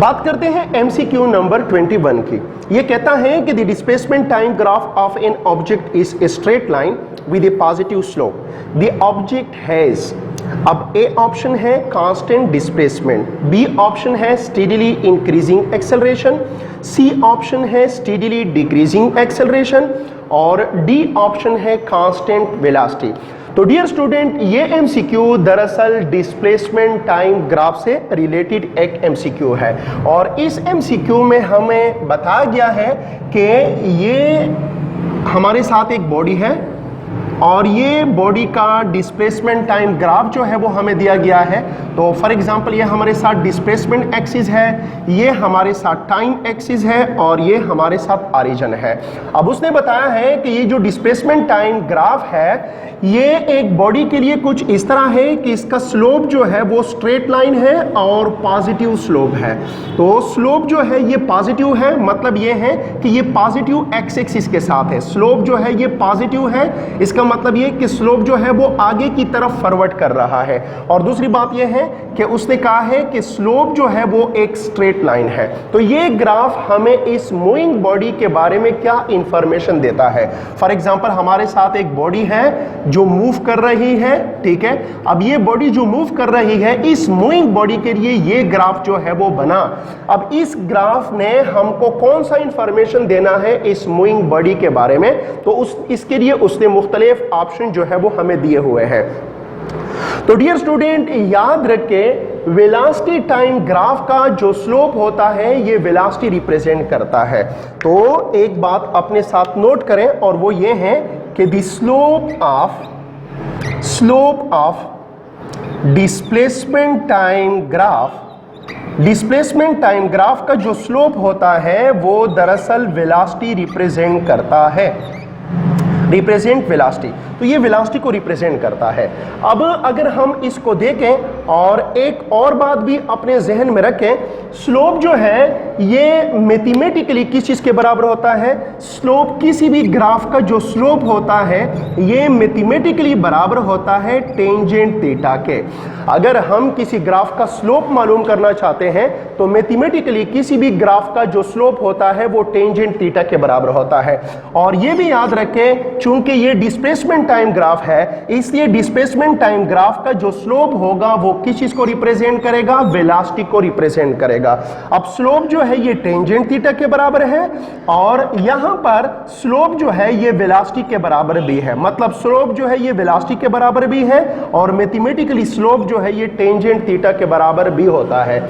बात करते हैं एमसीक्यू नंबर 21 की। ये कहता है कि the displacement time graph of an object is a straight line with a positive slope. The object has, अब ए ऑप्शन है कांस्टेंट डिस्प्लेसमेंट, बी ऑप्शन है steadily increasing acceleration, C option है steadily decreasing acceleration और D option है constant velocity. तो dear student, ये MCQ दरअसल displacement time graph से रिलेटेड एक एमसीक्यू है और इस एमसीक्यू में हमें बताया गया है कि ये हमारे साथ एक बॉडी है और ये बॉडी का डिस्प्लेसमेंट टाइम ग्राफ जो है वो हमें दिया गया है। तो फॉर एग्जांपल ये हमारे साथ डिस्प्लेसमेंट एक्सिस है, ये हमारे साथ टाइम एक्सिस है और ये हमारे साथ ओरिजिन है। अब उसने बताया है कि ये जो डिस्प्लेसमेंट टाइम ग्राफ है ये एक बॉडी के लिए कुछ इस तरह है कि इसका स्लोप जो है वो स्ट्रेट लाइन है और पॉजिटिव स्लोप है। तो स्लोप जो है ये पॉजिटिव है, मतलब ये है कि ये पॉजिटिव एक्स एक्सिस के साथ है। स्लोप जो है ये पॉजिटिव है, इसका मतलब ये कि स्लोप जो है वो आगे की तरफ फॉरवर्ड कर रहा है। और दूसरी बात ये है कि उसने कहा है कि स्लोप जो है वो एक स्ट्रेट लाइन है। तो ये ग्राफ हमें इस मूविंग बॉडी के बारे में क्या इंफॉर्मेशन देता है। फॉर एग्जांपल हमारे साथ एक बॉडी है जो मूव कर रही है, ठीक है। अब ये बॉडी जो मूव कर रही है, इस मूविंग बॉडी के लिए ये ग्राफ जो है वो बना। अब इस ग्राफ ने हमको कौन सा इंफॉर्मेशन देना है इस मूविंग बॉडी के बारे में, तो इसके लिए उसने मुख्तलिफ ऑप्शन जो है वो हमें दिए हुए हैं। तो डियर स्टूडेंट, याद रखें वेलोसिटी टाइम ग्राफ का जो स्लोप होता है ये वेलोसिटी रिप्रेजेंट करता है। तो एक बात अपने साथ नोट करें और वो ये है कि the slope of displacement time graph का जो स्लोप होता है वो दरअसल वेलोसिटी रिप्रेजेंट करता है, रिप्रेजेंट वेलोसिटी। तो ये वेलोसिटी को रिप्रेजेंट करता है। अब अगर हम इसको देखें और एक और बात भी अपने जहन में रखें, स्लोप जो है ये मैथमेटिकली किस चीज के बराबर होता है। स्लोप, किसी भी ग्राफ का जो स्लोप होता है ये मैथमेटिकली बराबर होता है टेंजेंट थीटा के। अगर हम किसी ग्राफ का स्लोप मालूम करना चाहते हैं तो मैथमेटिकली किसी भी ग्राफ का जो स्लोप होता है वो टेंजेंट थीटा के बराबर होता है। और ये भी याद रखें, चूंकि ये डिस्प्लेसमेंट टाइम ग्राफ है, इसलिए डिस्प्लेसमेंट टाइम ग्राफ का जो स्लोप होगा वो किस चीज को रिप्रेजेंट करेगा, वेलोसिटी को रिप्रेजेंट करेगा। अब स्लोप जो है ये टेंजेंट थीटा के बराबर है और यहां पर स्लोप जो है ये वेलोसिटी के बराबर भी है, मतलब स्लोप जो है ये वेलोसिटी के बराबर भी है और मैथमेटिकली स्लोप जो है ये टेंजेंट थीटा के बराबर भी होता है।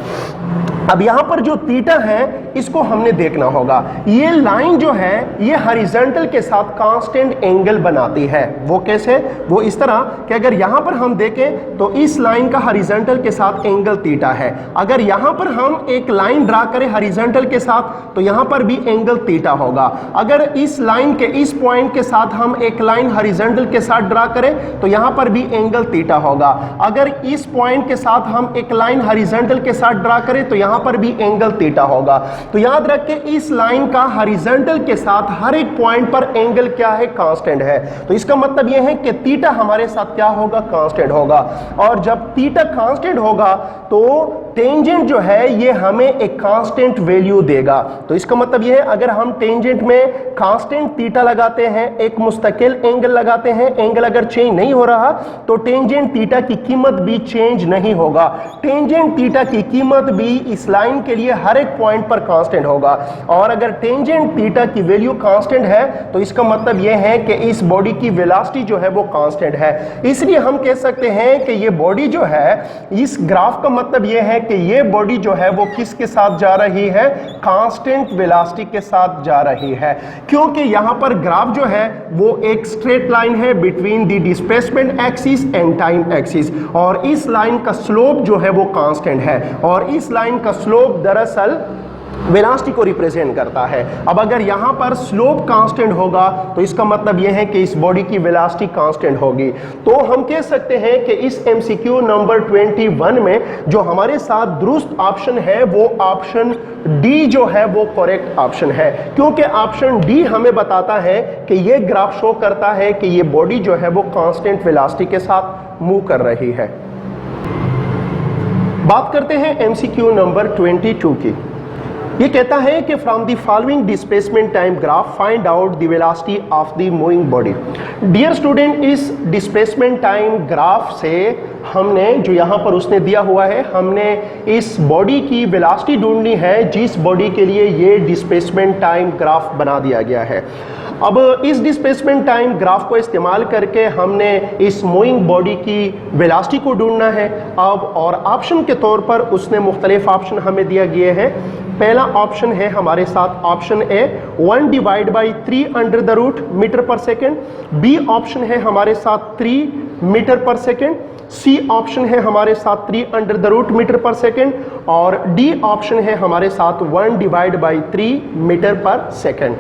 अब यहां पर जो थीटा है इसको हमने देखना होगा। ये लाइन जो है ये हॉरिजॉन्टल के साथ कांस्टेंट एंगल बनाती है। वो कैसे? वो इस तरह कि अगर यहां पर हम देखें तो इस लाइन का हॉरिजॉन्टल के साथ एंगल थीटा है। अगर यहां पर हम एक लाइन ड्रा करें हॉरिजॉन्टल के साथ तो यहां पर भी एंगल थीटा होगा। अगर इस लाइन के इस पॉइंट के साथ हम एक लाइन हॉरिजॉन्टल के साथ ड्रा करें तो यहां पर भी एंगल थीटा होगा। अगर इस पॉइंट के साथ हम एक लाइन हॉरिजॉन्टल के साथ ड्रा करें तो यहां पर भी एंगल थीटा होगा। तो याद रख के इस लाइन का हॉरिजॉन्टल के साथ हर एक पॉइंट पर एंगल क्या है, कांस्टेंट है। तो इसका मतलब यह है कि थीटा हमारे साथ क्या होगा, कांस्टेंट होगा। और जब थीटा कांस्टेंट होगा तो टेंजेंट जो है ये हमें एक कांस्टेंट वैल्यू देगा। तो इसका मतलब यह है अगर हम टेंजेंट में कांस्टेंट थीटा लगाते हैं, एक मुस्तकिल एंगल लगाते हैं, एंगल अगर चेंज नहीं हो रहा तो टेंजेंट थीटा की कीमत भी चेंज नहीं होगा। टेंजेंट थीटा की कीमत भी इस लाइन के लिए हर एक पॉइंट पर कांस्टेंट होगा। और अगर टेंजेंट थीटा की वैल्यू कांस्टेंट है तो इसका मतलब यह है कि इस बॉडी की वेलोसिटी जो है वो कांस्टेंट है। इसलिए हम कह सकते हैं कि ये बॉडी जो है, इस ग्राफ का मतलब यह है कि ये बॉडी जो है वो किसके साथ जा रही है, कांस्टेंट वेलोसिटी के साथ जा रही है। क्योंकि यहां पर ग्राफ जो है वो एक स्ट्रेट लाइन है between the displacement axis and time axis और इस लाइन का स्लोप जो है वो कांस्टेंट है और इस लाइन का स्लोप दरअसल वेलोसिटी को रिप्रेजेंट करता है। अब अगर यहां पर स्लोप कांस्टेंट होगा तो इसका मतलब यह है कि इस बॉडी की वेलोसिटी कांस्टेंट होगी। तो हम कह सकते हैं कि इस एमसीक्यू नंबर 21 में जो हमारे साथ दुरुस्त ऑप्शन है वो ऑप्शन डी जो है वो करेक्ट ऑप्शन है, क्योंकि ऑप्शन डी हमें बताता है कि ये ग्राफ शो करता है कि ये बॉडी जो है वो कांस्टेंट वेलोसिटी के साथ मूव कर रही है। बात करते हैं एमसीक्यू नंबर 22 की। ये कहता है कि from the following displacement time graph find out the velocity of the moving body. Dear student, इस डिस्प्लेसमेंट टाइम ग्राफ से हमने जो यहाँ पर उसने दिया हुआ है, हमने इस बॉडी की वेलोसिटी ढूंढनी है जिस बॉडी के लिए ये डिस्प्लेसमेंट टाइम ग्राफ बना दिया गया है। अब इस डिस्प्लेसमेंट टाइम ग्राफ को इस्तेमाल करके हमने इस मूविंग बॉडी की वेलोसिटी को ढूंढना है। अब और ऑप्शन के तौर पर उसने मुख्तलिफ ऑप्शन हमें दिया गए हैं। पहला ऑप्शन है हमारे साथ option A 1 divide by 3 under the root meter पर सेकेंड, बी ऑप्शन है हमारे साथ 3 मीटर पर सेकेंड, सी ऑप्शन है हमारे साथ 3 अंडर द रूट मीटर पर सेकेंड और डी ऑप्शन है हमारे साथ 1 डिवाइड बाई 3 मीटर पर सेकेंड।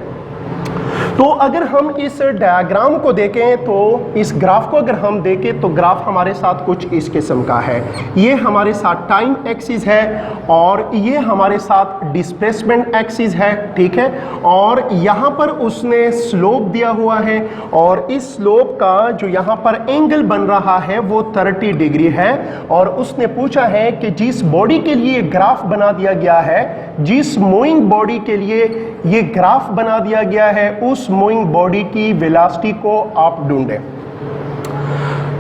तो अगर हम इस डायग्राम को देखें तो इस ग्राफ को अगर हम देखें तो ग्राफ हमारे साथ कुछ इस किस्म का है। ये हमारे साथ टाइम एक्सिस है और ये हमारे साथ डिस्प्लेसमेंट एक्सिस है, ठीक है। और यहाँ पर उसने स्लोप दिया हुआ है और इस स्लोप का जो यहाँ पर एंगल बन रहा है वो 30 डिग्री है। और उसने पूछा है कि जिस बॉडी के लिए ग्राफ बना दिया गया है, जिस मूविंग बॉडी के लिए ये ग्राफ बना दिया गया है, उस मूविंग बॉडी की वेलोसिटी को आप ढूंढें।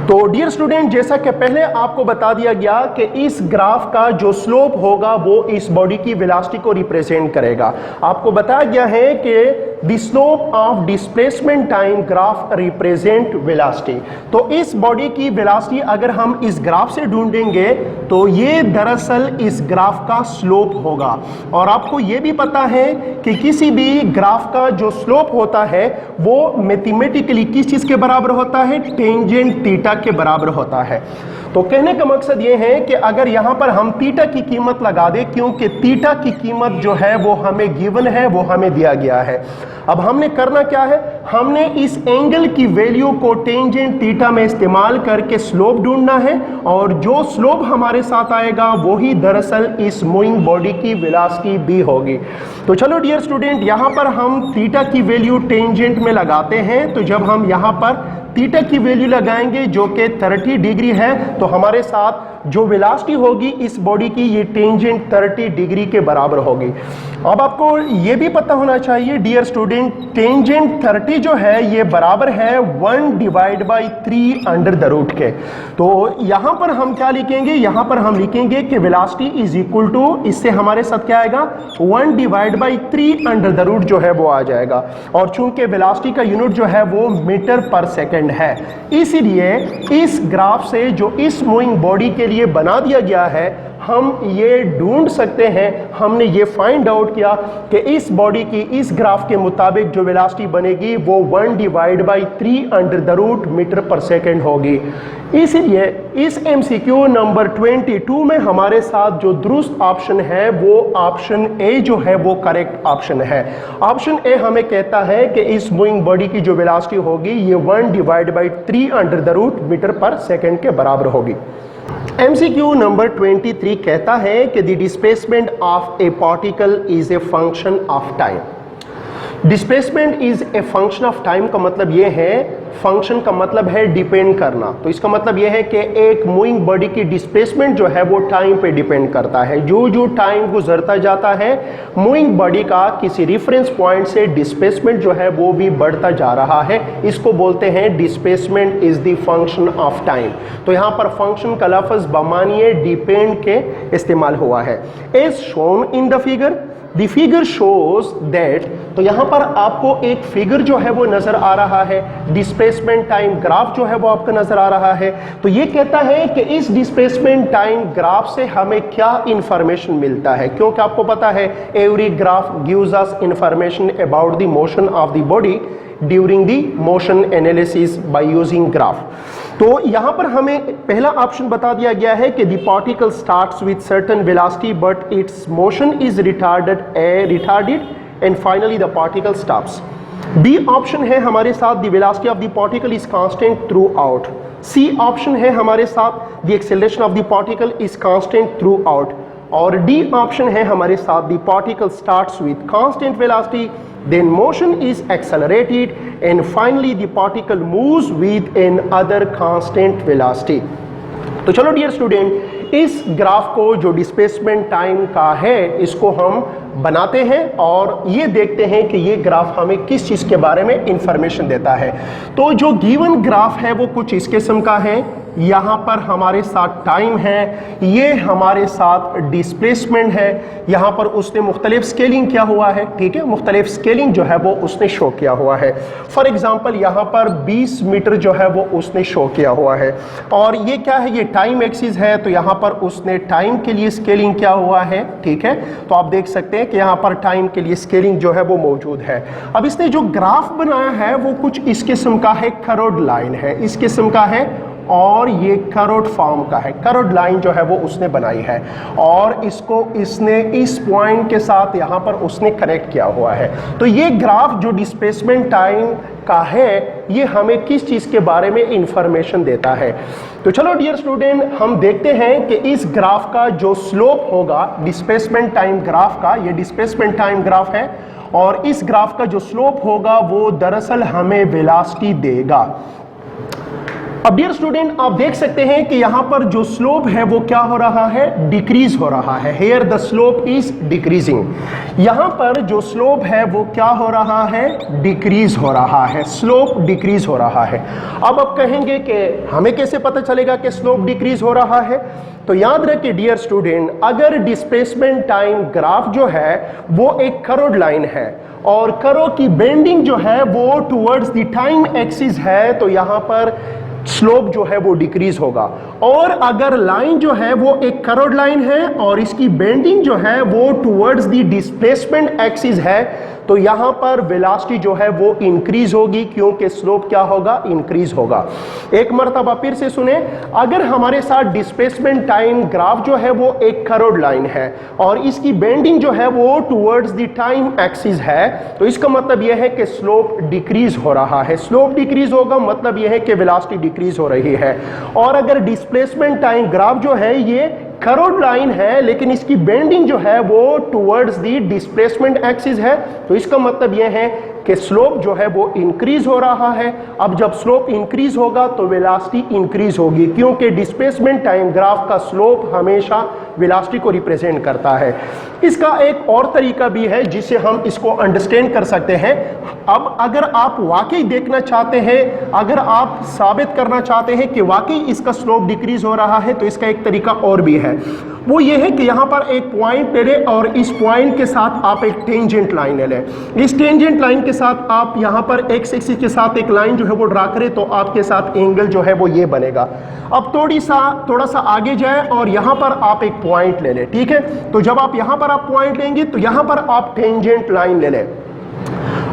तो डियर स्टूडेंट, जैसा कि पहले आपको बता दिया गया कि इस ग्राफ का जो स्लोप होगा वो इस बॉडी की वेलोसिटी को रिप्रेजेंट करेगा। आपको बताया गया है कि the slope of displacement time graph represent velocity. तो इस बॉडी की वेलोसिटी अगर हम इस ग्राफ से ढूंढेंगे तो ये दरअसल इस ग्राफ का स्लोप होगा। और आपको ये भी पता है कि किसी भी ग्राफ का जो स्लोप होता है वो मैथमेटिकली किस चीज के बराबर होता है? टेंजेंट थीटा के बराबर होता है। तो कहने का मकसद ये है कि अगर यहां पर हम थीटा की कीमत लगा दें, क्योंकि थीटा की कीमत जो है वो हमें गिवन है, वो हमें दिया गया है। अब हमने करना क्या है? हमने इस एंगल की वैल्यू को टेंजेंट थीटा में इस्तेमाल करके स्लोप ढूंढना है और जो स्लोप हमारे साथ आएगा वो ही दरअसल इस मूविंग बॉडी की वेलोसिटी भी होगी। तो चलो डियर स्टूडेंट, यहां पर हम थीटा की वैल्यू टेंजेंट में लगाते हैं। तो जब हम यहां पर थीटा की वैल्यू लगाएंगे जो कि 30 डिग्री है, तो हमारे साथ जो वेलोसिटी होगी इस बॉडी की ये टेंजेंट 30 डिग्री के बराबर होगी। अब आपको ये भी पता होना चाहिए डियर स्टूडेंट, टेंजेंट 30 जो है ये बराबर है 1 divide by 3 under the root के। तो यहां पर हम क्या लिखेंगे? यहां पर हम लिखेंगे कि वेलोसिटी इज इक्वल टू, इससे हमारे साथ क्या आएगा? 1 divide by 3 under the root जो है वो आ जाएगा। और चूंकि वेलोसिटी का यूनिट जो है वो मीटर पर सेकेंड है, इसीलिए इस ग्राफ से जो इस मूविंग बॉडी के लिए बना दिया गया है, हम ये ढूंढ सकते हैं, हमने ये फाइंड आउट किया कि इस बॉडी की इस ग्राफ के मुताबिक जो वेलोसिटी बनेगी वो 1 divide by 3 under the root meter पर सेकेंड होगी। इसीलिए इस एमसीक्यू नंबर 22 में हमारे साथ जो दुरुस्त ऑप्शन है वो ऑप्शन ए जो है वो करेक्ट ऑप्शन है। ऑप्शन ए हमें कहता है कि इस मूविंग बॉडी की जो वेलोसिटी होगी ये 1 divide by 3 under the root meter पर सेकेंड के बराबर होगी। एमसीक्यू नंबर 23 कहता है कि the displacement of a particle is a function of time. Displacement is a function of time का मतलब यह है, फंक्शन का मतलब है डिपेंड करना। तो इसका मतलब यह है कि एक मूविंग बॉडी की डिस्प्लेसमेंट जो है वो टाइम पे डिपेंड करता है। जो जो टाइम गुजरता जाता है मूविंग बॉडी का किसी रेफरेंस पॉइंट से डिस्प्लेसमेंट जो है वो भी बढ़ता जा रहा है। इसको बोलते हैं displacement is the function of time. तो यहाँ पर फंक्शन का लफ्ज बमानिए डिपेंड के इस्तेमाल हुआ है। As shown in the figure, the figure shows that, तो यहां पर आपको एक फिगर जो है वो नजर आ रहा है, डिस्प्लेसमेंट टाइम ग्राफ जो है वो आपका नजर आ रहा है। तो ये कहता है कि इस डिस्प्लेसमेंट टाइम ग्राफ से हमें क्या इंफॉर्मेशन मिलता है, क्योंकि आपको पता है every graph gives us information about the motion of the body during the motion analysis by using graph. तो यहां पर हमें पहला ऑप्शन बता दिया गया है कि the particle starts with certain velocity but its motion is retarded and finally the particle stops. B option है हमारे साथ the velocity of the particle is constant throughout. C option है हमारे साथ the acceleration of the particle is constant throughout. और D option है हमारे साथ the particle starts with constant velocity, then motion is accelerated and finally the particle moves with an other constant velocity। तो चलो dear student, इस graph को जो displacement time का है इसको हम बनाते हैं और ये देखते हैं कि ये ग्राफ हमें किस चीज़ के बारे में इंफॉर्मेशन देता है। तो जो गिवन ग्राफ है वो कुछ इस किस्म का है। यहाँ पर हमारे साथ टाइम है, ये हमारे साथ डिस्प्लेसमेंट है, यहाँ पर उसने मुख्तलिफ स्केलिंग किया हुआ है, ठीक है, मुख्तलिफ स्केलिंग जो है वो उसने शो किया हुआ है। फॉर एग्जांपल यहाँ पर 20 मीटर जो है वो उसने शो किया हुआ है और ये क्या है, ये टाइम एक्सिस है, तो यहाँ पर उसने टाइम के लिए स्केलिंग किया हुआ है, ठीक है। तो आप देख सकते हैं कि यहाँ पर टाइम के लिए स्केलिंग जो है वो मौजूद है। अब इसने जो ग्राफ बनाया है वो कुछ इस किस्म का है, कर्व्ड लाइन है, इस किस्म का है और ये कर्व्ड फॉर्म का है, कर्व्ड लाइन जो है वो उसने बनाई है और इसको इसने इस पॉइंट के साथ यहाँ पर उसने कनेक्ट किया हुआ है। तो ये ग्राफ जो डिस्प्लेसमेंट टाइम का है ये हमें किस चीज़ के बारे में इंफॉर्मेशन देता है। तो चलो डियर स्टूडेंट, हम देखते हैं कि इस ग्राफ का जो स्लोप होगा डिस्प्लेसमेंट टाइम ग्राफ का, ये डिस्प्लेसमेंट टाइम ग्राफ है और इस ग्राफ का जो स्लोप होगा वो दरअसल हमें वेलोसिटी देगा। अब डियर स्टूडेंट, आप देख सकते हैं कि यहां पर जो स्लोप है वो क्या हो रहा है, डिक्रीज हो रहा है। Here the slope is decreasing. यहां पर जो स्लोप है वो क्या हो रहा है, डिक्रीज हो रहा है, स्लोप डिक्रीज हो रहा है। अब आप कहेंगे कि हमें कैसे पता चलेगा कि स्लोप डिक्रीज हो रहा है। तो याद रखिए डियर स्टूडेंट, अगर डिस्प्लेसमेंट टाइम ग्राफ जो है वो एक कर्व्ड लाइन है और कर्व की बेंडिंग जो है वो टुवर्ड्स द टाइम एक्सिस है, तो यहां पर स्लोप जो है वो डिक्रीज होगा। और अगर लाइन जो है वो एक कर्व्ड लाइन है और इसकी बेंडिंग जो है वो टुवर्ड्स द डिस्प्लेसमेंट एक्सिस है, तो यहां पर वेलोसिटी जो है वो इंक्रीज होगी क्योंकि स्लोप क्या होगा, इंक्रीज होगा। एक मर्तबा फिर से सुने, अगर हमारे साथ डिस्प्लेसमेंट टाइम ग्राफ जो है वो एक कर्व्ड लाइन है और इसकी बेंडिंग जो है वो टुवर्ड्स द टाइम एक्सिस है, तो इसका मतलब यह है कि स्लोप डिक्रीज हो रहा है। स्लोप डिक्रीज होगा मतलब यह है कि वेलोसिटी डिक्रीज हो रही है। और अगर डिस्प्लेसमेंट टाइम ग्राफ जो है ये कर्व्ड लाइन है लेकिन इसकी बेंडिंग जो है वो टुवर्ड्स द डिस्प्लेसमेंट एक्सिस है, तो इसका मतलब यह है कि स्लोप जो है वो इंक्रीज हो रहा है। अब जब स्लोप इंक्रीज होगा तो वेलोसिटी इंक्रीज होगी क्योंकि डिस्प्लेसमेंट टाइम ग्राफ का स्लोप हमेशा वेलोसिटी को रिप्रेजेंट करता है। इसका एक और तरीका भी है जिससे हम इसको अंडरस्टैंड कर सकते हैं। अब अगर आप वाकई देखना चाहते हैं, अगर आप साबित करना चाहते हैं कि वाकई इसका स्लोप डिक्रीज हो रहा है, तो इसका एक तरीका और भी है। वो ये है कि यहाँ पर एक पॉइंट ले लें और इस पॉइंट के साथ आप एक टेंजेंट लाइन ले लें। इस टेंजेंट लाइन के साथ आप यहाँ पर एक्स एक्सिस के साथ एक लाइन जो है वो ड्रा करें, तो आपके साथ एंगल जो है वो ये बनेगा। अब थोड़ा सा आगे जाए और यहाँ पर आप एक पॉइंट ले लें, ठीक है। तो जब आप यहाँ पर आप पॉइंट लेंगे तो यहाँ पर आप टेंजेंट लाइन ले लें।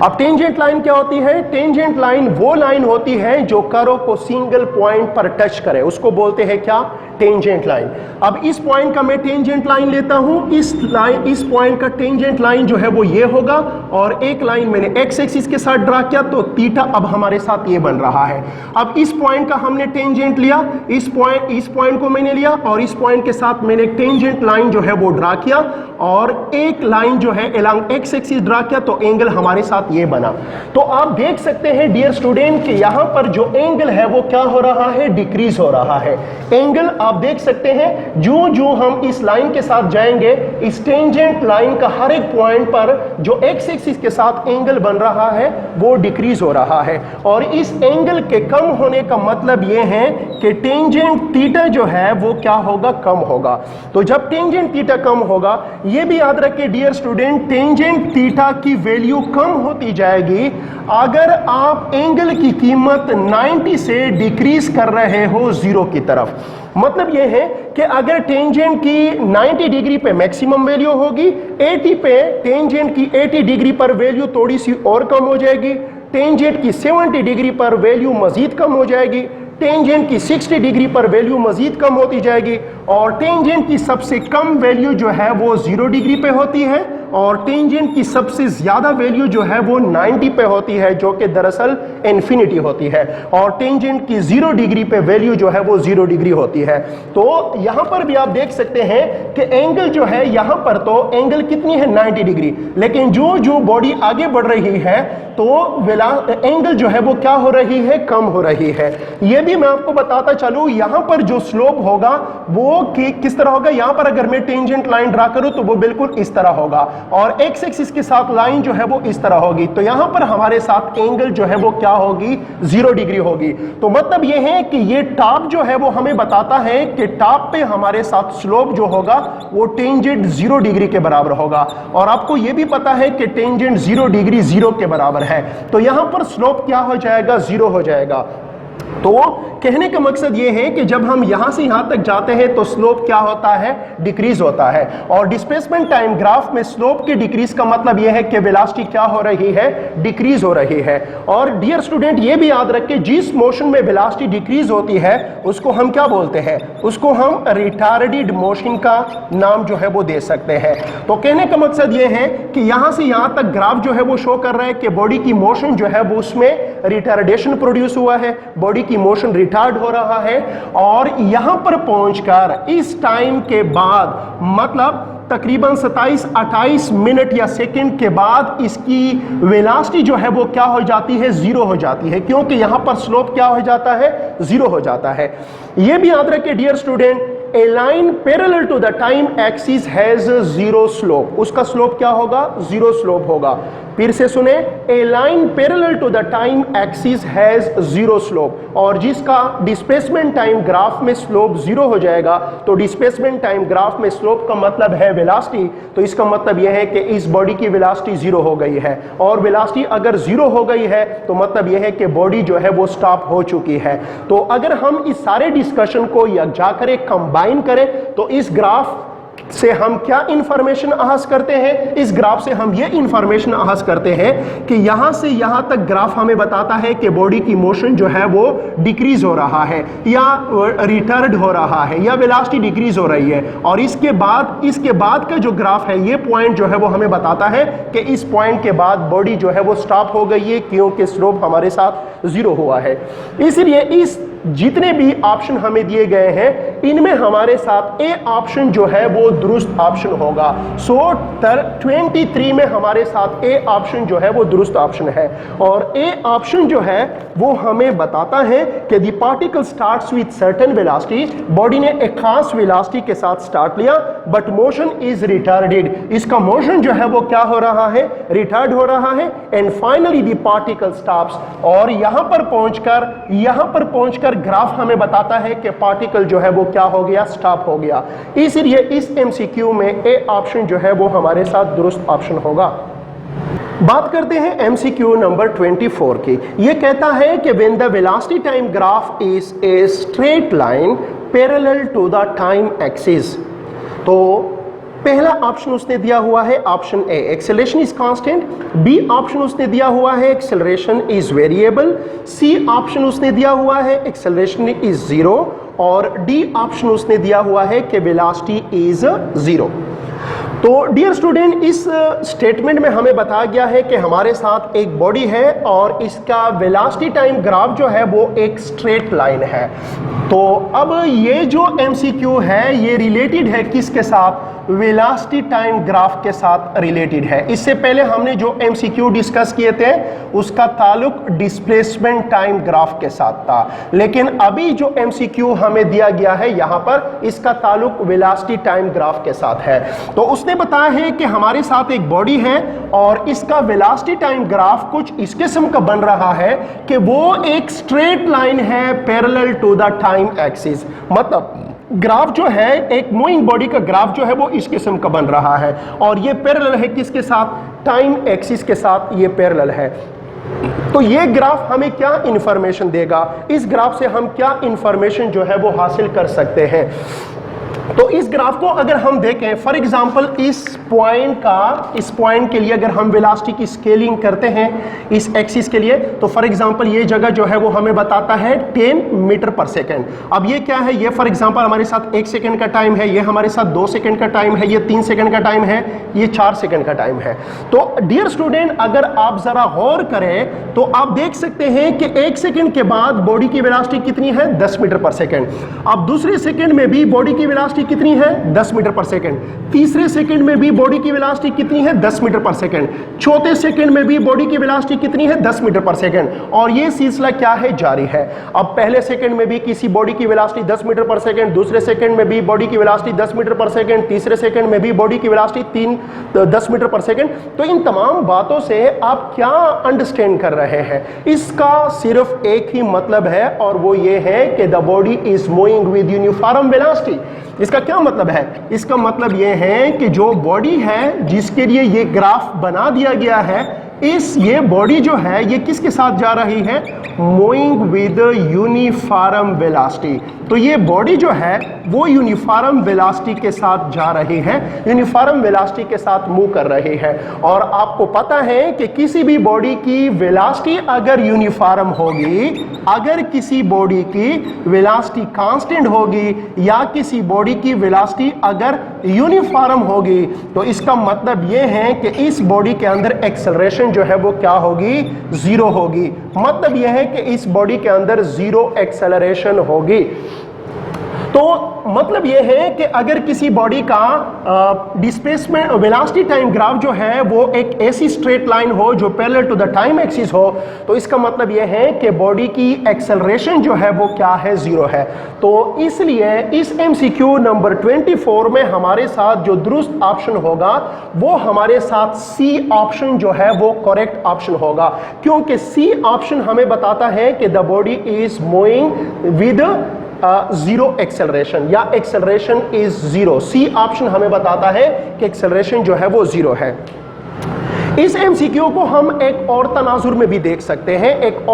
अब टेंजेंट लाइन क्या होती है, टेंजेंट लाइन वो लाइन होती है जो कर्व को सिंगल पॉइंट पर टच करे, उसको बोलते हैं क्या, टेंजेंट लाइन। अब इस पॉइंट का मैं टेंजेंट लाइन लेता हूं, इस पॉइंट का टेंजेंट लाइन जो है वो ये होगा और एक लाइन मैंने एक्स एक्सिस के साथ ड्रा किया तो थीटा अब हमारे साथ ये बन रहा है। अब इस पॉइंट का हमने टेंजेंट लिया, इस पॉइंट को मैंने लिया और इस पॉइंट के साथ मैंने टेंजेंट लाइन जो है वो ड्रा किया और एक लाइन जो है अलोंग एक्स एक्सिस ड्रा किया, तो एंगल हमारे साथ ये बना। तो आप देख सकते हैं डियर स्टूडेंट कि यहां पर जो एंगल है वो क्या हो रहा है, डिक्रीज हो रहा है। एंगल आप देख सकते हैं जो हम इस लाइन के साथ जाएंगे, इस टेंजेंट लाइन का हर एक पॉइंट पर जो एक्स एक्सिस के साथ एंगल बन रहा है वो डिक्रीज हो रहा है। और इस एंगल के कम होने का मतलब ये है कि टेंजेंट थीटा जो है वो क्या होगा, कम होगा। तो जब टेंजेंट थीटा कम होगा, ये भी याद रखिए डियर स्टूडेंट, टेंजेंट थीटा की वैल्यू कम होती जाएगी अगर आप एंगल की कीमत 90 से डिक्रीज कर रहे हो 0 की तरफ। मतलब यह है कि अगर टेंजेंट की 90 डिग्री पे मैक्सिमम वैल्यू होगी, 80 पे टेंजेंट की 80 डिग्री पर वैल्यू थोड़ी सी और कम हो जाएगी, टेंजेंट की 70 डिग्री पर वैल्यू मजीद कम हो जाएगी, टेंजेंट की 60 डिग्री पर वैल्यू मजीद कम होती जाएगी और टेंजेंट की सबसे कम वैल्यू जो है वो 0 डिग्री पे होती है और टेंजेंट की सबसे ज्यादा वैल्यू जो है वो 90 पे होती है, जो कि दरअसल इन्फिनिटी होती है, और टेंजेंट की 0 डिग्री पे वैल्यू जो है वो 0 डिग्री होती है। तो यहां पर भी आप देख सकते हैं कि एंगल जो है यहां पर तो एंगल कितनी है 90 डिग्री, लेकिन जो जो बॉडी आगे बढ़ रही है तो एंगल जो है वो क्या हो रही है, कम हो रही है। ये भी मैं आपको बताता चलूं, यहां पर जो स्लोप होगा वो किस तरह होगा। यहां पर अगर मैं टेंजेंट लाइन ड्रा करूं तो वो बिल्कुल इस तरह होगा, और एक्स एक्सिस के साथ लाइन जो है वो इस तरह होगी। तो यहां पर हमारे साथ एंगल जो है वो क्या होगी, 0 डिग्री होगी। तो मतलब ये है कि ये टॉप जो है वो हमें बताता है कि टॉप पे हमारे साथ स्लोप जो होगा वो टेंजेंट 0 डिग्री के बराबर होगा, और आपको ये भी पता है कि टेंजेंट 0 डिग्री 0 के बराबर है। तो यहां पर स्लोप क्या हो जाएगा, 0 हो जाएगा। तो कहने का मकसद यह है कि जब हम यहां से यहां तक जाते हैं तो स्लोप क्या होता है, डिक्रीज होता है। और डिस्प्लेसमेंट टाइम ग्राफ में स्लोप के डिक्रीज का मतलब यह है कि वेलोसिटी क्या हो रही है, डिक्रीज हो रही है। और डियर स्टूडेंट ये भी याद रखें, जिस मोशन में वेलोसिटी डिक्रीज होती है उसको हम क्या बोलते हैं, उसको हम रिटार्डेड मोशन का नाम जो है वो दे सकते हैं। तो कहने का मकसद यह है कि यहां से यहां तक ग्राफ जो है वो शो कर रहा है कि बॉडी की मोशन जो है वो उसमें रिटार्डेशन प्रोड्यूस हुआ है, बॉडी की मोशन रिटार्ड हो रहा है। और यहां पर पहुंचकर इस टाइम के बाद, मतलब तकरीबन 27-28 मिनट या सेकंड के बाद इसकी वेलोसिटी जो है वो क्या हो जाती है, 0 हो जाती है, क्योंकि यहां पर स्लोप क्या हो जाता है, 0 हो जाता है। यह भी याद रखें dear student, A line parallel to the time axis has zero slope। उसका स्लोप क्या होगा, 0 स्लोप होगा। फिर से सुने, A line parallel to the time axis has zero slope। और जिसका डिस्प्लेसमेंट टाइम ग्राफ में स्लोप 0 हो जाएगा, तो डिस्प्लेसमेंट टाइम ग्राफ में स्लोप का मतलब है वेलोसिटी। तो इसका मतलब यह है कि इस बॉडी की वेलोसिटी 0 हो गई है, और वेलोसिटी अगर 0 हो गई है तो मतलब यह है कि बॉडी जो है वो स्टॉप हो चुकी है। तो अगर हम इस सारे डिस्कशन को यकजा करें, कंबाइन करें, तो इस ग्राफ से हम क्या इंफॉर्मेशन अहास करते हैं, इस ग्राफ से हम ये इंफॉर्मेशन अहास करते हैं कि यहां से यहां तक ग्राफ हमें बताता है कि बॉडी की मोशन जो है वो डिक्रीज हो रहा है या रिटार्ड हो रहा है या वेलोसिटी डिक्रीज हो रही है। और इसके बाद का जो ग्राफ है, ये पॉइंट जो है वो हमें बताता है कि इस पॉइंट के बाद बॉडी जो है वो स्टॉप हो गई है, क्योंकि स्लोप हमारे साथ 0 हुआ है। इसलिए इस जितने भी ऑप्शन हमें दिए गए हैं इनमें हमारे साथ ए ऑप्शन जो है वो दुरुस्त ऑप्शन होगा। सो 23 में हमारे साथ ए ऑप्शन जो है वो दुरुस्त ऑप्शन है। और ए ऑप्शन जो है वो हमें बताता है कि the particle starts with certain velocity, body ने एक खास वेलोसिटी के साथ स्टार्ट लिया, बट मोशन इज रिटार्डेड, इसका मोशन जो है वो क्या हो रहा है, रिटार्ड हो रहा है। And finally the particle stops, और यहां पर पहुंचकर ग्राफ हमें बताता है कि पार्टिकल जो है वो क्या हो गया, स्टॉप हो गया। इसलिए इस एमसीक्यू में ए ऑप्शन जो है वो हमारे साथ दुरुस्त ऑप्शन होगा। बात करते हैं एमसीक्यू नंबर 24 की। यह कहता है कि when the velocity time graph is a straight line parallel to the time axis, तो पहला ऑप्शन उसने दिया हुआ है option A, acceleration is constant. B option उसने दिया हुआ है acceleration is variable. C option उसने दिया हुआ है एक्सेलरेशन इज 0। और डी ऑप्शन उसने दिया हुआ है कि वेलोसिटी इज 0। तो डियर स्टूडेंट, इस स्टेटमेंट में हमें बताया गया है कि हमारे साथ एक बॉडी है और इसका वेलोसिटी टाइम ग्राफ जो है वो एक स्ट्रेट लाइन है। तो अब ये जो एमसीक्यू है ये रिलेटेड है किसके साथ, वेलोसिटी टाइम ग्राफ के साथ रिलेटेड है। इससे पहले हमने जो एमसीक्यू डिस्कस किए थे उसका ताल्लुक डिस्प्लेसमेंट टाइम ग्राफ के साथ था, लेकिन अभी जो एमसीक्यू हमें दिया गया है यहां पर इसका ताल्लुक वेलोसिटी टाइम ग्राफ के साथ है। तो उसने बताया है कि हमारे साथ एक बॉडी है और इसका वेलोसिटी टाइम ग्राफ कुछ इस किस्म का बन रहा है कि वो एक स्ट्रेट लाइन है parallel to the time axis. मतलब ग्राफ जो है, एक मूविंग बॉडी का ग्राफ जो है वो इस किस्म का बन रहा है और ये पैरेलल है किसके साथ, टाइम एक्सिस के साथ ये पैरेलल है। तो ये ग्राफ हमें क्या इंफॉर्मेशन देगा, इस ग्राफ से हम क्या इंफॉर्मेशन जो है वो हासिल कर सकते हैं। तो इस ग्राफ को अगर हम देखें, फॉर एग्जांपल इस पॉइंट के लिए अगर हम वेलोसिटी की स्केलिंग करते हैं इस एक्सिस के लिए, तो फॉर एग्जांपल ये जगह जो है वो हमें बताता है 10 मीटर पर सेकेंड। अब ये क्या है, ये फॉर एग्जांपल हमारे साथ 1 सेकेंड का टाइम है, ये हमारे साथ 2 सेकेंड का टाइम है, ये 3 सेकेंड का टाइम है, ये 4 सेकेंड का टाइम है। तो डियर स्टूडेंट, अगर आप जरा गौर करें तो आप देख सकते हैं कि 1 सेकेंड के बाद बॉडी की वेलोसिटी कितनी है, 10 मीटर पर सेकेंड। अब दूसरे सेकेंड में भी बॉडी की वेलोसिटी कितनी है, 10 मीटर पर सेकेंड। तीसरे सेकंड में भी बॉडी की वेलोसिटी कितनी है, 10 मीटर पर सेकेंड। चौथे सेकंड में भी बॉडी की वेलोसिटी कितनी है, 10 मीटर पर सेकेंड। और ये सिलसिला क्या है, जारी है। अब पहले सेकंड में भी किसी बॉडी की वेलोसिटी 10 मीटर पर सेकेंड, दूसरे सेकंड में भी बॉडी की वेलोसिटी 10 मीटर पर सेकेंड, तीसरे सेकंड में भी बॉडी की वेलोसिटी 10 मीटर पर सेकेंड। तो इन तमाम बातों से आप क्या अंडरस्टैंड कर रहे हैं, इसका सिर्फ एक ही मतलब है, और वो ये है कि the body is moving with uniform velocity. इसका क्या मतलब है, इसका मतलब यह है कि जो बॉडी है जिसके लिए ये ग्राफ बना दिया गया है, ये बॉडी जो है ये किसके साथ जा रही है, मूविंग विद यूनिफॉर्म वेलोसिटी। तो ये बॉडी जो है वो यूनिफॉर्म वेलोसिटी के साथ जा रही है, यूनिफॉर्म वेलोसिटी के साथ मूव कर रही है। और आपको पता है कि किसी भी बॉडी की वेलोसिटी अगर यूनिफॉर्म होगी, अगर किसी बॉडी की वेलोसिटी कांस्टेंट होगी या किसी बॉडी की वेलोसिटी अगर यूनिफॉर्म होगी, तो इसका मतलब यह है कि इस बॉडी के अंदर एक्सेलरेशन जो है वो क्या होगी, जीरो होगी। मतलब यह है कि इस बॉडी के अंदर जीरो एक्सेलरेशन होगी। तो मतलब यह है कि अगर किसी बॉडी का डिस्प्लेसमेंट वेलोसिटी टाइम ग्राफ जो है वो एक ऐसी स्ट्रेट लाइन हो जो parallel to the time axis हो, तो इसका मतलब यह है कि बॉडी की एक्सेलरेशन जो है वो क्या है, जीरो है। तो इसलिए इस एमसीक्यू नंबर 24 में हमारे साथ जो दुरुस्त ऑप्शन होगा वो हमारे साथ सी ऑप्शन जो है वो करेक्ट ऑप्शन होगा, क्योंकि सी ऑप्शन हमें बताता है कि the body is moving with zero acceleration या acceleration is zero. C option हमें बताता है कि एक्सेलरेशन जो है वो जीरो है। इस एमसीक्यू को हम एक और तनाजुर में भी देख सकते हैं, एक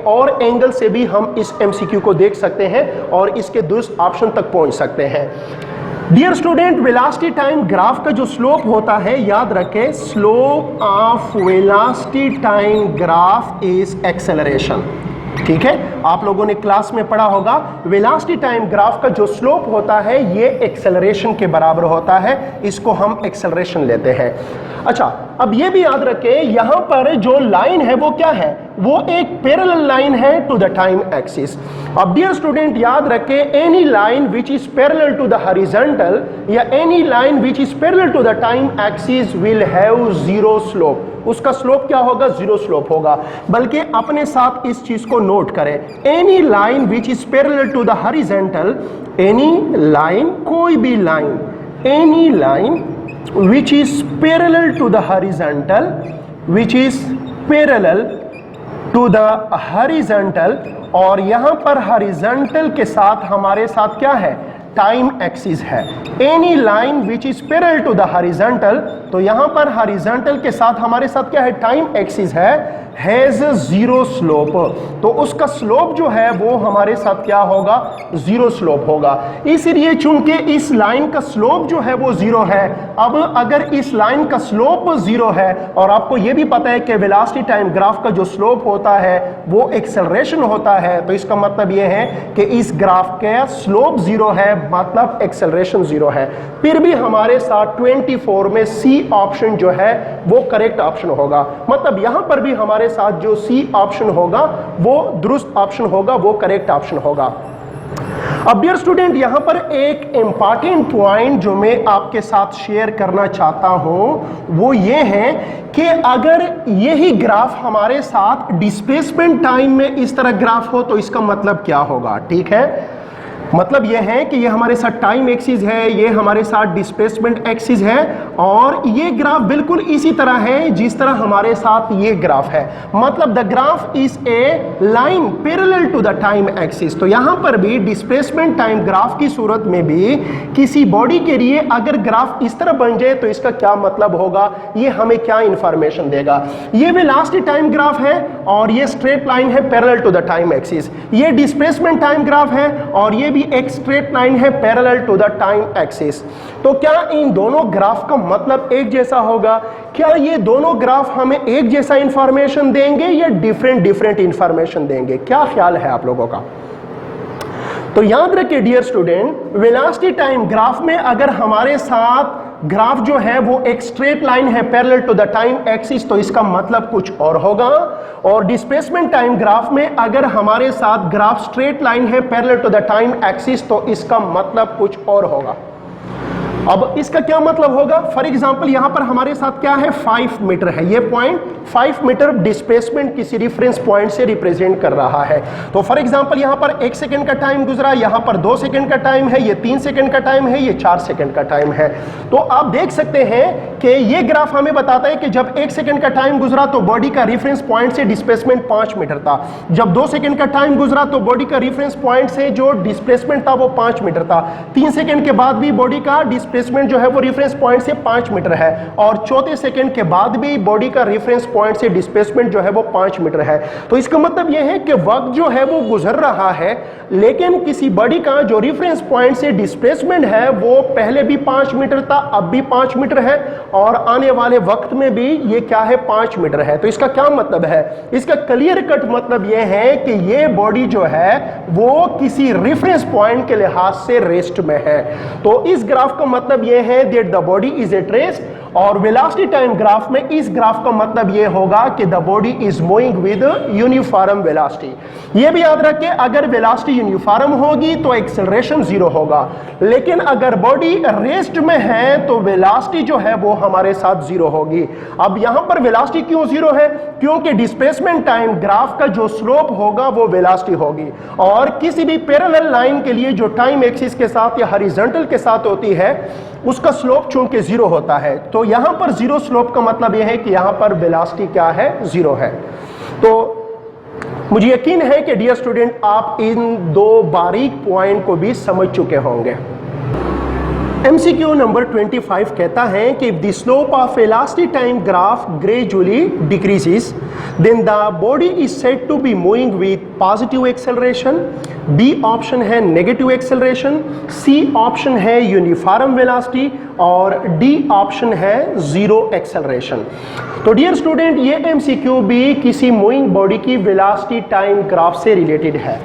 और एंगल से भी हम इस एमसीक्यू को देख सकते हैं और इसके दुरुस्त ऑप्शन तक पहुंच सकते हैं। Dear student, velocity time graph का जो स्लोप होता है, याद रखें, slope of velocity time graph is acceleration. ठीक है, आप लोगों ने क्लास में पढ़ा होगा, वेलोसिटी टाइम ग्राफ का जो स्लोप होता है ये एक्सेलरेशन के बराबर होता है, इसको हम एक्सेलरेशन लेते हैं। अच्छा, अब ये भी याद रखें, यहां पर जो लाइन है वो क्या है, वो एक पैरेलल लाइन है टू द टाइम एक्सिस। अब डियर स्टूडेंट याद रखें, any line which is parallel to the horizontal या any line which is parallel to the time axis will have zero slope. उसका स्लोप क्या होगा, जीरो स्लोप होगा। बल्कि अपने साथ इस चीज को नोट करें, any line which is parallel to the horizontal, any line, कोई भी line, any line which is parallel to the horizontal, which is parallel to the horizontal, और यहां पर हॉरिजॉन्टल के साथ हमारे साथ क्या है, टाइम एक्सिस है। Any line which is parallel to the horizontal, तो यहां पर हॉरिजॉन्टल के साथ हमारे साथ क्या है, टाइम एक्सिस है, हैज जीरो स्लोप। तो उसका स्लोप जो है वो हमारे साथ क्या होगा, जीरो स्लोप होगा। इसलिए चूंकि इस लाइन का स्लोप जो है वो जीरो है, अब अगर इस लाइन का स्लोप जीरो है और आपको ये भी पता है कि वेलोसिटी टाइम ग्राफ का जो स्लोप होता है वो एक्सेलरेशन होता है, तो इसका मतलब ये है कि इस ग्राफ का स्लोप जीरो है, मतलब एक्सेलरेशन जीरो है। फिर भी हमारे साथ 24 में सी ऑप्शन जो है वो करेक्ट ऑप्शन होगा। मतलब यहां पर भी हमारे साथ जो सी ऑप्शन होगा वो दुरुस्त ऑप्शन होगा, वो करेक्ट ऑप्शन होगा। अब डियर स्टूडेंट, यहां पर एक इंपॉर्टेंट पॉइंट जो मैं आपके साथ शेयर करना चाहता हूं वो ये है कि अगर यही ग्राफ हमारे साथ डिस्प्लेसमेंट टाइम में इस तरह ग्राफ हो तो इसका मतलब क्या होगा। ठीक है, मतलब यह है कि ये हमारे साथ टाइम एक्सिस है, ये हमारे साथ डिस्प्लेसमेंट एक्सिस है, और ये ग्राफ बिल्कुल इसी तरह है जिस तरह हमारे साथ ये ग्राफ है। मतलब the graph is a line parallel to the time axis. तो यहां पर भी डिस्प्लेसमेंट टाइम ग्राफ की सूरत में भी किसी बॉडी के लिए अगर ग्राफ इस तरह बन जाए तो इसका क्या मतलब होगा, ये हमें क्या इंफॉर्मेशन देगा। ये वेलोसिटी टाइम ग्राफ है और ये स्ट्रेट लाइन है parallel to the time axis. ये डिस्प्लेसमेंट टाइम ग्राफ है और ये भी एक स्ट्रेट लाइन है parallel to the time axis. तो क्या इन दोनों ग्राफ का मतलब एक जैसा होगा? क्या ये दोनों ग्राफ हमें एक जैसा इंफॉर्मेशन देंगे या डिफरेंट इंफॉर्मेशन देंगे? क्या ख्याल है आप लोगों का? तो याद रखिए dear student, velocity time graph में अगर हमारे साथ ग्राफ जो है वो एक स्ट्रेट लाइन है parallel to the time axis, तो इसका मतलब कुछ और होगा। और डिस्प्लेसमेंट टाइम ग्राफ में अगर हमारे साथ ग्राफ स्ट्रेट लाइन है parallel to the time axis, तो इसका मतलब कुछ और होगा। अब इसका क्या मतलब होगा? फॉर एग्जांपल यहां पर हमारे साथ क्या है, 5 मीटर है, ये पॉइंट 5 मीटर डिस्प्लेसमेंट किसी रेफरेंस पॉइंट से रिप्रेजेंट कर रहा है। तो फॉर एग्जांपल यहां पर 1 सेकंड का टाइम गुजरा, यहां पर 2 सेकंड का टाइम है, ये 3 सेकंड का टाइम है, ये 4 सेकंड का टाइम है। तो आप देख सकते हैं कि ये ग्राफ हमें बताता है कि जब 1 सेकंड का टाइम गुजरा तो बॉडी का रेफरेंस पॉइंट से डिस्प्लेसमेंट 5 मीटर था। जब 2 सेकंड का टाइम गुजरा तो बॉडी का रेफरेंस पॉइंट से जो डिस्प्लेसमेंट था वो 5 मीटर था। 3 सेकंड के बाद भी बॉडी का डिस्प्लेसमेंट जो है वो रेफरेंस पॉइंट से 5 मीटर है, और चौथे सेकंड के बाद भी बॉडी का रेफरेंस पॉइंट से डिस्प्लेसमेंट जो है वो 5 मीटर है। तो इसका मतलब यह है कि वक्त जो है वो गुजर रहा है, लेकिन किसी बॉडी का जो रेफरेंस पॉइंट से डिस्प्लेसमेंट है वो पहले भी 5 मीटर था, अब भी 5 मीटर है, और आने वाले वक्त में भी ये क्या है, 5 मीटर है। तो इसका क्या मतलब है? इसका क्लियर कट मतलब यह है कि ये बॉडी जो है वो किसी रेफरेंस पॉइंट के लिहाज से रेस्ट में है। तो इस ग्राफ का मतलब यह है that the body is at rest, और वेलोसिटी टाइम ग्राफ में इस ग्राफ का मतलब यह होगा कि the body is moving with uniform velocity. यह भी याद रखें, अगर वेलोसिटी यूनिफॉर्म होगी तो एक्सेलरेशन 0 होगा, लेकिन अगर बॉडी रेस्ट में है तो वेलोसिटी जो है वो हमारे साथ 0 होगी। अब यहां पर वेलोसिटी क्यों 0 है? क्योंकि डिस्प्लेसमेंट टाइम ग्राफ का जो स्लोप होगा वो वेलोसिटी होगी, और किसी भी पैरेलल लाइन के लिए जो टाइम एक्सिस के साथ या हॉरिजॉन्टल के साथ होती है उसका स्लोप चूंकि 0 होता है। तो यहां पर 0 स्लोप का मतलब यह है कि यहां पर वेलोसिटी क्या है, 0 है। तो मुझे यकीन है कि डियर स्टूडेंट आप इन दो बारीक पॉइंट को भी समझ चुके होंगे। MCQ नंबर 25 कहता है कि if the slope of velocity time graph gradually decreases, then the body is said to be moving with positive acceleration। B option है नेगेटिव एक्सेलरेशन, C ऑप्शन है यूनिफॉर्म वेलोसिटी, और D ऑप्शन है 0 acceleration. तो dear student, ये MCQ भी किसी moving body की velocity time graph से रिलेटेड है।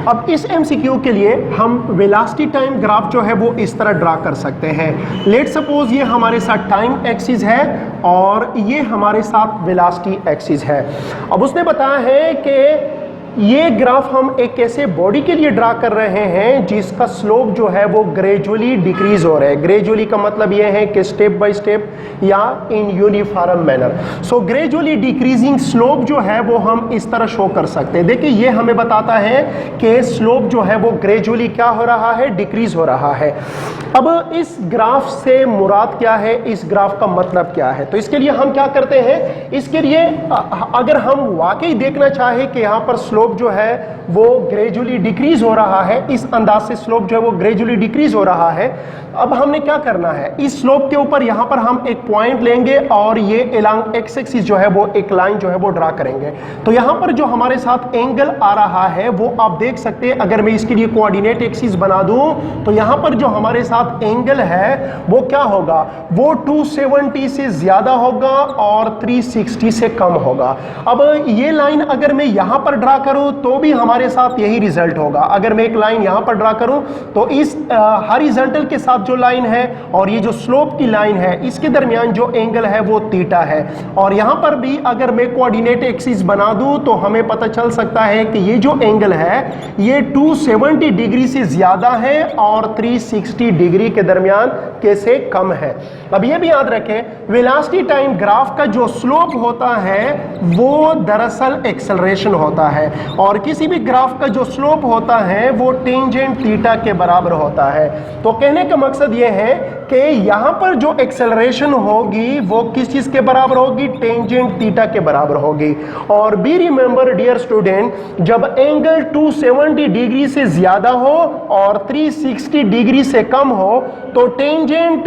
अब इस MCQ के लिए हम वेलोसिटी टाइम ग्राफ जो है वो इस तरह ड्रा कर सकते हैं। लेट सपोज ये हमारे साथ टाइम एक्सिस है और ये हमारे साथ वेलोसिटी एक्सिस है। अब उसने बताया है कि ये ग्राफ हम एक ऐसे बॉडी के लिए ड्रा कर रहे हैं जिसका स्लोप जो है वो ग्रेजुअली डिक्रीज हो रहा है। ग्रेजुअली का मतलब ये है कि स्टेप बाय स्टेप या in uniform manner. So gradually decreasing slope जो है वो हम इस तरह शो कर सकते हैं। देखिए ये हमें बताता है कि स्लोप जो है वो ग्रेजुअली क्या हो रहा है, डिक्रीज हो रहा है। अब इस ग्राफ से मुराद क्या है, इस ग्राफ का मतलब क्या है? तो इसके लिए हम क्या करते हैं, इसके लिए अगर हम वाकई देखना चाहें कि यहाँ पर स्लोप जो है वो ग्रेजुअली डिक्रीज हो रहा है, इस अंदाज से स्लोप जो है वो ग्रेजुअली डिक्रीज हो रहा है, अब हमने क्या करना है, इस स्लोप के ऊपर यहां पर हम एक पॉइंट लेंगे और ये अलोंग एक्स एक्सिस जो है वो एक लाइन जो है वो ड्रा करेंगे। तो यहां पर जो हमारे साथ एंगल आ रहा है वो आप देख सकते हैं। अगर मैं इसके लिए कोऑर्डिनेट एक्सिस बना दूं तो यहां पर जो हमारे साथ एंगल है वो क्या होगा, वो 270 से ज्यादा होगा और 360 से कम होगा। अब ये लाइन अगर मैं यहां पर ड्रा करूं तो भी हमारे साथ यही रिजल्ट होगा। अगर मैं एक लाइन यहां पर ड्रा करूं तो इस हॉरिजॉन्टल के साथ जो लाइन है और ये जो स्लोप की लाइन है इसके दरमियान जो एंगल है वो थीटा है। और यहां पर भी अगर मैं कोऑर्डिनेट एक्सिस बना दूं तो हमें पता चल सकता है कि ये जो एंगल है ये 270 डिग्री से ज्यादा है और 360 डिग्री के दरमियान कैसे कम है। अब ये भी याद रखें वेलोसिटी टाइम ग्राफ का जो स्लोप होता है वो दरअसल एक्सेलरेशन होता है और किसी भी ग्राफ का जो स्लोप होता है वो टेंजेंट थीटा के बराबर होता है। तो कहने का मकसद ये है कि यहां पर जो एक्सेलरेशन होगी वो किस चीज के बराबर होगी, टेंजेंट थीटा के बराबर होगी। और बी रिमेंबर डियर स्टूडेंट, जब एंगल 270 डिग्री से ज्यादा हो और 360 डिग्री से कम हो तो टेंजेंट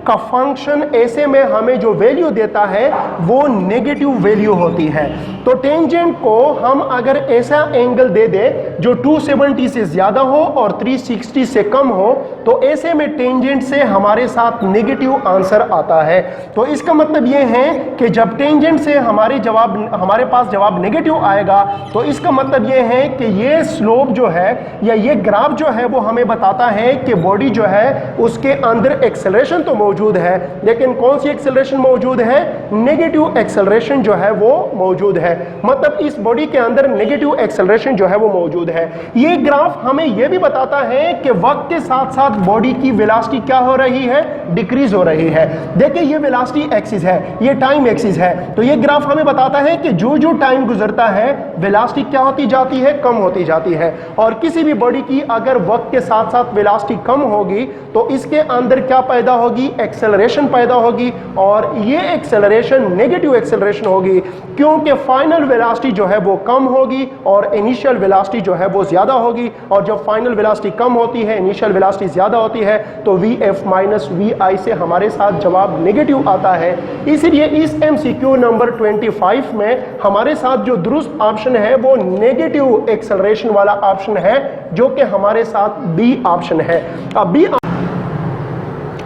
का फंक्शन ऐसे में हमें जो वैल्यू देता है वो नेगेटिव वैल्यू होती है। तो टेंजेंट को हम अगर ऐसा एंगल दे दे जो 270 से ज्यादा हो और 360 से कम हो, तो ऐसे में टेंजेंट से हमारे साथ नेगेटिव आंसर आता है। तो इसका मतलब ये है कि जब टेंजेंट से हमारे पास जवाब नेगेटिव आएगा, तो इसका मतलब ये है कि ये स्लोप जो है या ये ग्राफ जो है वो हमें बताता है कि बॉडी जो है उसके अंदर एक्सेलरेशन तो मौजूद है, लेकिन कौन सी एक्सेलरेशन मौजूद है? नेगेटिव एक्सेलरेशन जो है वो मौजूद है। मतलब इस बॉडी के अंदर नेगेटिव एक्सेलरेशन जो है वो मौजूद है। ये ग्राफ हमें यह भी बताता है कि वक्त के साथ साथ बॉडी की वेलोसिटी क्या हो रही है? डिक्रीज हो रही है। देखिए ये वेलोसिटी एक्सिस है, ये टाइम एक्सिस है। तो ये ग्राफ हमें बताता है कि जो जो टाइम गुजरता है वेलोसिटी क्या होती जाती है? कम होती जाती है। और किसी भी बॉडी की अगर वक्त के साथ साथ वेलोसिटी कम होगी तो इसके अंदर क्या पैदा होगी? एक्सेलरेशन पैदा होगी, और ये एक्सेलरेशन नेगेटिव एक्सेलरेशन होगी, क्योंकि फाइनल वेलोसिटी जो है वो कम होगी और इनिशियल वेलोसिटी जो है वो ज्यादा होगी। और जब फाइनल वेलोसिटी कम होती है, इनिशियल वेलोसिटी ज्यादा होती है, तो Vf माइनस Vi से हमारे साथ जवाब नेगेटिव आता है। इसलिए इस MCQ नंबर 25 में हमारे साथ जो दुरुस्त ऑप्शन है वो नेगेटिव एक्सेलरेशन वाला ऑप्शन है, जो कि हमारे साथ बी ऑप्शन है। अब बी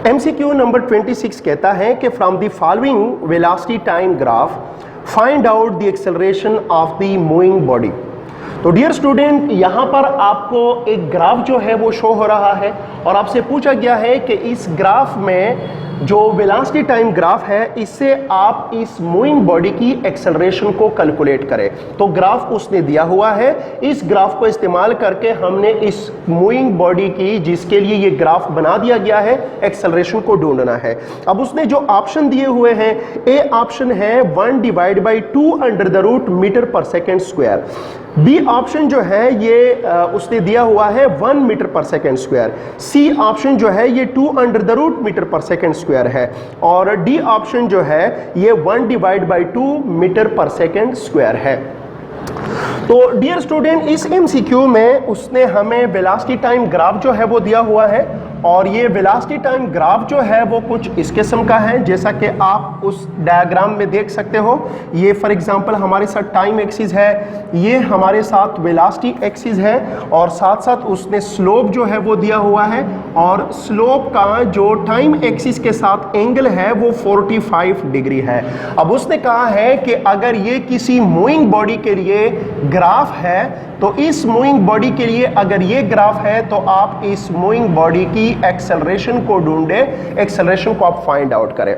MCQ नंबर 26 कहता है कि from the following velocity time graph find out the acceleration of the moving body. तो डियर स्टूडेंट, यहां पर आपको एक ग्राफ जो है वो शो हो रहा है और आपसे पूछा गया है कि इस ग्राफ में जो वेलोसिटी टाइम ग्राफ है इससे आप इस मूविंग बॉडी की एक्सेलरेशन को कैलकुलेट करें। तो ग्राफ उसने दिया हुआ है, इस ग्राफ को इस्तेमाल करके हमने इस मूविंग बॉडी की, जिसके लिए ये ग्राफ बना दिया गया है, एक्सेलरेशन को ढूंढना है। अब उसने जो ऑप्शन दिए हुए हैं, ए ऑप्शन है 1 divide by 2 under the root meter पर सेकेंड स्क्वायर। बी ऑप्शन जो है ये उसने दिया हुआ है 1 मीटर पर सेकेंड स्क्वायर। सी ऑप्शन जो है ये 2 अंडर द रूट मीटर पर सेकेंड स्क्वायर है। और डी ऑप्शन जो है ये 1 डिवाइड बाई 2 मीटर पर सेकेंड स्क्वायर है। तो डियर स्टूडेंट, इस MCQ में उसने हमें वेलोसिटी टाइम ग्राफ जो है वो दिया हुआ है, और ये वेलोसिटी टाइम ग्राफ जो है वो कुछ इस किस्म का है, जैसा कि आप उस डायग्राम में देख सकते हो। ये फॉर एग्जांपल हमारे साथ टाइम एक्सिस है, ये हमारे साथ वेलोसिटी एक्सिस है, और साथ साथ उसने स्लोप जो है वो दिया हुआ है, और स्लोप का जो टाइम एक्सिस के साथ एंगल है वो 45 डिग्री है। अब उसने कहा है कि अगर ये किसी मूविंग बॉडी के लिए ग्राफ है, तो इस मूविंग बॉडी के लिए अगर ये ग्राफ है तो आप इस मूविंग बॉडी की एक्सेलरेशन को ढूंढें, एक्सेलरेशन को आप फाइंड आउट करें।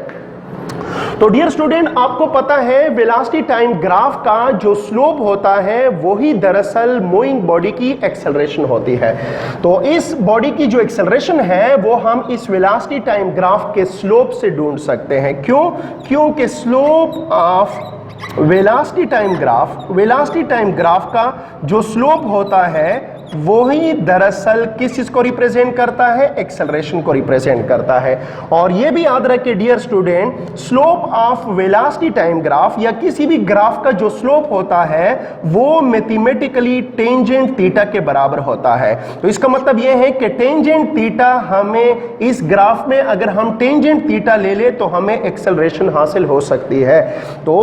तो डियर स्टूडेंट, आपको पता है वेलोसिटी टाइम ग्राफ का जो स्लोप होता है वही दरअसल मूविंग बॉडी की एक्सेलरेशन होती है। तो इस बॉडी की जो एक्सेलरेशन है वो हम इस वेलोसिटी टाइम ग्राफ के स्लोप से ढूंढ सकते हैं। क्यों? क्योंकि slope of velocity time graph का जो स्लोप होता है वो ही दरअसल किस चीज को रिप्रेजेंट करता है? एक्सेलरेशन को रिप्रेजेंट करता है। और ये भी याद रखें dear student, slope of velocity time graph या किसी भी ग्राफ का जो स्लोप होता है वो मैथमेटिकली टेंजेंट थीटा के बराबर होता है। तो इसका मतलब ये है कि टेंजेंट थीटा, हमें इस ग्राफ में अगर हम टेंजेंट थीटा ले ले तो हमें एक्सेलरेशन हासिल हो सकती है। तो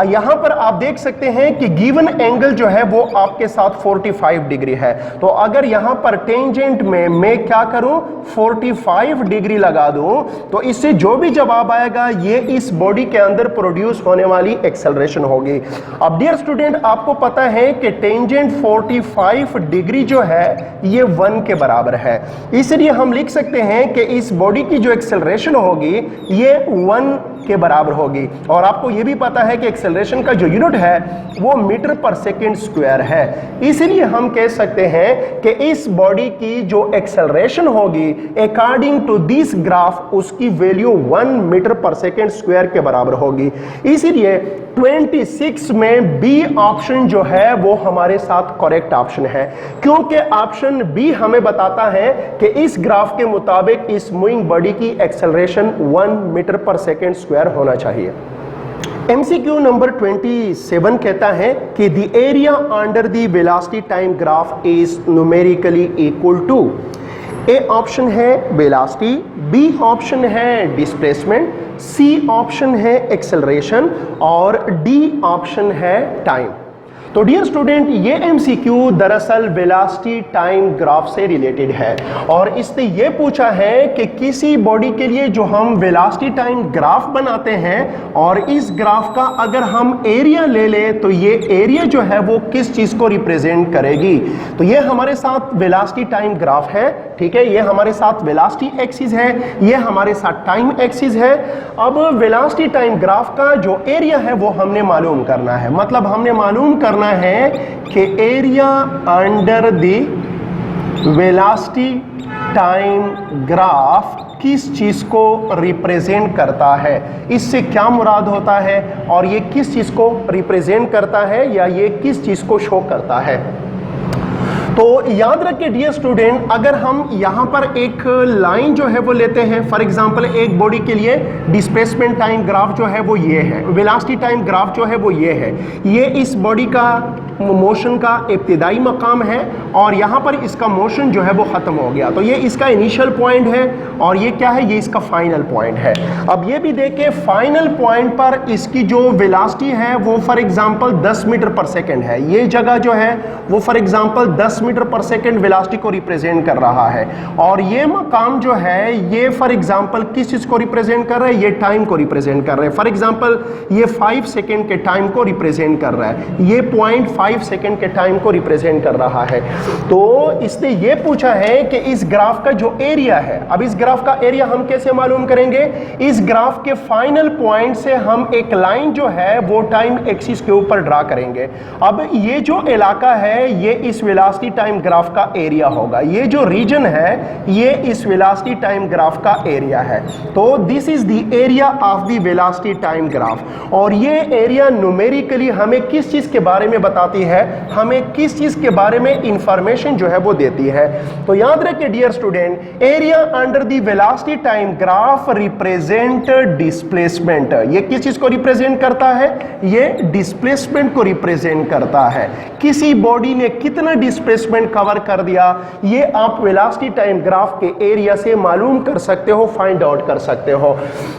यहां पर आप देख सकते हैं कि गिवन एंगल जो है वो आपके साथ 45 डिग्री है। तो अगर यहां पर टेंजेंट में मैं क्या करूं? 45 डिग्री लगा दूं, तो इससे जो भी जवाब आएगा ये इस बॉडी के अंदर प्रोड्यूस होने वाली एक्सेलरेशन होगी। अब डियर स्टूडेंट, आपको पता है कि टेंजेंट 45 डिग्री जो है ये 1 के बराबर है, इसलिए हम लिख सकते हैं कि इस बॉडी की जो एक्सेलरेशन होगी ये 1 के बराबर होगी। और आपको यह भी पता है कि एक्सेलरेशन का जो यूनिट है वो मीटर पर सेकेंड स्क्वायर है, इसलिए हम कह सकते हैं कि इस बॉडी की जो एक्सेलरेशन होगी अकॉर्डिंग टू दिस ग्राफ उसकी वैल्यू 1 मीटर पर सेकेंड स्क्वायर के बराबर होगी। इसीलिए 26 में बी ऑप्शन जो है वो हमारे साथ करेक्ट ऑप्शन है, क्योंकि ऑप्शन बी हमें बताता है कि इस ग्राफ के मुताबिक इस मूविंग बॉडी की एक्सेलरेशन 1 मीटर पर सेकेंड स्क्वायर होना चाहिए। MCQ नंबर 27 कहता है कि the area under the velocity time graph is numerically equal to A option है वेलोसिटी, बी ऑप्शन है डिस्प्लेसमेंट, सी ऑप्शन है एक्सेलरेशन और डी ऑप्शन है टाइम। तो डियर स्टूडेंट, ये एमसीक्यू दरअसल वेलोसिटी टाइम ग्राफ से रिलेटेड है और इसने ये पूछा है कि किसी बॉडी के लिए जो हम वेलोसिटी टाइम ग्राफ बनाते हैं और इस ग्राफ का अगर हम एरिया ले ले तो ये एरिया जो है वो किस चीज को रिप्रेजेंट करेगी। तो ये हमारे साथ वेलोसिटी टाइम ग्राफ है, ठीक है, ये हमारे साथ वेलोसिटी एक्सिस है, ये हमारे साथ टाइम एक्सिस है। अब वेलोसिटी टाइम ग्राफ का जो एरिया है वो हमने मालूम करना है, मतलब हमने मालूम करना है कि area under the velocity time graph किस चीज को रिप्रेजेंट करता है, इससे क्या मुराद होता है और ये किस चीज को रिप्रेजेंट करता है या ये किस चीज को शो करता है। तो याद रखिए डियर स्टूडेंट, अगर हम यहां पर एक लाइन जो है वो लेते हैं, फॉर एग्जांपल एक बॉडी के लिए डिस्प्लेसमेंट टाइम ग्राफ जो है वो ये है, वेलोसिटी टाइम ग्राफ जो है वो ये है, ये इस बॉडी का मोशन का इब्तिदाई मकाम है और यहां पर इसका मोशन जो है वो खत्म हो गया, तो ये इसका इनिशियल पॉइंट है और ये क्या है, ये इसका फाइनल पॉइंट है। अब ये भी देखें, फाइनल पॉइंट पर इसकी जो वेलोसिटी है वो फॉर एग्जांपल 10 मीटर पर सेकेंड है, ये जगह जो है वो फॉर एग्जांपल 10 मीटर पर सेकेंड वेलोसिटी को रिप्रेजेंट कर रहा है और ये मकाम जो है ये फॉर एग्जांपल किस चीज को रिप्रेजेंट कर रहा है, ये टाइम को रिप्रेजेंट कर रहा है। फॉर एग्जांपल ये 5 सेकेंड के टाइम को रिप्रेजेंट कर रहा है, ये पॉइंट 5 सेकेंड के टाइम को रिप्रेजेंट कर रहा है। तो इसने ये पूछा है कि इस ग्राफ का जो एरिया है, अब इस ग्राफ का एरिया हम कैसे मालूम करेंगे, इस ग्राफ के फाइनल पॉइंट से हम एक लाइन जो है वो टाइम एक्सिस के ऊपर ड्रा करेंगे। अब ये जो इलाका है ये इस वेलोसिटी टाइम ग्राफ का एरिया होगा, ये जो रीजन है ये इस वेलोसिटी टाइम ग्राफ का एरिया है। तो this is the area of the velocity time graph और ये एरिया न्यूमेरिकली हमें किस चीज के बारे में बताती है, हमें किस चीज के बारे में इंफॉर्मेशन जो है वो देती है। तो याद रखिए dear student, area under the velocity time graph represent displacement. ये किस चीज को रिप्रेजेंट करता है, ये डिस्प्लेसमेंट को रिप्रेजेंट करता है। किसी बॉडी ने कितना डिस्प्लेसमेंट कवर कर दिया ये आप वेलोसिटी टाइम ग्राफ के एरिया से मालूम कर सकते हो, फाइंड आउट कर सकते हो।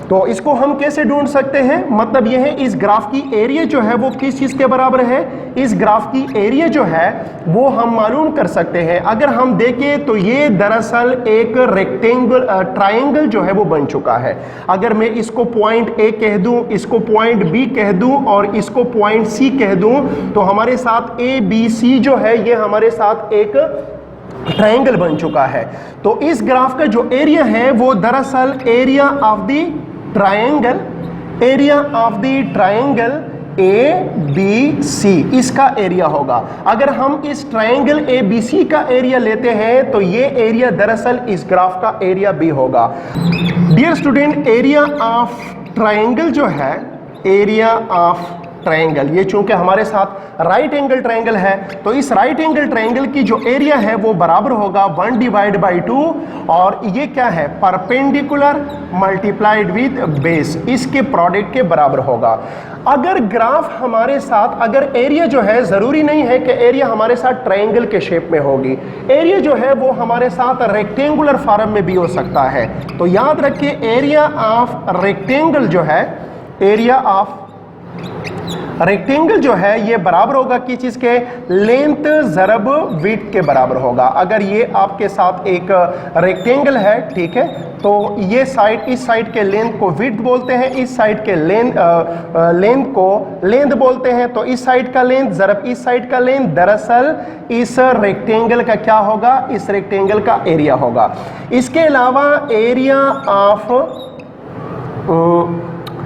तो इसको हम कैसे ढूंढ सकते हैं, मतलब यह है इस ग्राफ की एरिया जो है वो किस चीज के बराबर है, इस ग्राफ की एरिया जो है वो हम मालूम कर सकते हैं। अगर हम देखें तो ये दरअसल एक रेक्टेंगल ट्रायंगल जो है वो बन चुका है। अगर मैं इसको पॉइंट ए कह दूं, इसको पॉइंट बी कह दूं और इसको पॉइंट सी कह दूं तो हमारे साथ ए बी सी जो है ये हमारे साथ एक ट्रायंगल बन चुका है। तो इस ग्राफ का जो एरिया है वो दरअसल area of the triangle, area of the triangle A B C इसका एरिया होगा। अगर हम इस ट्रायंगल ए बी सी का एरिया लेते हैं तो ये एरिया दरअसल इस ग्राफ का एरिया भी होगा। Dear student, area of triangle जो है, एरिया ऑफ ट्रायंगल, ये चूंकि हमारे साथ राइट एंगल ट्रायंगल है तो इस राइट एंगल ट्रायंगल की जो एरिया है वो बराबर होगा 1 डिवाइड बाई 2 और ये क्या है, परपेंडिकुलर मल्टीप्लाइड विद बेस, इसके प्रोडक्ट के बराबर होगा। अगर ग्राफ हमारे साथ, अगर एरिया जो है, जरूरी नहीं है कि एरिया हमारे साथ ट्रायंगल के शेप में होगी, एरिया जो है वो हमारे साथ रेक्टेंगुलर फॉर्म में भी हो सकता है। तो याद रखिए एरिया ऑफ रेक्टेंगल जो है, एरिया ऑफ रेक्टेंगल जो है ये बराबर होगा किस चीज के, लेंथ जरब विड्थ के बराबर होगा। अगर ये आपके साथ एक रेक्टेंगल है, ठीक है, तो ये साइड, इस साइड के लेंथ को विड्थ बोलते हैं, इस साइड के लेंथ को लेंथ बोलते हैं। तो इस साइड का लेंथ जरब इस साइड का लेंथ दरअसल इस रेक्टेंगल का क्या होगा, इस रेक्टेंगल का एरिया होगा। इसके अलावा एरिया ऑफ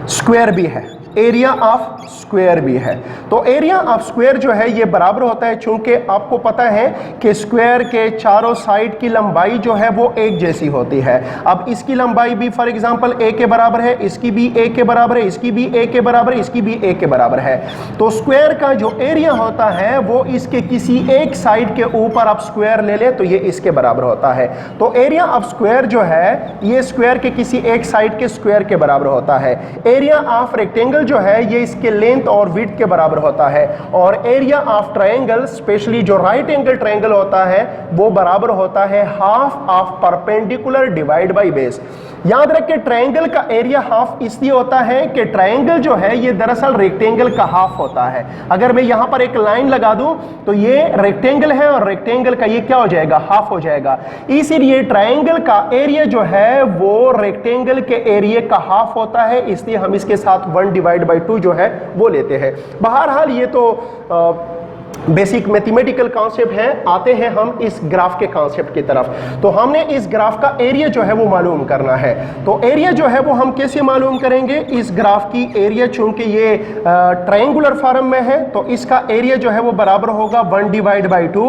स्क्वायर भी है, एरिया ऑफ स्क्वायर भी है। तो एरिया ऑफ स्क्वायर जो है ये बराबर होता है, चूंकि आपको पता है कि स्क्वायर के चारों साइड की लंबाई जो है वो एक जैसी होती है। अब इसकी लंबाई भी फॉर एग्जांपल ए के बराबर है, इसकी भी ए के बराबर है, इसकी भी ए के बराबर है, इसकी भी ए के बराबर है। तो स्क्वायर का जो एरिया होता है वो इसके किसी एक साइड के ऊपर आप स्क्वायर ले ले तो ये इसके बराबर होता है। तो एरिया ऑफ स्क्वायर जो है ये स्क्वायर के किसी एक साइड के स्क्वायर के बराबर होता है। एरिया ऑफ रेक्टेंगल ट्रायंगल जो है ये इसके लेंथ और विड्थ के बराबर होता है, और एरिया ऑफ ट्रायंगल स्पेशली जो राइट एंगल ट्रायंगल होता है वो बराबर होता है half of perpendicular divide by base. याद रखें ट्रायंगल का एरिया हाफ इसलिए होता है कि ट्रायंगल जो है ये दरअसल रेक्टेंगल का हाफ होता है। अगर मैं यहां पर एक लाइन लगा दूं तो ये रेक्टेंगल है और रेक्टेंगल का ये क्या हो जाएगा, हाफ हो जाएगा। इसीलिए ट्रायंगल का एरिया जो है वो रेक्टेंगल के एरिया का हाफ होता है, इसलिए हम इसके साथ 1/2 जो है वो लेते हैं। बहरहाल ये तो बेसिक मैथमेटिकल कॉन्सेप्ट है। आते हैं हम इस ग्राफ के कॉन्सेप्ट की तरफ। तो हमने इस ग्राफ का एरिया जो है वो मालूम करना है। तो एरिया जो है वो हम कैसे मालूम करेंगे, इस ग्राफ की एरिया चूंकि ये ट्रायंगुलर फॉर्म में है तो इसका एरिया जो है वो बराबर होगा 1/2,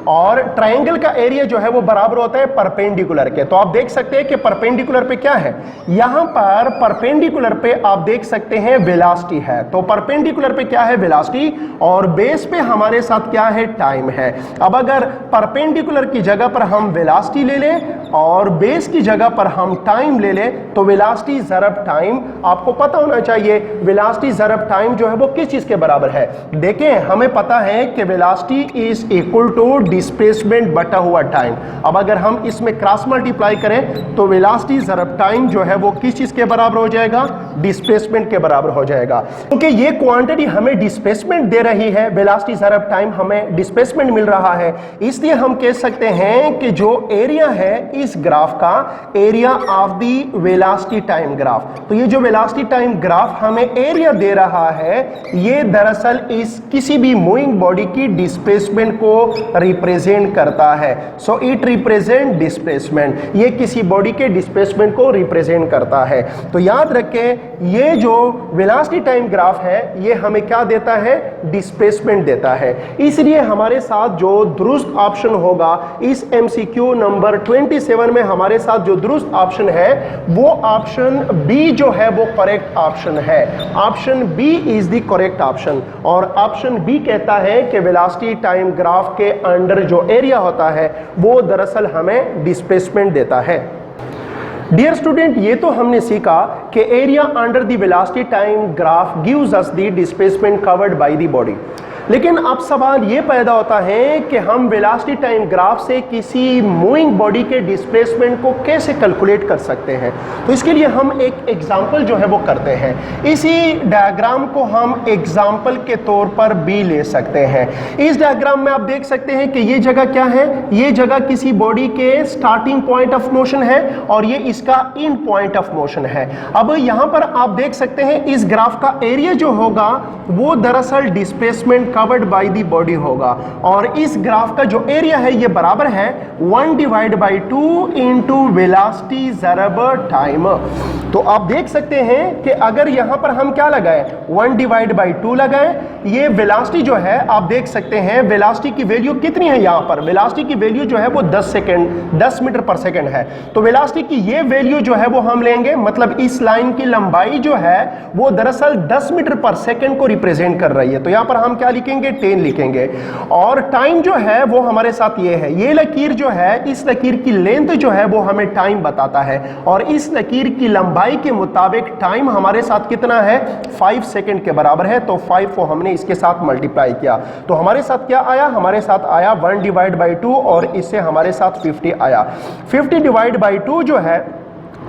और ट्रायंगल का एरिया जो है वो बराबर होता है परपेंडिकुलर के। तो आप देख सकते हैं कि परपेंडिकुलर पे क्या है, यहां पर परपेंडिकुलर पे आप देख सकते हैं वेलोसिटी है। तो परपेंडिकुलर पे क्या है, वेलोसिटी, और बेस पे हमारे साथ क्या है, टाइम है। अब अगर परपेंडिकुलर की जगह पर हम वेलोसिटी ले लें और बेस की जगह पर हम टाइम ले लें तो वेलोसिटी ज़रब टाइम, आपको पता होना चाहिए वेलोसिटी ज़रब टाइम जो है वो किस चीज के बराबर है। देखें हमें पता है कि velocity is equal to displacement बटा हुआ टाइम। अब अगर हम इसमें क्रॉस मल्टीप्लाई करें तो वेलोसिटी ज़रब टाइम जो है वो किस चीज के बराबर हो जाएगा, डिस्प्लेसमेंट के बराबर हो जाएगा। क्योंकि ये क्वांटिटी हमें डिस्प्लेसमेंट दे रही है, वेलोसिटी ज़रब टाइम हमें डिस्प्लेसमेंट मिल रहा है, इसलिए हम कह सकते हैं कि जो एरिया है इस ग्राफ का, area of the velocity time graph. तो ये जो वेलोसिटी टाइम ग्राफ हमें एरिया दे रहा है ये दरअसल इस किसी भी मूविंग बॉडी की डिस्प्लेसमेंट को रिप्रेजेंट करता है। सो इट रिप्रेजेंट डिस्प्लेसमेंट, ये किसी बॉडी के डिस्प्लेसमेंट को रिप्रेजेंट करता है। तो याद रखें ये जो वेलोसिटी टाइम ग्राफ है ये हमें क्या देता है, डिस्प्लेसमेंट देता है। इसलिए हमारे साथ जो दुरुस्त ऑप्शन होगा इस एमसीक्यू नंबर 27 में हमारे साथ जो दुरुस्त ऑप्शन है वो ऑप्शन बी जो है वो करेक्ट ऑप्शन है। Option B is the correct option, और ऑप्शन बी कहता है कि वेलोसिटी टाइम ग्राफ के अंडर जो एरिया होता है वो दरअसल हमें डिस्प्लेसमेंट देता है। डियर स्टूडेंट, ये तो हमने सीखा कि area under the velocity time graph gives us the displacement covered by the body. लेकिन अब सवाल ये पैदा होता है कि हम वेलोसिटी टाइम ग्राफ से किसी मूविंग बॉडी के डिस्प्लेसमेंट को कैसे कैलकुलेट कर सकते हैं। तो इसके लिए हम एक एग्जांपल जो है वो करते हैं। इसी डायग्राम को हम एग्जांपल के तौर पर भी ले सकते हैं। इस डायग्राम में आप देख सकते हैं कि ये जगह क्या है, ये जगह किसी बॉडी के स्टार्टिंग पॉइंट ऑफ मोशन है और ये इसका एंड पॉइंट ऑफ मोशन है। अब यहाँ पर आप देख सकते हैं इस ग्राफ का एरिया जो होगा वो दरअसल displacement covered by the body होगा, और इस ग्राफ का जो एरिया है ये बराबर है 1/2 इंटू वेलोसिटी ज़रब टाइम। तो आप देख सकते हैं कि अगर यहां पर हम क्या लगाए, 1/2 लगाए, ये वेलोसिटी जो है आप देख सकते हैं वेलोसिटी की वैल्यू कितनी है, यहां पर वेलोसिटी की वैल्यू जो है वो 10 मीटर पर सेकंड है। तो वेलोसिटी की ये वैल्यू जो है वो हम लेंगे, मतलब इस लाइन की लंबाई जो है वो दरअसल 10 मीटर पर सेकंड को रिप्रेजेंट कर रही है। तो यहां पर हम क्या लिखेंगे, 10 लिखेंगे, और टाइम जो है वो हमारे साथ ये है, ये लकीर जो है इस लकीर की लेंथ जो है वो हमें टाइम बताता है, और इस लकीर की लंबाई के मुताबिक टाइम हमारे साथ कितना है, 5 सेकंड के बराबर है। तो 5 को हमने इसके साथ मल्टीप्लाई किया तो हमारे साथ क्या आया, हमारे साथ आया 1/2 और इससे हमारे साथ 50 आया। 50/2 जो है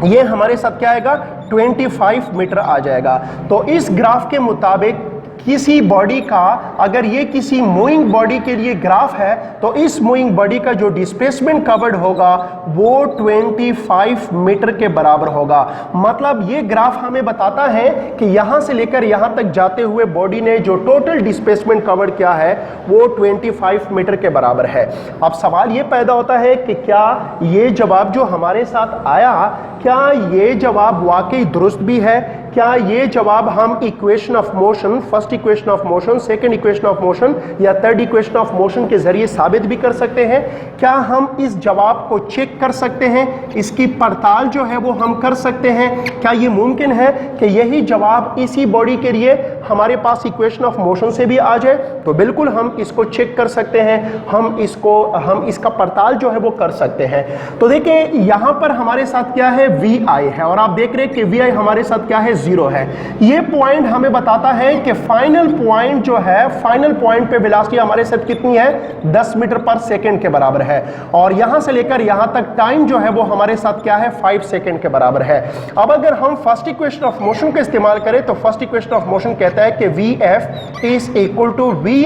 ये हमारे साथ क्या आएगा, 25 मीटर आ जाएगा। तो इस ग्राफ के मुताबिक किसी बॉडी का, अगर ये किसी मूविंग बॉडी के लिए ग्राफ है तो इस मूविंग बॉडी का जो डिस्प्लेसमेंट कवर्ड होगा वो 25 मीटर के बराबर होगा। मतलब ये ग्राफ हमें बताता है कि यहां से लेकर यहां तक जाते हुए बॉडी ने जो टोटल डिस्प्लेसमेंट कवर्ड किया है वो 25 मीटर के बराबर है। अब सवाल ये पैदा होता है कि क्या ये जवाब जो हमारे साथ आया, क्या ये जवाब वाकई दुरुस्त भी है, क्या ये जवाब हम equation of motion, first equation of motion, second equation of motion या थर्ड इक्वेशन ऑफ मोशन के जरिए साबित भी कर सकते हैं। क्या हम इस जवाब को चेक कर सकते हैं, इसकी पड़ताल जो है वो हम कर सकते हैं। क्या ये मुमकिन है कि यही जवाब इसी बॉडी के लिए हमारे पास इक्वेशन ऑफ मोशन से भी आ जाए तो बिल्कुल हम इसको चेक कर सकते हैं, हम इसका पड़ताल जो है वो कर सकते हैं। तो देखिए यहां पर हमारे साथ क्या है, vi है, और आप देख रहे हैं कि vi हमारे साथ क्या है, 0 है। ये पॉइंट हमें बताता है कि फाइनल पॉइंट जो है, फाइनल पॉइंट पे वेलोसिटी हमारे साथ कितनी है, 10 मीटर पर सेकंड के बराबर है, और यहां से लेकर यहां तक टाइम जो है वो हमारे साथ क्या है, 5 सेकंड के बराबर है। अब अगर हम फर्स्ट इक्वेशन ऑफ मोशन का इस्तेमाल करें तो फर्स्ट इक्वेशन ऑफ मोशन कहता है कि vf is equal to vi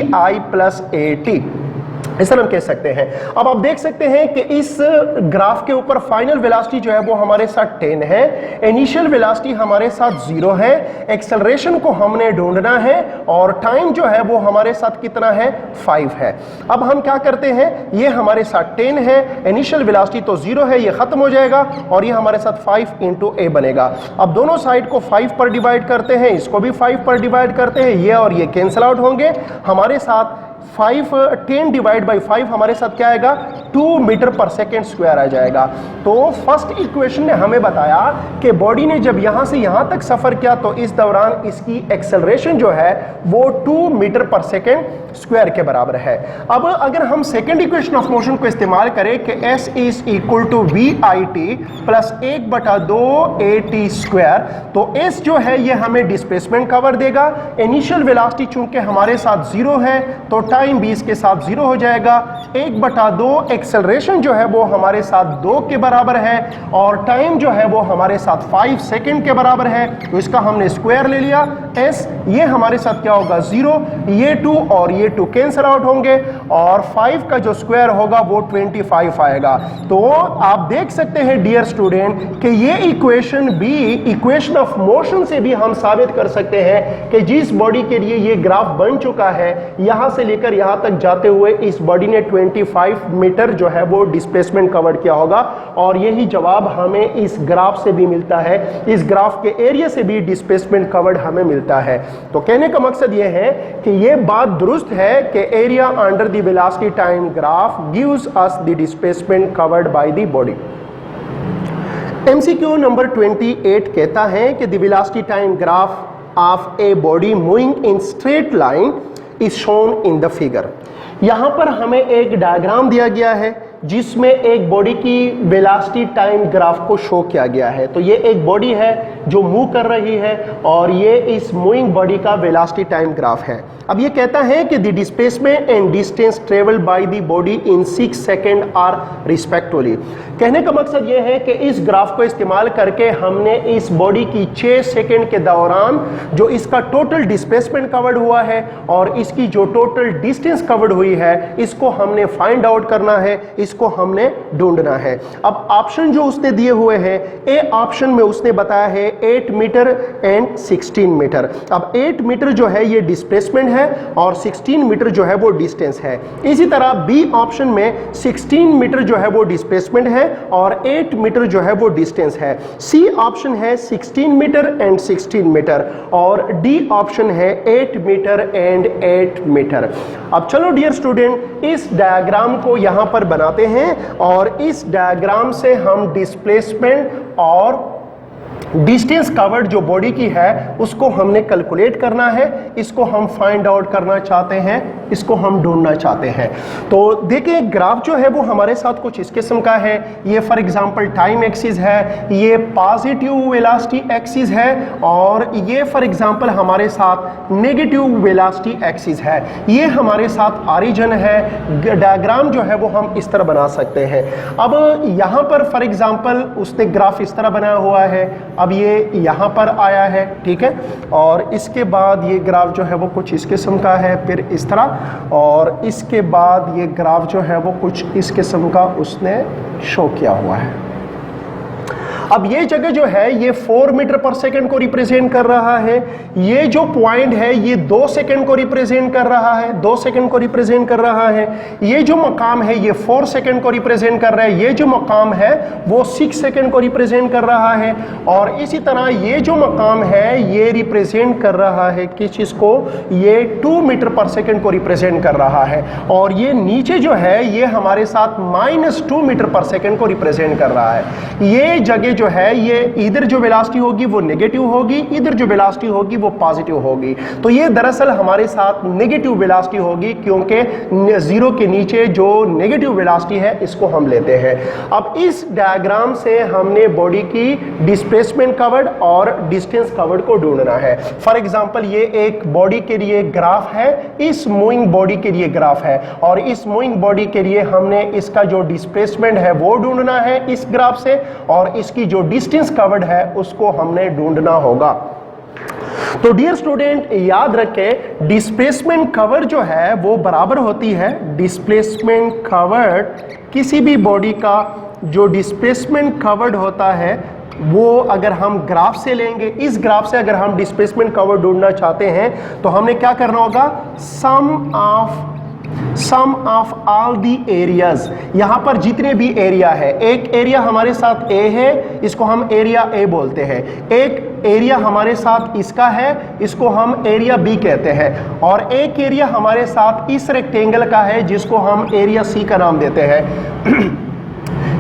plus at, ऐसा हम कह सकते हैं। अब आप देख सकते हैं कि इस ग्राफ के ऊपर फाइनल वेलोसिटी जो है वो हमारे साथ 10 है, इनिशियल वेलोसिटी हमारे साथ 0 है, एक्सेलरेशन को हमने ढूंढना है, और टाइम जो है वो हमारे साथ कितना है, 5 है। अब हम क्या करते हैं, ये हमारे साथ 10 है, इनिशियल वेलोसिटी तो 0 है, ये खत्म हो जाएगा, और ये हमारे साथ 5 इंटू a बनेगा। अब दोनों साइड को 5 पर डिवाइड करते हैं, इसको भी 5 पर डिवाइड करते हैं, ये और ये कैंसिल आउट होंगे, हमारे साथ 10 डिवाइड बाई 5 हमारे साथ क्या आएगा, 2 मीटर पर सेकेंड स्क्वायर आ जाएगा। तो फर्स्ट इक्वेशन ने हमें बताया कि बॉडी ने जब यहां से यहां तक सफर किया तो इस दौरान इसकी एक्सेलरेशन जो है वो 2 मीटर पर सेकेंड स्क्वायर के बराबर है। अब अगर हम सेकेंड इक्वेशन ऑफ मोशन को इस्तेमाल करें कि s is equal to vit plus 1/2 at square, तो s जो है ये हमें डिस्प्लेसमेंट कवर देगा, इनिशियल वेलोसिटी चूंकि हमारे साथ 0 है तो टाइम भी इसके साथ 0 हो जाएगा, 1/2 एक्सेलरेशन जो है वो हमारे साथ 2 के बराबर है, और टाइम जो है वो हमारे साथ 5 सेकंड के बराबर है, तो इसका हमने स्क्वायर ले लिया, s ये हमारे साथ क्या होगा, 0, ये 2 और ये 2 कैंसिल आउट होंगे, और 5 का जो स्क्वायर होगा वो 25 आएगा। तो आप देख सकते हैं डियर स्टूडेंट कि ये इक्वेशन भी, इक्वेशन ऑफ मोशन से भी हम साबित कर सकते हैं कि जिस बॉडी के लिए ये ग्राफ बन चुका है, यहां से लेकर यहां तक जाते हुए इस बॉडी ने 25 मीटर जो है वो डिस्प्लेसमेंट कवर किया होगा, और यही जवाब हमें इस ग्राफ से भी मिलता है, इस ग्राफ के एरिया से भी डिस्प्लेसमेंट कवर्ड हमें मिलता है। तो कहने का मकसद यह है कि ये बात दुरुस्त है कि area under the velocity time graph gives us the displacement covered by the body. MCQ number 28 कहता है कि the velocity time graph of a body moving in straight line is shown in the figure. यहां पर हमें एक diagram दिया गया है जिसमें एक बॉडी की वेलोसिटी टाइम ग्राफ को शो किया गया है। तो ये एक बॉडी है जो मूव कर रही है, और ये इस मूविंग बॉडी का वेलोसिटी टाइम ग्राफ है। अब ये कहता है कि the displacement and distance travel by the body in 6 second are respectively. कहने का मकसद ये है कि इस ग्राफ को इस्तेमाल करके हमने इस बॉडी की 6 सेकंड के दौरान जो इसका टोटल डिस्प्लेसमेंट कवर्ड हुआ है और इसकी जो टोटल डिस्टेंस कवर्ड हुई है, इसको हमने फाइंड आउट करना है, इसको हमने ढूंढना है। अब ऑप्शन जो उसने दिए हुए हैं, ए ऑप्शन में उसने बताया है 8 मीटर एंड 16 मीटर। अब 8 मीटर जो है ये डिस्प्लेसमेंट है और 16 मीटर जो है वो डिस्टेंस है। इसी तरह बी ऑप्शन में 16 मीटर जो है वो डिस्प्लेसमेंट है और 8 मीटर जो है वो डिस्टेंस है। सी ऑप्शन है 16 मीटर एंड 16 मीटर, और डी ऑप्शन है 8 मीटर एंड 8 मीटर। अब चलो डियर स्टूडेंट, इस डायग्राम को यहां पर बनाते हैं और इस डायग्राम से हम डिस्प्लेसमेंट और डिस्टेंस कवर्ड जो बॉडी की है उसको हमने कैलकुलेट करना है, इसको हम फाइंड आउट करना चाहते हैं, इसको हम ढूंढना चाहते हैं। तो देखिए ग्राफ जो है वो हमारे साथ कुछ इस किस्म का है। ये फॉर एग्जांपल टाइम एक्सिस है, ये पॉजिटिव वेलोसिटी एक्सिस है, और ये फॉर एग्जांपल हमारे साथ नेगेटिव वेलोसिटी एक्सिस है। ये हमारे साथ ऑरिजिन है। डायग्राम जो है वो हम इस तरह बना सकते हैं। अब यहाँ पर फॉर एग्जांपल उसने ग्राफ इस तरह बनाया हुआ है, अब ये यहां पर आया है, ठीक है, और इसके बाद ये ग्राफ जो है वो कुछ इस किस्म का है, फिर इस तरह, और इसके बाद ये ग्राफ जो है वो कुछ इस किस्म का उसने शो किया हुआ है। अब ये जगह जो है ये 4 मीटर पर सेकंड को रिप्रेजेंट कर रहा है, ये जो पॉइंट है ये 2 सेकंड को रिप्रेजेंट कर रहा है, 2 सेकंड को रिप्रेजेंट कर रहा है। ये जो मकाम है ये 4 सेकंड को रिप्रेजेंट कर रहा है, ये जो मकाम है वो 6 सेकंड को रिप्रेजेंट कर रहा है, और इसी तरह ये जो मकाम है ये रिप्रेजेंट कर रहा है किस चीज को, ये 2 मीटर पर सेकंड को रिप्रेजेंट कर रहा है, और ये नीचे जो है ये हमारे साथ -2 मीटर पर सेकंड को रिप्रेजेंट कर रहा है। ये जगह जो है ये इधर जो वेलोसिटी होगी वो नेगेटिव होगी, इधर जो वेलोसिटी होगी वो पॉजिटिव होगी। तो ये दरअसल हमारे साथ नेगेटिव वेलोसिटी होगी, क्योंकि जीरो के नीचे जो नेगेटिव वेलोसिटी है इसको हम लेते हैं। अब इस डायग्राम से हमने बॉडी की डिस्प्लेसमेंट कवर्ड और डिस्टेंस कवर्ड को ढूंढना है। फॉर एग्जांपल ये एक बॉडी के लिए ग्राफ है, इस मूविंग बॉडी के लिए ग्राफ है, और इस मूविंग बॉडी के लिए हमने इसका जो डिस्प्लेसमेंट है वो ढूंढना है इस ग्राफ से, और इसकी जो डिस्टेंस कवर्ड है उसको हमने ढूंढना होगा। तो डियर स्टूडेंट याद रखें, डिस्प्लेसमेंट कवर जो है वो बराबर होती है डिस्प्लेसमेंट कवर्ड, किसी भी बॉडी का जो डिस्प्लेसमेंट कवर्ड होता है वो अगर हम ग्राफ से लेंगे, इस ग्राफ से अगर हम डिस्प्लेसमेंट कवर्ड ढूंढना चाहते हैं तो हमने क्या करना होगा, सम ऑफ ऑल दी एरियाज, यहां पर जितने भी एरिया है, एक एरिया हमारे साथ ए है, इसको हम एरिया ए बोलते हैं, एक एरिया हमारे साथ इसका है, इसको हम एरिया बी कहते हैं, और एक एरिया हमारे साथ इस रेक्टेंगल का है जिसको हम एरिया सी का नाम देते हैं।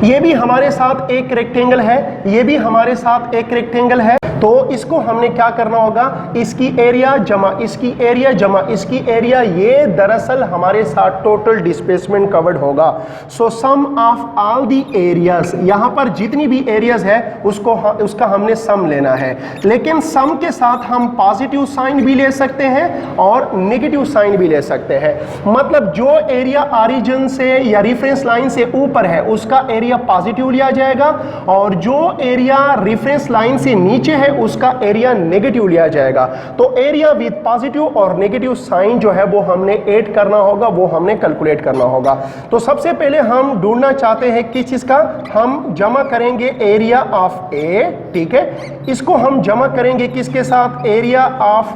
ये भी हमारे साथ एक रेक्टेंगल है, ये भी हमारे साथ एक रेक्टेंगल है, तो इसको हमने क्या करना होगा, इसकी एरिया जमा इसकी एरिया जमा इसकी एरिया, ये दरअसल हमारे साथ टोटल डिस्प्लेसमेंट कवर्ड होगा। सो सम ऑफ ऑल दी एरियाज, यहां पर जितनी भी एरियाज है उसका हमने सम लेना है, लेकिन सम के साथ हम पॉजिटिव साइन भी ले सकते हैं और नेगेटिव साइन भी ले सकते हैं। मतलब जो एरिया ऑरिजिन से या रेफरेंस लाइन से ऊपर है उसका एरिया पॉजिटिव लिया जाएगा, और जो एरिया रेफरेंस लाइन से नीचे है उसका एरिया नेगेटिव लिया जाएगा। तो एरिया विद पॉजिटिव और नेगेटिव साइन जो है वो हमने ऐड करना होगा, वो हमने कैलकुलेट करना होगा। तो सबसे पहले हम ढूंढना चाहते हैं किस चीज का, हम जमा करेंगे एरिया ऑफ ए, ठीक है, इसको हम जमा करेंगे किसके साथ, एरिया ऑफ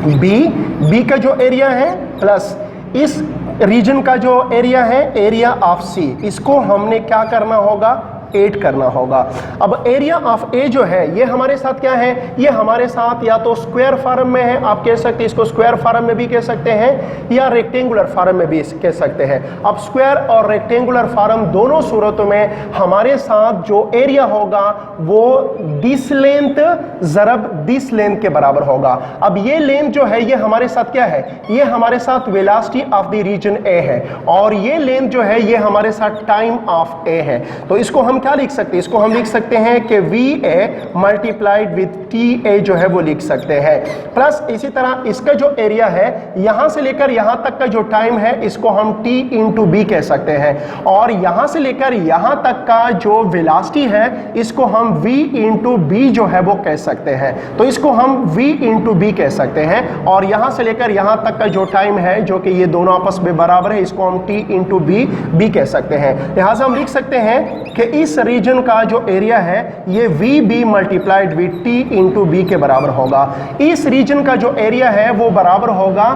बी, बी का जो एरिया है प्लस इस रीजन का जो एरिया है एरिया ऑफ सी, इसको हमने क्या करना होगा, ऐड करना होगा। अब एरिया ऑफ ए जो है ये हमारे साथ क्या है, ये हमारे साथ या तो स्क्वायर फॉर्म में है, आप कह सकते हैं इसको स्क्वायर फॉर्म में भी कह सकते हैं या रेक्टेंगुलर फॉर्म में भी कह सकते हैं। अब स्क्वायर और रेक्टेंगुलर फॉर्म दोनों सूरतों में हमारे साथ जो एरिया होगा वो दिस लेंथ जरब दिस लेंथ के बराबर होगा। अब ये लेंथ जो है ये हमारे साथ क्या है, ये हमारे साथ वेलोसिटी ऑफ द रीजन ए है, और ये लेंथ जो है ये हमारे साथ टाइम ऑफ ए है। तो इसको हम क्या लिख सकते हैं, इसको हम लिख सकते हैं कि VA मल्टीप्लाइड विद TA जो है वो लिख सकते हैं, प्लस इसी तरह इसका जो एरिया है यहां से लेकर यहां तक का जो टाइम है इसको हम T इंटू बी कह सकते हैं, और यहां से लेकर यहां तक का जो वेलोसिटी है इसको हम V इंटू बी जो है वो कह सकते हैं। तो इसको हम V इंटू बी कह सकते हैं, और यहां से लेकर यहां तक का जो टाइम है जो कि ये दोनों आपस में बराबर है, इसको हम T इंटू बी कह सकते हैं। लिहाजा हम लिख सकते हैं कि इस रीजन का जो एरिया है ये VB multiplied with T into B के बराबर होगा। इस रीजन का जो एरिया है वो बराबर होगा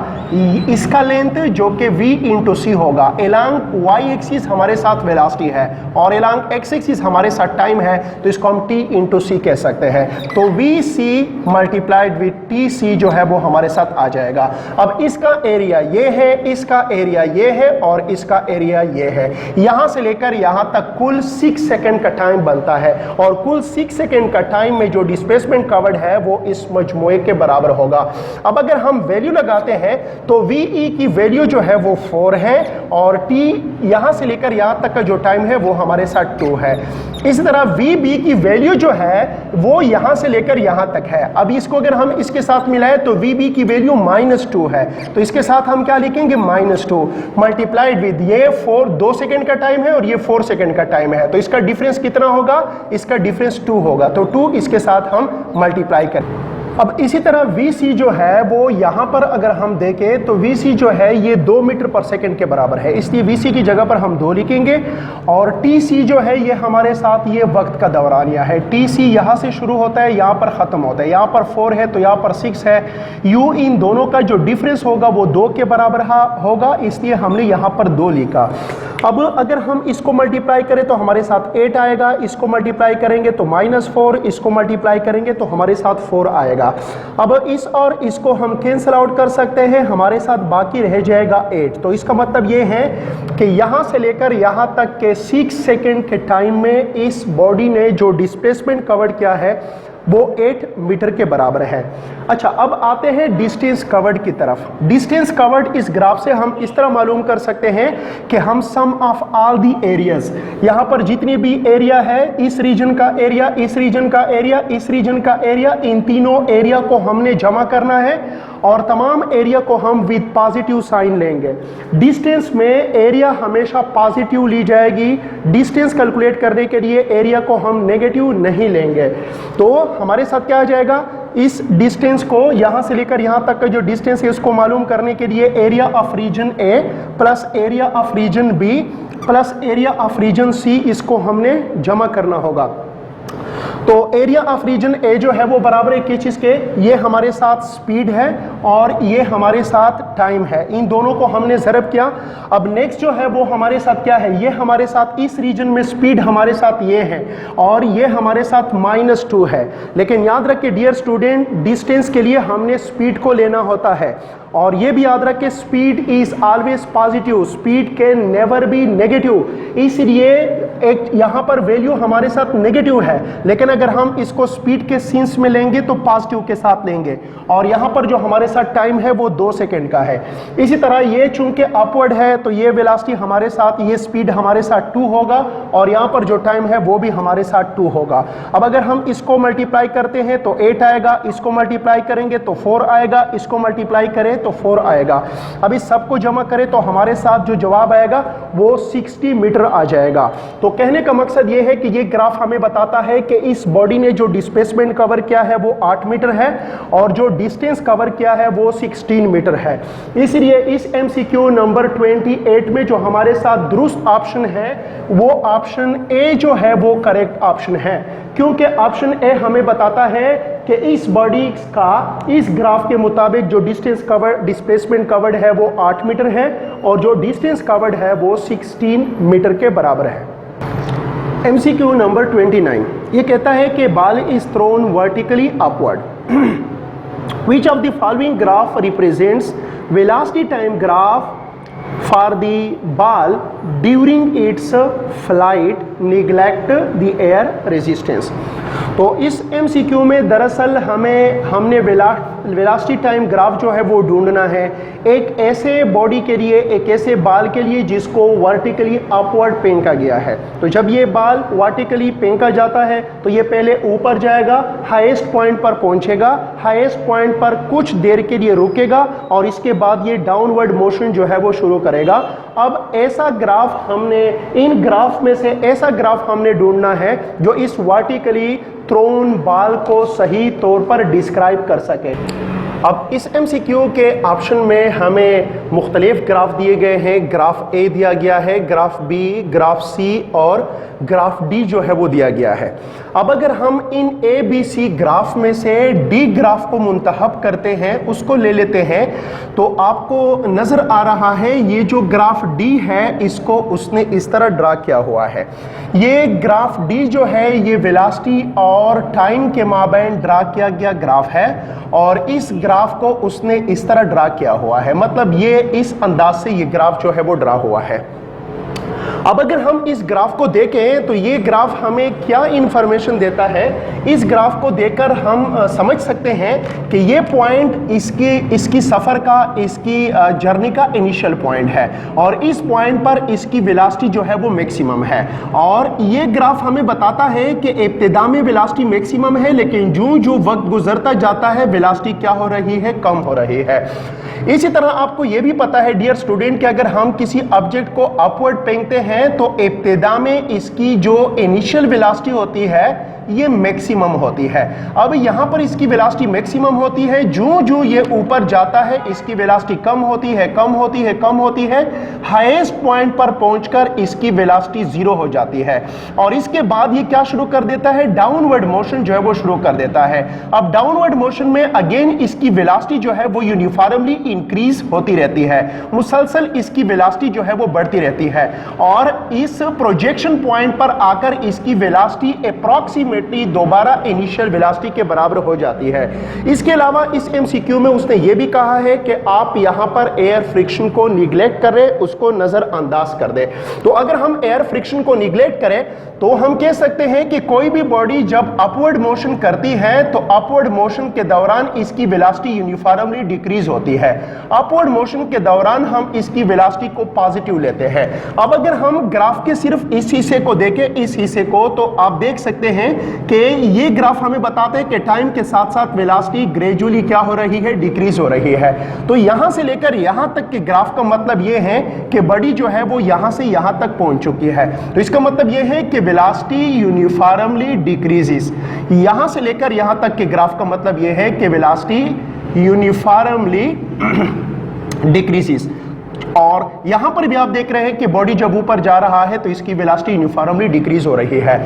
इसका लेंथ जो कि V इंटू सी होगा। एलॉन्ग Y एक्सिस हमारे साथ वेलोसिटी है और एलॉन्ग X एक्सिस हमारे साथ टाइम है, तो इसको हम T इंटू सी कह सकते हैं। तो VC मल्टीप्लाइड विद TC जो है वो हमारे साथ आ जाएगा। अब इसका एरिया ये है, इसका एरिया ये है और इसका एरिया ये है। यहां से लेकर यहां तक कुल 6 सेकंड का टाइम बनता है, और कुल 6 सेकंड का टाइम में जो डिस्प्लेसमेंट कवर्ड है वो इस मजमूए के बराबर होगा। अब अगर हम वैल्यू लगाते हैं तो VE की वैल्यू जो है वो 4 है, और T यहां से लेकर यहां तक का जो टाइम है वो हमारे साथ 2 है। इसी तरह VB की वैल्यू जो है वो यहां से लेकर यहां तक है। अब इसको अगर हम इसके साथ मिलाएं तो VB की वैल्यू -2 है, तो इसके साथ हम क्या लिखेंगे, -2 मल्टीप्लाइड विद ये 2 सेकंड का टाइम है और ये 4 सेकंड का टाइम है, तो इसका डिफरेंस कितना होगा, इसका डिफरेंस 2 होगा, तो 2 इसके साथ हम मल्टीप्लाई करें। अब इसी तरह VC जो है वो यहाँ पर अगर हम देखें तो VC जो है ये 2 मीटर पर सेकंड के बराबर है, इसलिए VC की जगह पर हम 2 लिखेंगे, और TC जो है ये हमारे साथ ये वक्त का दौरानिया है। TC यहाँ से शुरू होता है, यहाँ पर ख़त्म होता है, यहाँ पर 4 है तो यहाँ पर 6 है। U इन दोनों का जो डिफरेंस होगा वो 2 के बराबर होगा, इसलिए हमने यहाँ पर 2 लिखा। अब अगर हम इसको मल्टीप्लाई करें तो हमारे साथ 8 आएगा, इसको मल्टीप्लाई करेंगे तो -4, इसको मल्टीप्लाई करेंगे तो हमारे साथ 4 आएगा। अब इस और इसको हम कैंसिल आउट कर सकते हैं, हमारे साथ बाकी रह जाएगा 8। तो इसका मतलब ये है कि यहाँ से लेकर यहाँ तक के 6 सेकेंड के टाइम में इस बॉडी ने जो डिस्प्लेसमेंट कवर किया है वो 8 मीटर के बराबर है। अच्छा, अब आते हैं डिस्टेंस कवर्ड की तरफ। डिस्टेंस कवर्ड इस ग्राफ से हम इस तरह मालूम कर सकते हैं कि हम सम ऑफ ऑल दी एरियाज, यहाँ पर जितनी भी एरिया है, इस रीजन का एरिया, इस रीजन का एरिया, इस रीजन का एरिया, इन तीनों एरिया को हमने जमा करना है और तमाम एरिया को हम विद पॉजिटिव साइन लेंगे। डिस्टेंस में एरिया हमेशा पॉजिटिव ली जाएगी, डिस्टेंस कैलकुलेट करने के लिए एरिया को हम नेगेटिव नहीं लेंगे। तो हमारे साथ क्या आ जाएगा, इस डिस्टेंस को यहां से लेकर यहां तक का जो डिस्टेंस है उसको मालूम करने के लिए area of region A plus area of region B plus area of region C, इसको हमने जमा करना होगा। तो एरिया ऑफ रीजन ए जो है वो बराबर है किस चीज के, ये हमारे साथ स्पीड है और ये हमारे साथ टाइम है, इन दोनों को हमने ज़रब किया। अब नेक्स्ट जो है वो हमारे साथ क्या है, ये हमारे साथ इस रीजन में स्पीड हमारे साथ ये है और ये हमारे साथ -2 है। लेकिन याद रखिए डियर स्टूडेंट, डिस्टेंस के लिए हमने स्पीड को लेना होता है और ये भी याद रखें speed is always positive, speed can never be negative. इसलिए एक यहाँ पर वैल्यू हमारे साथ नेगेटिव है, लेकिन अगर हम इसको स्पीड के सीन्स में लेंगे तो पॉजिटिव के साथ लेंगे और यहाँ पर जो हमारे साथ टाइम है वो 2 सेकेंड का है। इसी तरह ये चूंकि अपवर्ड है तो ये वेलोसिटी हमारे साथ, ये स्पीड हमारे साथ 2 होगा और यहाँ पर जो टाइम है वो भी हमारे साथ 2 होगा। अब अगर हम इसको मल्टीप्लाई करते हैं तो 8 आएगा, इसको मल्टीप्लाई करेंगे तो 4 आएगा, इसको मल्टीप्लाई करें तो 4 आएगा। अब इस सबको जमा करें तो हमारे साथ जो जवाब आएगा वो 60 मीटर आ जाएगा। तो कहने का मकसद ये है कि ये ग्राफ हमें बताता है कि इस बॉडी ने जो डिस्प्लेसमेंट कवर किया है वो 8 मीटर है और जो डिस्टेंस कवर किया है वो 16 मीटर है। इसलिए इस MCQ नंबर 28 में जो हमारे साथ दुरुस्त ऑप्शन है वो ऑप्शन ए जो है वो करेक्ट ऑप्शन है, क्योंकि ऑप्शन ए हमें बताता है कि इस बॉडी का इस ग्राफ के मुताबिक जो डिस्प्लेसमेंट कवर्ड है वो 8 मीटर है और जो डिस्टेंस कवर्ड है वो 16 मीटर के बराबर है। MCQ नंबर 29 ये कहता है कि ball is thrown vertically upward, which of the following graph represents velocity time graph for the ball during its flight neglect the air resistance। तो इस MCQ में दरअसल हमने वेलोसिटी टाइम ग्राफ जो है वो ढूंढना है एक ऐसे बॉडी के लिए, एक ऐसे बाल के लिए जिसको वर्टिकली अपवर्ड फेंका गया है। तो जब ये बाल वर्टिकली फेंका जाता है तो ये पहले ऊपर जाएगा, हाईएस्ट पॉइंट पर पहुंचेगा, हाईएस्ट पॉइंट पर कुछ देर के लिए रुकेगा और इसके बाद ये डाउनवर्ड मोशन जो है वो शुरू करेगा। अब ऐसा ग्राफ इन ग्राफ में से ऐसा ग्राफ हमने ढूंढना है जो इस वर्टिकली थ्रोन बॉल को सही तौर पर डिस्क्राइब कर सके। अब इस MCQ के ऑप्शन में हमें मुख्तलिफ ग्राफ दिए गए हैं। ग्राफ ए दिया गया है, ग्राफ बी, ग्राफ सी और ग्राफ डी जो है वो दिया गया है। अब अगर हम इन ABC ग्राफ में से डी ग्राफ को मुंतखब करते हैं, उसको ले लेते हैं, तो आपको नज़र आ रहा है ये जो ग्राफ डी है इसको उसने इस तरह ड्रा किया हुआ है। ये ग्राफ डी जो है ये वेलोसिटी और टाइम के माबैन ड्रा किया गया ग्राफ है और इस ग्राफ को उसने इस तरह ड्रा किया हुआ है, मतलब ये इस अंदाज से ये ग्राफ जो है वो ड्रा हुआ है। अब अगर हम इस ग्राफ को देखें तो ये ग्राफ हमें क्या इंफॉर्मेशन देता है, इस ग्राफ को देखकर हम समझ सकते हैं कि ये पॉइंट इसकी सफ़र का, इसकी जर्नी का इनिशियल पॉइंट है और इस पॉइंट पर इसकी वेलोसिटी जो है वो मैक्सिमम है। और ये ग्राफ हमें बताता है कि इब्तिदा में वेलोसिटी मैक्सिमम है, लेकिन जो वक्त गुजरता जाता है वेलोसिटी क्या हो रही है, कम हो रही है। इसी तरह आपको यह भी पता है डियर स्टूडेंट कि अगर हम किसी ऑब्जेक्ट को अपवर्ड फेंकते हैं तो इब्तिदा में इसकी जो इनिशियल वेलोसिटी होती है ये मैक्सिमम होती है। अब यहां पर इसकी वेलोसिटी मैक्सिमम होती है, जो जो ये ऊपर जाता है इसकी वेलोसिटी कम होती है, कम होती है, कम होती है, हाईएस्ट पॉइंट पर पहुंचकर इसकी वेलोसिटी 0 हो जाती है। और इसके बाद ये क्या शुरू कर देता है, डाउनवर्ड मोशन जो है वो शुरू कर देता है। अब डाउनवर्ड मोशन में अगेन इसकी वेलोसिटी जो है वो यूनिफॉर्मली इंक्रीज होती रहती है, मुसलसल इसकी वेलोसिटी जो है वो बढ़ती रहती है, और इस प्रोजेक्शन पॉइंट पर आकर इसकी वेलोसिटी अप्रॉक्सीमेटली दोबारा इनिशियल वेलोसिटी के बराबर हो जाती है। इसके अलावा इस एमसीक्यू में उसने ये भी कहा है कि आप यहां पर एयर फ्रिक्शन को निगलेक्ट करें, उसको नजरअंदाज कर दें। तो अगर हम एयर फ्रिक्शन को निगलेक्ट करें तो हम कह सकते हैं कि कोई भी बॉडी जब अपवर्ड मोशन करती है तो अपवर्ड मोशन के दौरान इसकी वेलोसिटी यूनिफॉर्मली डिक्रीज होती है। अपवर्ड मोशन के दौरान हम इसकी वेलोसिटी को पॉजिटिव लेते हैं। अब अगर हम ग्राफ के सिर्फ इस हिस्से को देखें, इस हिस्से को, तो आप देख सकते हैं कि ये ग्राफ हमें बताते हैं कि टाइम के साथ साथ वेलोसिटी ग्रेजुअली क्या हो रही है, डिक्रीज हो रही है। तो यहां से लेकर यहां तक के ग्राफ का मतलब यह है कि बॉडी जो है वो यहां से यहां तक पहुंच चुकी है। तो इसका मतलब यह है कि वेलोसिटी यूनिफॉर्मली डिक्रीजेस। यहां से लेकर यहां तक के ग्राफ का मतलब यह है कि वेलोसिटी यूनिफॉर्मली डिक्रीजेस। और यहां पर भी आप देख रहे हैं कि बॉडी जब ऊपर जा रहा है तो इसकी वेलोसिटी यूनिफॉर्मली डिक्रीज हो रही है।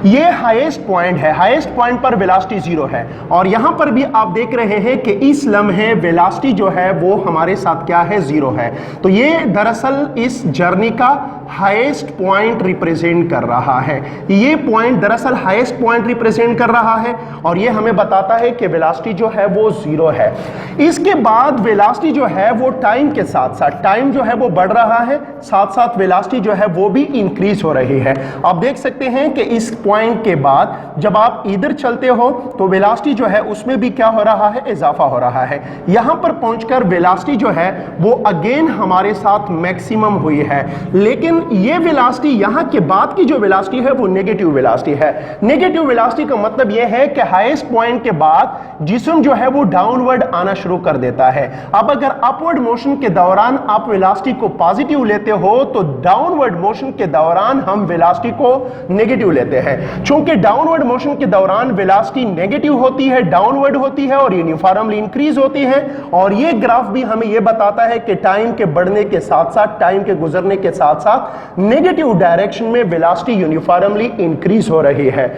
ये हाईएस्ट पॉइंट है, हाईएस्ट पॉइंट पर वेलोसिटी 0 है। और यहां पर भी आप देख रहे हैं कि इस लम्हे वेलोसिटी जो है वो हमारे साथ क्या है, 0 है। तो ये दरअसल इस जर्नी का हाईएस्ट पॉइंट रिप्रेजेंट कर रहा है। ये पॉइंट दरअसल हाईएस्ट पॉइंट रिप्रेजेंट कर रहा है और ये हमें बताता है कि वेलोसिटी जो है वो 0 है। इसके बाद वेलोसिटी जो है वो टाइम के साथ साथ, टाइम जो है वो बढ़ रहा है, साथ साथ वेलोसिटी जो है वो भी इंक्रीज हो रही है। आप देख सकते हैं कि इस पॉइंट के बाद जब आप इधर चलते हो तो वेलोसिटी जो है उसमें भी क्या हो रहा है, इजाफा हो रहा है। यहां पर पहुंचकर वेलोसिटी जो है वो अगेन हमारे साथ मैक्सिमम हुई है। लेकिन ये वेलोसिटी यहां के बाद की जो वेलोसिटी है वो नेगेटिव वेलोसिटी है। नेगेटिव वेलोसिटी का मतलब यह है कि हाईएस्ट पॉइंट के बाद जिस्म जो है वो डाउनवर्ड आना शुरू कर देता है। अब अगर अपवर्ड मोशन के दौरान आप वेलोसिटी को पॉजिटिव लेते हो तो डाउनवर्ड मोशन के दौरान हम वेलोसिटी को नेगेटिव लेते हैं। चूंकि डाउनवर्ड मोशन के दौरान वेलोसिटी नेगेटिव होती है, डाउनवर्ड होती है और यूनिफॉर्मली इंक्रीज होती है। और ये ग्राफ भी हमें ये बताता है कि टाइम के बढ़ने के साथ साथ, टाइम के गुजरने के साथ साथ नेगेटिव डायरेक्शन में वेलोसिटी यूनिफॉर्मली इंक्रीज हो रही है।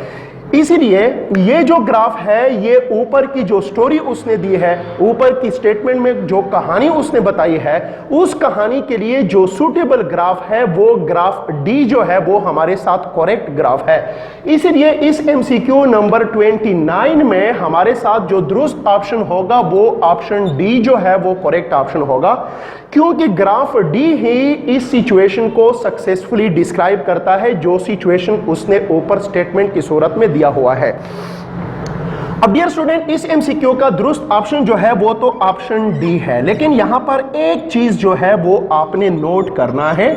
इसीलिए ये जो ग्राफ है, ये ऊपर की जो स्टोरी उसने दी है, ऊपर की स्टेटमेंट में जो कहानी उसने बताई है, उस कहानी के लिए जो सूटेबल ग्राफ है वो ग्राफ डी जो है वो हमारे साथ करेक्ट ग्राफ है। इसीलिए इस एमसीक्यू नंबर 29 में हमारे साथ जो दुरुस्त ऑप्शन होगा वो ऑप्शन डी जो है वो करेक्ट ऑप्शन होगा, क्योंकि ग्राफ डी ही इस सिचुएशन को सक्सेसफुली डिस्क्राइब करता है जो सिचुएशन उसने ऊपर स्टेटमेंट की सूरत में दिया हुआ है। अब डियर स्टूडेंट, इस एमसीक्यू का दुरुस्त ऑप्शन जो है वो तो ऑप्शन डी है, लेकिन यहां पर एक चीज जो है वो आपने नोट करना है,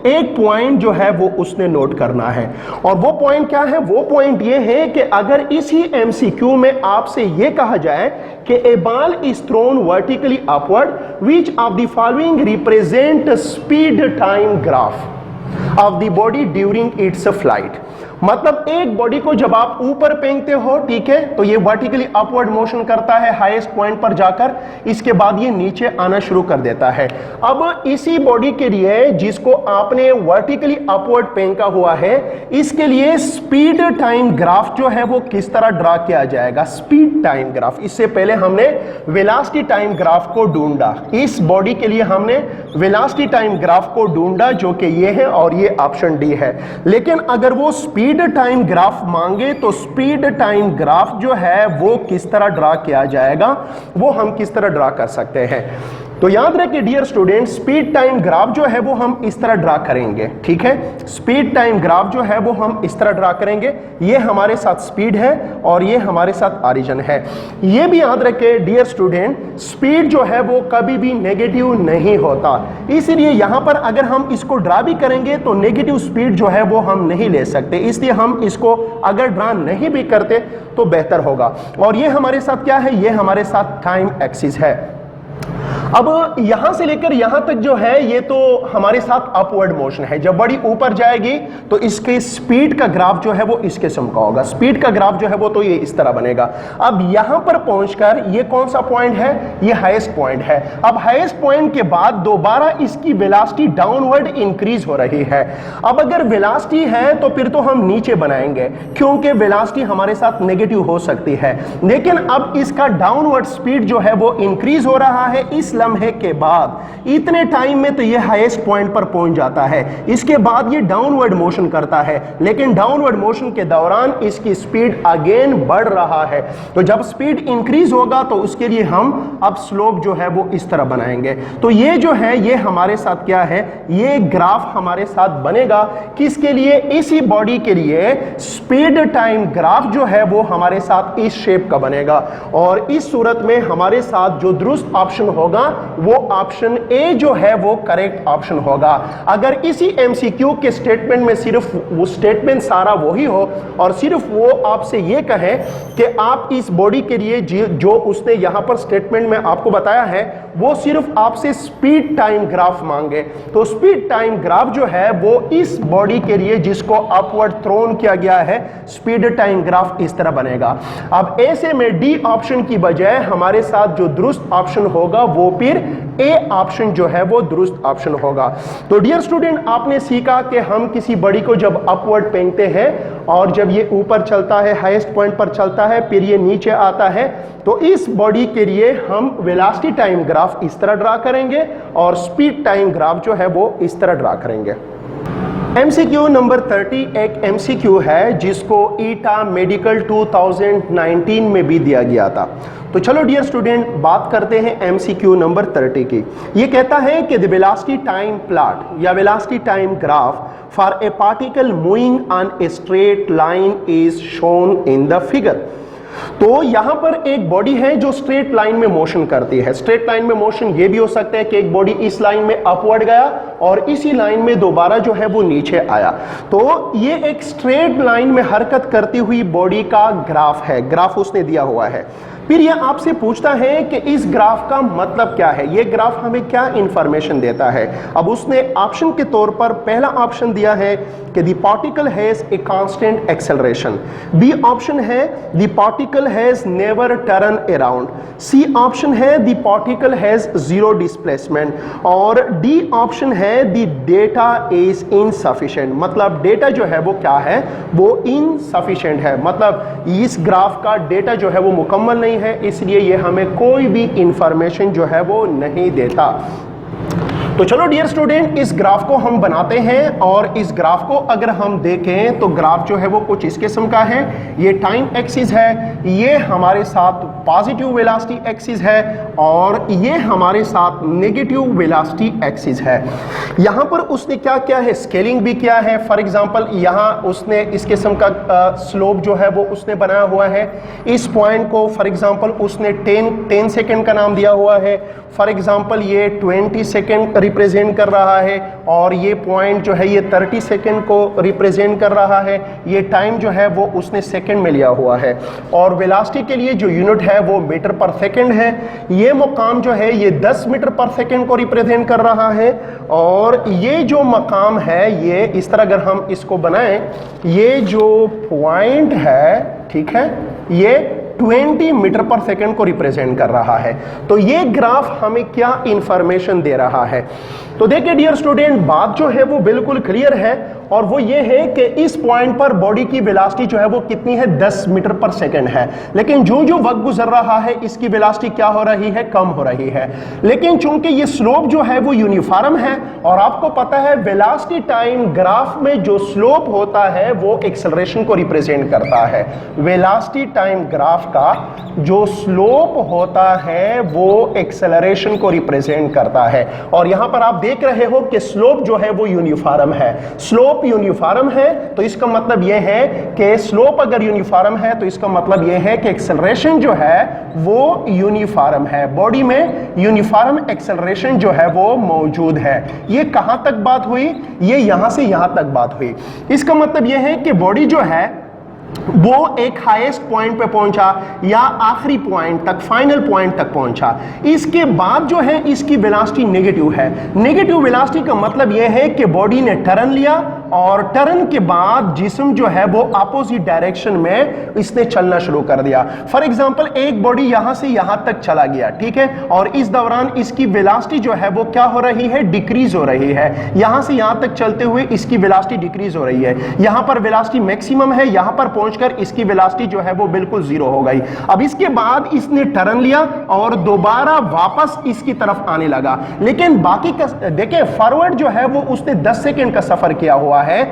एक पॉइंट जो है वो उसने नोट करना है। और वो पॉइंट क्या है? वो पॉइंट ये है कि अगर इसी एमसीक्यू में आपसे ये कहा जाए कि a ball is thrown vertically upward, which of the following represent speed time graph of the body during its flight. मतलब एक बॉडी को जब आप ऊपर फेंकते हो, ठीक है, तो ये वर्टिकली अपवर्ड मोशन करता है हाईएस्ट पॉइंट पर जाकर, इसके बाद ये नीचे आना शुरू कर देता है। अब इसी बॉडी के लिए जिसको आपने वर्टिकली अपवर्ड फेंका हुआ है, इसके लिए स्पीड टाइम ग्राफ जो है वो किस तरह ड्रा किया जाएगा? Speed time graph. इससे पहले हमने वेलोसिटी टाइम ग्राफ को ढूंढा। इस बॉडी के लिए हमने वेलोसिटी टाइम ग्राफ को ढूंढा जो कि ये है और ये ऑप्शन डी है। लेकिन अगर वो स्पीड टाइम ग्राफ मांगे तो स्पीड टाइम ग्राफ जो है वो किस तरह ड्रा किया जाएगा, वो हम किस तरह ड्रा कर सकते हैं? तो याद रखिए dear student, speed time graph जो है वो हम इस तरह ड्रा करेंगे, ठीक है। स्पीड टाइम ग्राफ जो है वो हम इस तरह ड्रा करेंगे। ये हमारे साथ स्पीड है और ये हमारे साथ ऑरिजिन है। ये भी याद रखिए डियर स्टूडेंट, स्पीड जो है वो कभी भी नेगेटिव नहीं होता, इसीलिए यहां पर अगर हम इसको ड्रा भी करेंगे तो नेगेटिव स्पीड जो है वो हम नहीं ले सकते, इसलिए हम इसको अगर ड्रा नहीं भी करते तो बेहतर होगा। और ये हमारे साथ क्या है? ये हमारे साथ टाइम एक्सिस है। अब यहां से लेकर यहां तक जो है ये तो हमारे साथ अपवर्ड मोशन है। जब बॉडी ऊपर जाएगी तो इसके स्पीड का ग्राफ जो है वो इस किस्म का होगा। स्पीड का ग्राफ जो है वो तो ये इस तरह बनेगा। अब यहां पर पहुंचकर ये कौन सा पॉइंट है, ये हाईएस्ट पॉइंट है। अब हाईएस्ट पॉइंट के बाद दोबारा इसकी वेलोसिटी डाउनवर्ड इंक्रीज हो रही है। अब अगर वेलोसिटी है तो फिर तो हम नीचे बनाएंगे क्योंकि वेलोसिटी हमारे साथ नेगेटिव हो सकती है, लेकिन अब इसका डाउनवर्ड स्पीड जो है वो इंक्रीज हो रहा है। इस लम्हे के बाद इतने टाइम में तो ये हाईएस्ट पॉइंट पर पहुंच जाता है। इसके बाद ये डाउनवर्ड मोशन करता है, लेकिन डाउनवर्ड मोशन के दौरान इसकी स्पीड अगेन बढ़ रहा है। तो जब स्पीड इंक्रीज होगा तो उसके लिए हम अब स्लोप जो है वो इस तरह बनाएंगे। तो ये जो है ये हमारे साथ क्या है, ये ग्राफ हमारे साथ बनेगा किसके लिए, इसी बॉडी के लिए स्पीड टाइम ग्राफ जो है वो हमारे साथ इस शेप का बनेगा। और इस सूरत में हमारे साथ जो दुरुस्त ऑप्शन होगा वो ऑप्शन ए जो है वो करेक्ट ऑप्शन होगा। अगर इसी एमसीक्यू के स्टेटमेंट में सिर्फ वो स्टेटमेंट सारा वही हो और सिर्फ वो आपसे ये कहे कि आप इस बॉडी के लिए जो उसने यहां पर स्टेटमेंट में आपको बताया है वो सिर्फ आपसे स्पीड टाइम ग्राफ मांगे, तो स्पीड टाइम ग्राफ जो है वो इस बॉडी के लिए जिसको अपवर्ड थ्रोन किया गया है स्पीड टाइम ग्राफ इस तरह बनेगा। अब ऐसे में डी ऑप्शन की बजाय हमारे साथ जो दुरुस्त ऑप्शन होगा वो फिर ए ऑप्शन जो है वो दुरुस्त ऑप्शन होगा। तो डियर स्टूडेंट, आपने सीखा कि हम किसी बॉडी को जब अपवर्ड फेंकते हैं और जब ये ऊपर चलता है हाईएस्ट पॉइंट पर चलता है फिर ये नीचे आता है, तो इस बॉडी के लिए हम वेलोसिटी टाइम ग्राफ इस तरह ड्रा करेंगे और स्पीड टाइम ग्राफ जो है वो इस तरह ड्रा करेंगे। एमसीक्यू नंबर 30 एक एमसीक्यू है जिसको ईटा मेडिकल 2019 में भी दिया गया था। तो चलो डियर स्टूडेंट बात करते हैं एमसीक्यू नंबर 30 की। ये कहता है कि द वेलोसिटी टाइम प्लॉट या velocity time graph for a particle moving on A straight line is shown in the figure. तो यहां पर एक बॉडी है जो स्ट्रेट लाइन में मोशन करती है। स्ट्रेट लाइन में मोशन ये भी हो सकता है कि एक बॉडी इस लाइन में अपवर्ड गया और इसी लाइन में दोबारा जो है वो नीचे आया। तो ये एक स्ट्रेट लाइन में हरकत करती हुई बॉडी का ग्राफ है, ग्राफ उसने दिया हुआ है। फिर ये आपसे पूछता है कि इस ग्राफ का मतलब क्या है, ये ग्राफ हमें क्या इंफॉर्मेशन देता है। अब उसने ऑप्शन के तौर पर पहला ऑप्शन दिया है कि the particle has a constant acceleration, B option है the particle has never turn around, C option है the particle has zero displacement और डी ऑप्शन है द डेटा इज इनसफिशिएंट। मतलब डेटा जो है वो क्या है, वो इनसफिशिएंट है, मतलब इस ग्राफ का डेटा जो है वो मुकम्मल नहीं है, इसलिए ये हमें कोई भी इंफॉर्मेशन जो है वो नहीं देता। तो चलो डियर स्टूडेंट इस ग्राफ को हम बनाते हैं और इस ग्राफ को अगर हम देखें तो ग्राफ जो है वो कुछ इस किस्म का है। ये टाइम एक्सिस है, ये हमारे साथ पॉजिटिव वेलोसिटी एक्सिस है और ये हमारे साथ नेगेटिव वेलोसिटी एक्सिस है। यहाँ पर उसने क्या किया है, स्केलिंग भी किया है। फॉर एग्जांपल यहाँ उसने इस किस्म का स्लोप जो है वो उसने बनाया हुआ है। इस पॉइंट को फॉर एग्जांपल उसने 10 सेकेंड का नाम दिया हुआ है। फॉर एग्जांपल ये 20 सेकेंड रिप्रेजेंट कर रहा है और ये पॉइंट जो है ये 30 सेकेंड को रिप्रेजेंट कर रहा है। ये टाइम जो है वो उसने सेकेंड में लिया हुआ है और वेलोसिटी के लिए जो यूनिट है वो मीटर पर सेकेंड है। ये मुकाम जो है ये 10 मीटर पर सेकेंड को रिप्रेजेंट कर रहा है और ये जो मकाम है ये इस तरह अगर हम इसको बनाएं, ये जो पॉइंट है, ठीक है, ये 20 मीटर पर सेकेंड को रिप्रेजेंट कर रहा है। तो ये ग्राफ हमें क्या इंफॉर्मेशन दे रहा है, तो देखिए डियर स्टूडेंट बात जो है वो बिल्कुल क्लियर है और वो ये है कि इस पॉइंट पर बॉडी की वेलोसिटी जो है वो कितनी है, 10 मीटर पर सेकेंड है। लेकिन जो जो वक्त गुजर रहा है इसकी वेलोसिटी क्या हो रही है, कम हो रही है। लेकिन चूंकि ये स्लोप जो है वो यूनिफॉर्म है और आपको पता है वेलोसिटी टाइम ग्राफ में जो स्लोप होता है वो एक्सेलरेशन को रिप्रेजेंट करता है। वेलोसिटी टाइम ग्राफ का जो स्लोप होता है वो एक्सेलरेशन को रिप्रेजेंट करता है और यहां पर आप देख रहे हो कि स्लोप जो है वो यूनिफॉर्म है। स्लोप यूनिफॉर्म है तो इसका मतलब यह है कि स्लोप अगर यूनिफॉर्म है तो इसका मतलब यह है कि एक्सेलरेशन जो है वो यूनिफॉर्म है। बॉडी में यूनिफॉर्म एक्सेलरेशन जो है वो मौजूद है। ये कहां तक बात हुई, ये यहां से यहां तक बात हुई। इसका मतलब यह है कि बॉडी जो है वो एक हाईएस्ट पॉइंट पे पहुंचा या आखिरी पॉइंट तक, फाइनल पॉइंट तक पहुंचा। इसके बाद जो है इसकी वेलोसिटी नेगेटिव है। नेगेटिव वेलोसिटी का मतलब यह है कि बॉडी ने टर्न लिया और टर्न के बाद जिस्म जो है वो अपोजिट डायरेक्शन में इसने चलना शुरू कर दिया। फॉर एग्जांपल एक बॉडी यहां से यहां तक चला गया, ठीक है, और इस दौरान इसकी वेलोसिटी जो है वो क्या हो रही है, डिक्रीज हो रही है। यहां से यहां तक चलते हुए इसकी वेलोसिटी डिक्रीज हो रही है। यहां पर वेलोसिटी मैक्सिमम है, यहां पर पहुंचकर इसकी वेलोसिटी जो है वो बिल्कुल जीरो हो गई। अब इसके बाद इसने टर्न लिया और दोबारा वापस इसकी तरफ आने लगा, लेकिन बाकी का देखिए फॉरवर्ड जो है वो उसने 10 सेकंड का सफर किया हुआ है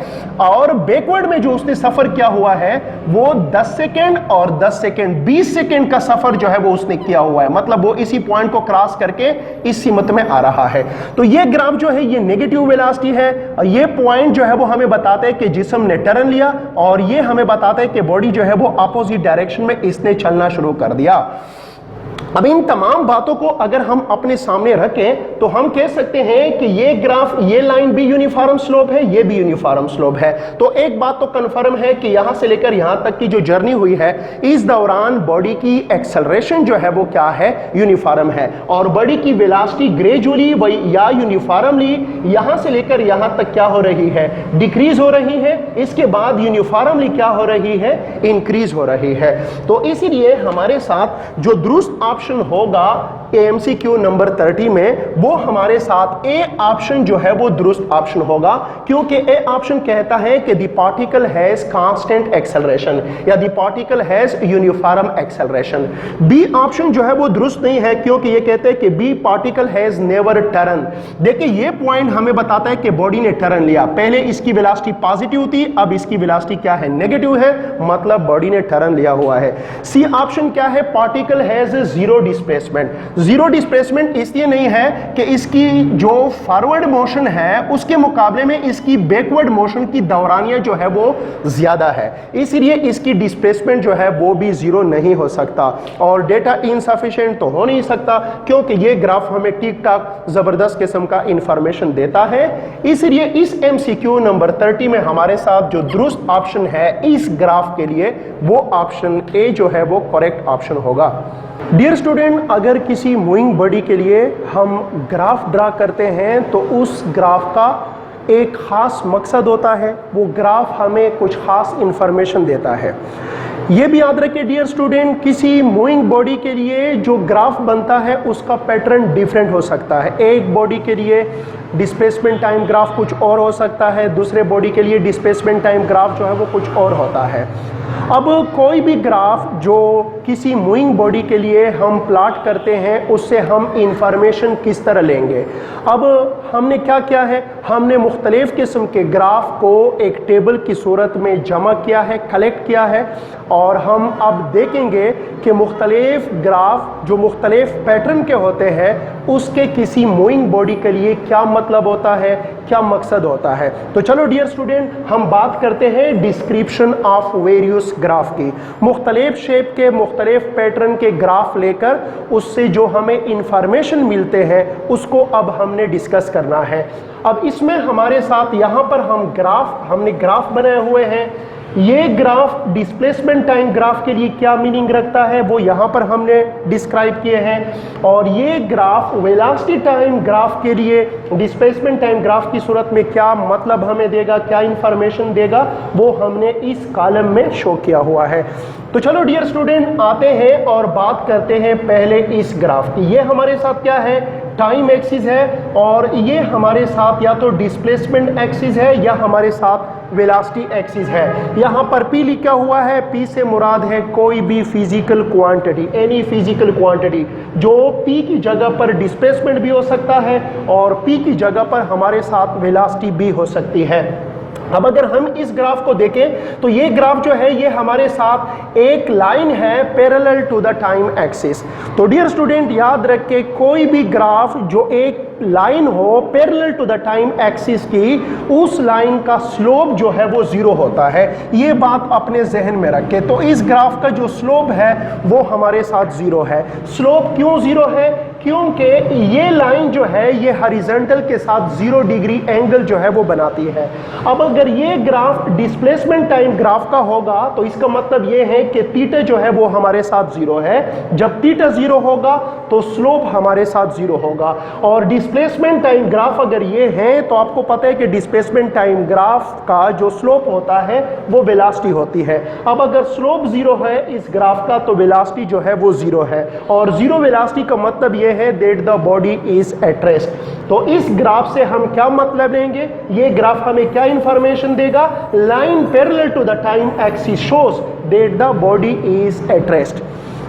और बैकवर्ड में जो उसने सफर किया हुआ है वो 10 सेकंड और 10 सेकंड 20 सेकंड का सफर जो है वो उसने किया हुआ है। मतलब वो इसी पॉइंट को क्रॉस करके इस सीमत में आ रहा है। तो ये ग्राफ जो है ये नेगेटिव वेलोसिटी है। ये पॉइंट जो है वो हमें बताते हैं कि जिस्म ने टर्न लिया और ये हमें बताता है कि बॉडी जो है वो अपोजिट डायरेक्शन में इसने चलना शुरू कर दिया। अब इन तमाम बातों को अगर हम अपने सामने रखें तो हम कह सकते हैं कि ये ग्राफ, ये लाइन भी यूनिफॉर्म स्लोप है, ये भी यूनिफॉर्म स्लोप है। तो एक बात तो कंफर्म है कि यहां से लेकर यहां तक की जो जर्नी हुई है इस दौरान बॉडी की एक्सेलरेशन जो है वो क्या है, यूनिफॉर्म है, और बॉडी की वेलोसिटी ग्रेजुअली या यूनिफॉर्मली यहां से लेकर यहां तक क्या हो रही है, डिक्रीज हो रही है। इसके बाद यूनिफॉर्मली क्या हो रही है, इंक्रीज हो रही है। तो इसीलिए हमारे साथ जो दुरुस्त ऑप्शन होगा एमसीक्यू नंबर 30 में, वो हमारे साथ ए ऑप्शन जो है वो दुरुस्त ऑप्शन होगा, क्योंकि ए ऑप्शन कहता है कि the particle has constant acceleration या the particle has uniform acceleration. B option जो है वो दुरुस्त नहीं है, क्योंकि ये कहते हैं कि B particle has never turn. देखिए ये पॉइंट हमें बताता है कि बॉडी ने टर्न लिया, पहले इसकी वेलोसिटी पॉजिटिव थी, अब इसकी वेलोसिटी क्या है, नेगेटिव है, मतलब बॉडी ने टर्न लिया हुआ है। सी ऑप्शन क्या है, particle has zero displacement. Zero displacement इसलिए नहीं है कि इसकी जो फॉरवर्ड मोशन है उसके मुकाबले में इसकी बैकवर्ड मोशन की दौरानियां जो है वो ज्यादा है, इसलिए इसकी डिस्प्लेसमेंट जो है वो भी जीरो नहीं हो सकता। और डेटा इनसफिशिएंट तो हो नहीं सकता, क्योंकि ये ग्राफ हमें ठीक ठाक जबरदस्त किस्म का इंफॉर्मेशन देता है। इसलिए इस एमसीक्यू नंबर 30 में हमारे साथ जो दुरुस्त ऑप्शन है इस ग्राफ के लिए, वो ऑप्शन ए जो है वो करेक्ट ऑप्शन होगा। डियर स्टूडेंट, अगर किसी मूविंग बॉडी के लिए हम ग्राफ ड्रा करते हैं तो उस ग्राफ का एक खास मकसद होता है, वो ग्राफ हमें कुछ खास इंफॉर्मेशन देता है। ये भी याद रखिए डियर स्टूडेंट, किसी मूविंग बॉडी के लिए जो ग्राफ बनता है उसका पैटर्न डिफरेंट हो सकता है। एक बॉडी के लिए डिस्प्लेसमेंट टाइम ग्राफ कुछ और हो सकता है, दूसरे बॉडी के लिए डिस्प्लेसमेंट टाइम ग्राफ जो है वो कुछ और होता है। अब कोई भी ग्राफ जो किसी मूविंग बॉडी के लिए हम प्लॉट करते हैं उससे हम इंफॉर्मेशन किस तरह लेंगे। अब हमने क्या किया है, हमने मुख्तलिफ किस्म के ग्राफ को एक टेबल की सूरत में जमा किया है, कलेक्ट किया है, और हम अब देखेंगे कि मुख्तलिफ ग्राफ जो मुख्तलिफ पैटर्न के होते हैं उसके किसी मूविंग बॉडी के लिए क्या मतलब होता है, क्या मकसद होता है। तो चलो डियर स्टूडेंट, हम बात करते हैं डिस्क्रिप्शन ऑफ वेरियस ग्राफ की। मुख्तलिफ शेप के मुख्तलिफ पैटर्न के ग्राफ लेकर उससे जो हमें इंफॉर्मेशन मिलते हैं उसको अब हमने डिस्कस करना है। अब इसमें हमारे साथ यहाँ पर हमने ग्राफ बनाए हुए हैं। ये ग्राफ डिस्प्लेसमेंट टाइम ग्राफ के लिए क्या मीनिंग रखता है वो यहाँ पर हमने डिस्क्राइब किए हैं, और ये ग्राफ वेलोसिटी टाइम ग्राफ के लिए डिस्प्लेसमेंट टाइम ग्राफ की सूरत में क्या मतलब हमें देगा, क्या इंफॉर्मेशन देगा, वो हमने इस कॉलम में शो किया हुआ है। तो चलो डियर स्टूडेंट, आते हैं और बात करते हैं पहले इस ग्राफ की। ये हमारे साथ क्या है, टाइम एक्सिस है, और ये हमारे साथ या तो डिस्प्लेसमेंट एक्सिस है या हमारे साथ वेलोसिटी एक्सिस है। यहाँ पर P लिखा हुआ है, P से मुराद है कोई भी physical quantity, any physical quantity, जो P की जगह पर डिस्प्लेसमेंट भी हो सकता है और P की जगह पर हमारे साथ वेलोसिटी भी हो सकती है। अब अगर हम इस ग्राफ को देखें तो ये ग्राफ जो है ये हमारे साथ एक लाइन है parallel to the time axis. तो डियर स्टूडेंट, याद रखें कोई भी ग्राफ जो एक लाइन हो parallel to the time axis की, उस लाइन का स्लोप जो है वो जीरो होता है। ये बात अपने जहन में रखें। तो इस ग्राफ का जो स्लोप है वो हमारे साथ जीरो है। स्लोप क्यों जीरो है, क्योंकि ये लाइन जो जो है ये हॉरिजॉन्टल के साथ 0 डिग्री एंगल जो है वो बनाती है। अब अगर ये ग्राफ डिस्प्लेसमेंट टाइम ग्राफ का होगा तो इसका मतलब ये है कि थीटा जो है वो हमारे साथ 0 है। जब थीटा 0 होगा तो स्लोप हमारे साथ 0 होगा। और डिस्प्लेसमेंट टाइम ग्राफ अगर ये है तो आपको पता है कि डिस्प्लेसमेंट टाइम ग्राफ का जो स्लोप होता है वो वेलोसिटी होती है। अब अगर स्लोप 0 है इस ग्राफ का तो वेलोसिटी जो है वो 0 है, और 0 वेलोसिटी का मतलब ये है that the body is at rest. तो इस ग्राफ से हम क्या मतलब लेंगे, ये ग्राफ हमें क्या इंफॉर्मेशन देगा, line parallel to the time axis shows that the body is at rest.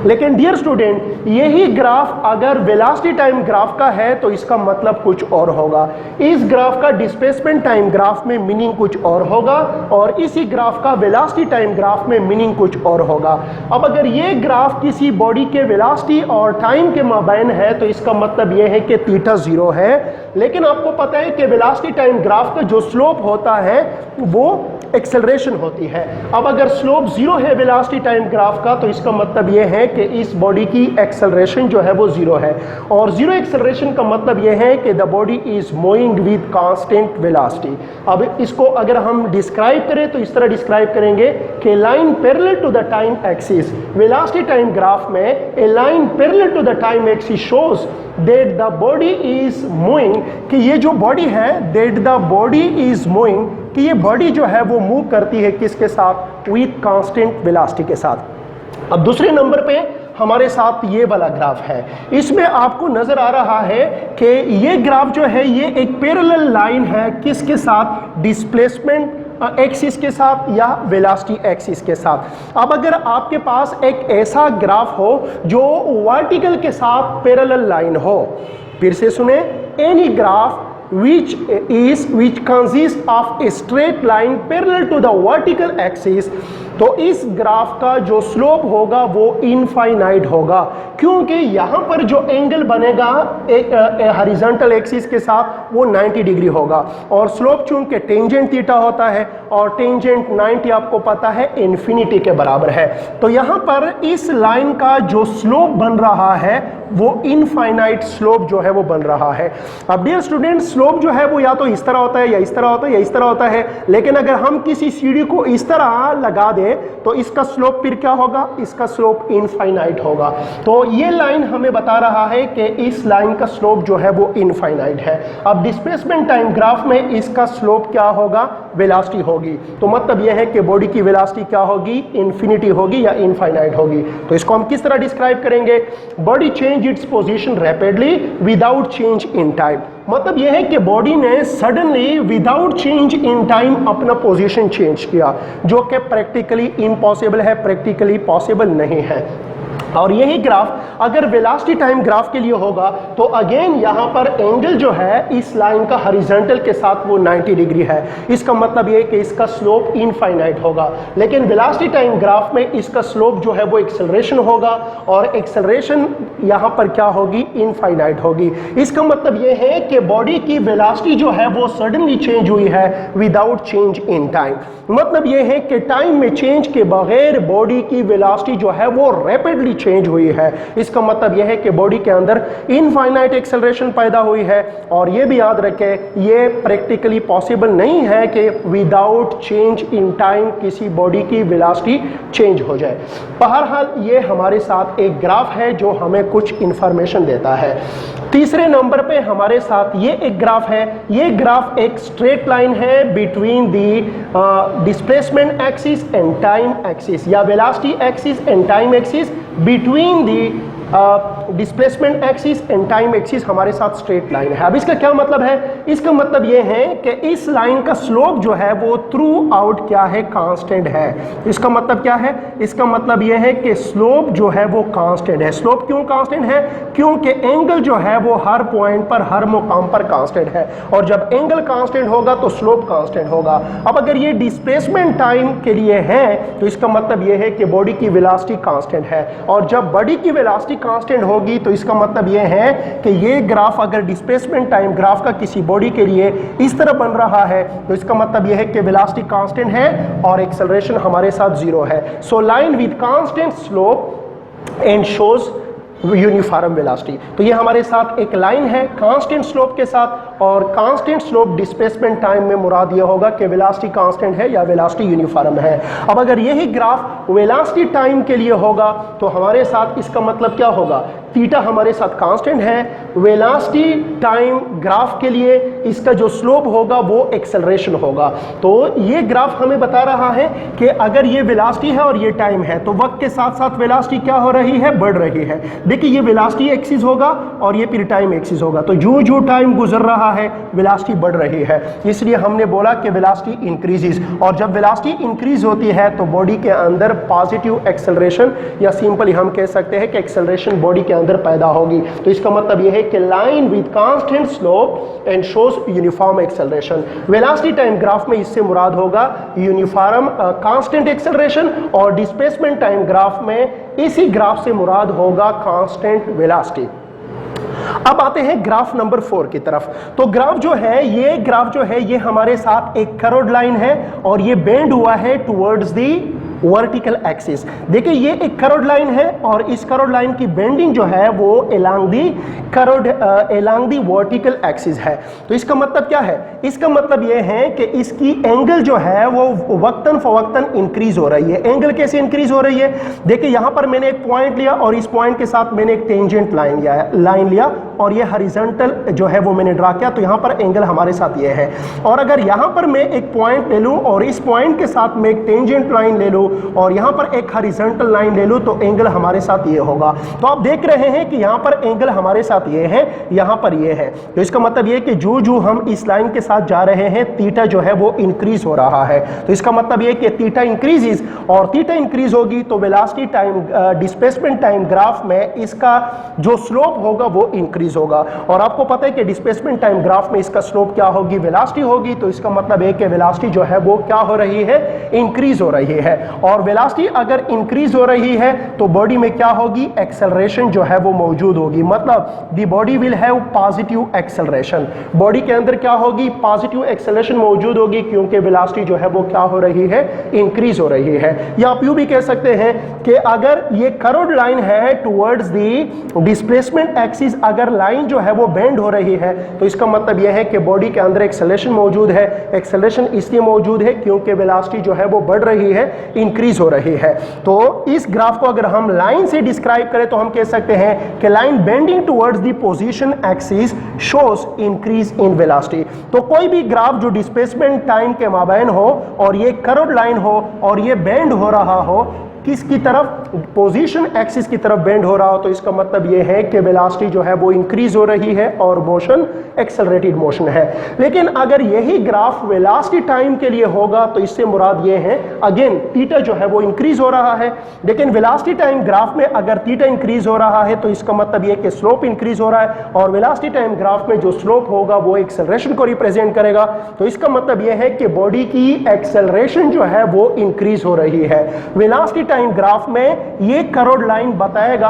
लेकिन डियर स्टूडेंट यही ग्राफ अगर वेलोसिटी टाइम ग्राफ का है तो इसका मतलब कुछ और होगा। इस ग्राफ का डिस्प्लेसमेंट टाइम ग्राफ में मीनिंग कुछ और होगा और इसी ग्राफ का वेलोसिटी टाइम ग्राफ में मीनिंग कुछ और होगा। अब अगर ये ग्राफ किसी बॉडी के वेलोसिटी और टाइम के माबैन है तो इसका मतलब ये है कि थीटा 0 है। लेकिन आपको पता है कि वेलोसिटी टाइम ग्राफ का जो स्लोप होता है वो एक्सेलरेशन होती है। अब अगर स्लोप 0 है वेलोसिटी टाइम ग्राफ का तो इसका मतलब यह है कि इस बॉडी की एक्सेलरेशन जो है वो 0 है, और 0 एक्सेलरेशन का मतलब यह है कि the body is moving with constant velocity. अब इसको अगर हम डिस्क्राइब करें तो इस तरह डिस्क्राइब करेंगे कि line parallel to the time axis, velocity time graph में a line parallel to the time axis shows that the body is moving, कि ये जो बॉडी है that the body is moving, कि ये बॉडी जो है वो मूव करती है किसके साथ, विद कांस्टेंट वेलोसिटी के साथ। अब दूसरे नंबर पे हमारे साथ ये वाला ग्राफ है। इसमें आपको नजर आ रहा है कि ये ग्राफ जो है ये एक पैरेलल लाइन है किसके साथ, डिस्प्लेसमेंट एक्सिस के साथ या वेलोसिटी एक्सिस के साथ। अब अगर आपके पास एक ऐसा ग्राफ हो जो वर्टिकल के साथ पैरेलल लाइन हो, फिर से सुने, any graph which consists of a straight line parallel to the vertical axis, तो इस ग्राफ का जो स्लोप होगा वो इनफाइनाइट होगा, क्योंकि यहां पर जो एंगल बनेगा एक हॉरिजॉन्टल एक्सिस के साथ वो 90 डिग्री होगा, और स्लोप चूंकि टेंजेंट थीटा होता है और टेंजेंट 90 आपको पता है इन्फिनिटी के बराबर है। तो यहां पर इस लाइन का जो स्लोप बन रहा है वो इनफाइनाइट स्लोप जो है वो बन रहा है। अब डियर स्टूडेंट स्लोप जो है वो या तो इस तरह होता है या इस तरह होता है या इस तरह होता है, लेकिन अगर हम किसी सीढ़ी को इस तरह लगा दे तो इसका स्लोप फिर क्या होगा, इसका स्लोप इनफाइनाइट होगा। तो ये लाइन हमें बता रहा है कि इस लाइन का स्लोप जो है वो इनफाइनाइट है। अब डिस्प्लेसमेंट टाइम ग्राफ में इसका स्लोप क्या होगा, वेलोसिटी होगी। तो मतलब यह है कि बॉडी की वेलोसिटी क्या होगी, इन्फिनिटी होगी या इनफाइनाइट होगी। तो इसको हम किस तरह डिस्क्राइब करेंगे, body change its position rapidly without change in time. मतलब यह है कि बॉडी ने suddenly without change in time अपना पोजीशन चेंज किया, जो कि प्रैक्टिकली इम्पॉसिबल है, प्रैक्टिकली पॉसिबल नहीं है। और यही ग्राफ अगर वेलोसिटी टाइम ग्राफ के लिए होगा तो अगेन यहां पर एंगल जो है इस लाइन का हॉरिजॉन्टल के साथ वो 90 डिग्री है। इसका मतलब ये कि इसका स्लोप इनफाइनाइट होगा। लेकिन वेलोसिटी टाइम ग्राफ में इसका स्लोप जो है वो एक्सेलरेशन होगा, और एक्सेलरेशन यहां पर क्या होगी, इनफाइनाइट होगी। इसका मतलब ये है कि बॉडी की वेलोसिटी जो है वो सडनली चेंज हुई है विदाउट चेंज इन टाइम। मतलब ये है कि टाइम में चेंज के बगैर बॉडी की वेलोसिटी जो है वो रैपिडली चेंज हुई है। इसका मतलब यह है कि बॉडी के अंदर इनफाइनाइट एक्सेलरेशन पैदा हुई है। और यह भी याद रखें ये प्रैक्टिकली पॉसिबल नहीं है कि विदाउट चेंज इन टाइम किसी बॉडी की वेलोसिटी चेंज हो जाए। बहरहाल ये हमारे साथ एक ग्राफ है जो हमें कुछ इंफॉर्मेशन देता है। तीसरे नंबर पे हमारे साथ ये एक ग्राफ है। ये ग्राफ एक स्ट्रेट लाइन है between the displacement axis and time axis, या velocity axis and time axis between the displacement axis and time axis हमारे साथ स्ट्रेट लाइन है। अब इसका क्या मतलब है, इसका मतलब ये है कि इस लाइन का स्लोप जो है वो थ्रू आउट क्या है, कांस्टेंट है। इसका मतलब क्या है, इसका मतलब ये है कि स्लोप जो है वो कांस्टेंट है। स्लोप क्यों कांस्टेंट है, क्योंकि एंगल जो है वो हर पॉइंट पर, हर मुकाम पर कांस्टेंट है, और जब एंगल कांस्टेंट होगा तो स्लोप कांस्टेंट होगा। अब अगर ये डिस्प्लेसमेंट टाइम के लिए है तो इसका मतलब ये है कि बॉडी की वेलोसिटी कांस्टेंट है, और जब बॉडी की वेलोसिटी कांस्टेंट होगी तो इसका मतलब यह है कि ये ग्राफ अगर डिस्प्लेसमेंट टाइम ग्राफ का किसी बॉडी के लिए इस तरह बन रहा है तो इसका मतलब यह है कि वेलोसिटी कांस्टेंट है और एक्सेलरेशन हमारे साथ 0 है। So line with constant slope and shows uniform velocity. तो ये हमारे साथ एक लाइन है कांस्टेंट स्लोप के साथ, और कांस्टेंट स्लोप डिस्प्लेसमेंट टाइम में मुराद ये होगा कि वेलोसिटी कांस्टेंट है या वेलोसिटी यूनिफॉर्म है। अब अगर यही ग्राफ वेलोसिटी टाइम के लिए होगा तो हमारे साथ इसका मतलब क्या होगा, थीटा हमारे साथ कांस्टेंट है, वेलोसिटी टाइम ग्राफ के लिए इसका जो स्लोप होगा वो एक्सेलरेशन होगा। तो ये ग्राफ हमें बता रहा है कि अगर ये वेलोसिटी है और ये टाइम है तो वक्त के साथ साथ वेलोसिटी क्या हो रही है, बढ़ रही है। देखिए ये वेलोसिटी एक्सिस होगा और ये फिर टाइम एक्सिस होगा, तो जो जो टाइम गुजर रहा है वेलोसिटी बढ़ रही है, इसलिए हमने बोला कि वेलोसिटी इंक्रीजेस। और जब वेलोसिटी इंक्रीज होती है तो बॉडी के अंदर पॉजिटिव एक्सेलरेशन या सिंपली हम कह सकते हैं कि एक्सेलरेशन बॉडी के अंदर पैदा होगी। तो इसका मतलब यह है कि line with constant slope and shows uniform acceleration. Velocity time graph में इससे मुराद होगा यूनिफॉर्म कांस्टेंट एक्सेलरेशन, और डिस्प्लेसमेंट टाइम ग्राफ में इसी ग्राफ से मुराद होगा कांस्टेंट वेलोसिटी। अब आते हैं ग्राफ नंबर 4 की तरफ। तो ग्राफ जो है, ये ग्राफ जो है ये हमारे साथ एक कर्व्ड लाइन है और ये बेंड हुआ है टुवर्ड्स दी वर्टिकल एक्सिस। देखिए ये एक कर्व्ड लाइन है और इस कर्व्ड लाइन की बेंडिंग जो है वो एलॉन्ग दी वर्टिकल एक्सिस है। तो इसका मतलब क्या है, इसका मतलब ये है कि इसकी एंगल जो है वो वक्तन फवक्तन इंक्रीज हो रही है। एंगल कैसे इंक्रीज हो रही है, देखिए यहां पर मैंने एक पॉइंट लिया और इस पॉइंट के साथ मैंने एक टेंजेंट लाइन लिया और ये हॉरिजॉन्टल जो है वो मैंने ड्रा किया, तो यहां पर एंगल हमारे साथ ये है। और अगर यहां पर मैं एक पॉइंट ले लूं और इस पॉइंट के साथ मैं एक टेंजेंट लाइन ले लूं और यहां पर एक हॉरिजॉन्टल लाइन ले लूं तो एंगल हमारे साथ ये होगा। तो आप देख रहे हैं कि यहां पर एंगल हमारे साथ ये है, यहां पर ये है। तो इसका मतलब ये कि जो जो हम इस लाइन के साथ जा रहे हैं थीटा जो है वो इंक्रीज हो रहा है। तो इसका मतलब ये कि थीटा इंक्रीजेस, और थीटा इंक्रीज होगी तो velocity time displacement time graph में इसका जो स्लोप होगा वो इंक्रीज होगा। और आपको पता है कि डिस्प्लेसमेंट टाइम ग्राफ में इसका स्लोप क्या होगी, वेलोसिटी होगी। तो इसका मतलब है कि वेलोसिटी जो है वो क्या हो रही है, इंक्रीज हो रही है। और वेलोसिटी अगर इंक्रीज हो रही है तो बॉडी में क्या होगी, एक्सेलरेशन जो है वो मौजूद होगी। मतलब the body will have positive acceleration. Body के अंदर क्या होगी, पॉजिटिव एक्सेलरेशन मौजूद होगी, क्योंकि वेलोसिटी जो है वो क्या हो रही है, इंक्रीज हो रही है। या आप यूं भी कह सकते हैं कि अगर ये कर्व्ड लाइन है टुवर्ड्स दी डिस्प्लेसमेंट एक्सिस, अगर लाइन जो है वो बेंड हो रही है तो इसका मतलब यह है कि बॉडी के अंदर एक्सेलरेशन मौजूद है। एक्सेलरेशन इसलिए मौजूद है क्योंकि वेलोसिटी जो है वो बढ़ रही है, इंक्रीज हो रही है। तो इस ग्राफ को अगर हम लाइन से डिस्क्राइब करें तो हम कह सकते हैं कि line bending towards the position axis shows increase in velocity. तो कोई भी ग्राफ जो डिस्प्लेसमेंट टाइम के माबैन हो और ये कर्व्ड लाइन हो और ये बेंड हो रहा हो, किसकी तरफ, पोजीशन एक्सिस की तरफ बेंड हो रहा हो, तो इसका मतलब यह है कि वेलोसिटी जो है वो इंक्रीज हो रही है और मोशन एक्सेलरेटेड मोशन है। लेकिन अगर यही ग्राफ वेलोसिटी टाइम के लिए होगा तो इससे मुराद ये है, अगेन थीटा जो है वो इंक्रीज हो रहा है, लेकिन वेलोसिटी टाइम ग्राफ में अगर थीटा इंक्रीज हो रहा है तो इसका मतलब ये कि स्लोप इंक्रीज हो रहा है, और वेलोसिटी टाइम ग्राफ में जो स्लोप होगा वो एक्सेलरेशन को रिप्रेजेंट करेगा। तो इसका मतलब यह है कि बॉडी की एक्सेलरेशन जो है वो इंक्रीज हो रही है। वेलोसिटी टाइम ग्राफ में ये कर्व्ड लाइन बताएगा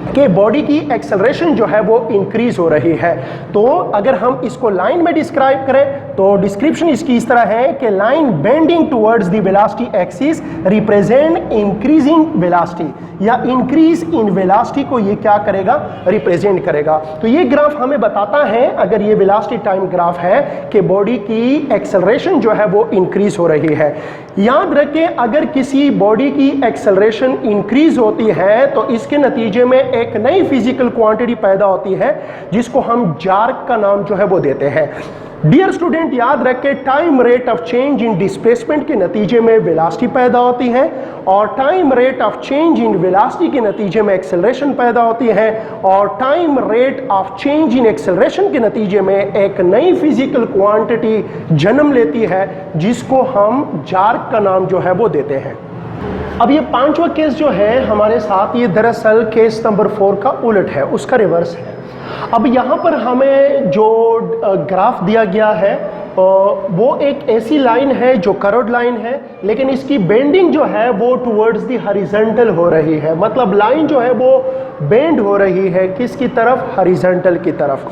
कि बॉडी की एक्सेलरेशन जो है वो इंक्रीज हो रही है। तो अगर हम इसको लाइन में डिस्क्राइब करें तो डिस्क्रिप्शन इसकी इस तरह है कि line bending towards the velocity axis represent increasing velocity, या इंक्रीज इन वेलोसिटी को ये क्या करेगा, रिप्रेजेंट करेगा। तो ये ग्राफ हमें बताता है, अगर ये वेलोसिटी टाइम ग्राफ है, कि बॉडी की एक्सेलरेशन जो है वो इंक्रीज हो रही है। याद रखें, अगर किसी बॉडी की एक्सेलरेशन इंक्रीज होती है तो इसके नतीजे में एक नई फिजिकल क्वांटिटी पैदा होती है जिसको हम जार्क का नाम जो है वो देते हैं। डियर स्टूडेंट, याद रखें, time rate of change in displacement के नतीजे में वेलोसिटी पैदा होती है, और time rate of change in velocity के नतीजे में एक्सेलरेशन पैदा होती है, और time rate of change in acceleration के नतीजे में एक नई फिजिकल क्वांटिटी जन्म लेती है जिसको हम जार्क का नाम जो है वो देते हैं। अब ये पांचवा केस जो है हमारे साथ, ये दरअसल केस नंबर 4 का उलट है, उसका रिवर्स है। अब यहाँ पर हमें जो ग्राफ दिया गया है वो एक ऐसी लाइन है जो कर्व्ड लाइन है, लेकिन इसकी बेंडिंग जो है वो टुवर्ड्स द हॉरिजॉन्टल हो रही है। मतलब लाइन जो है वो बेंड हो रही है किसकी तरफ, हॉरिजॉन्टल की तरफ।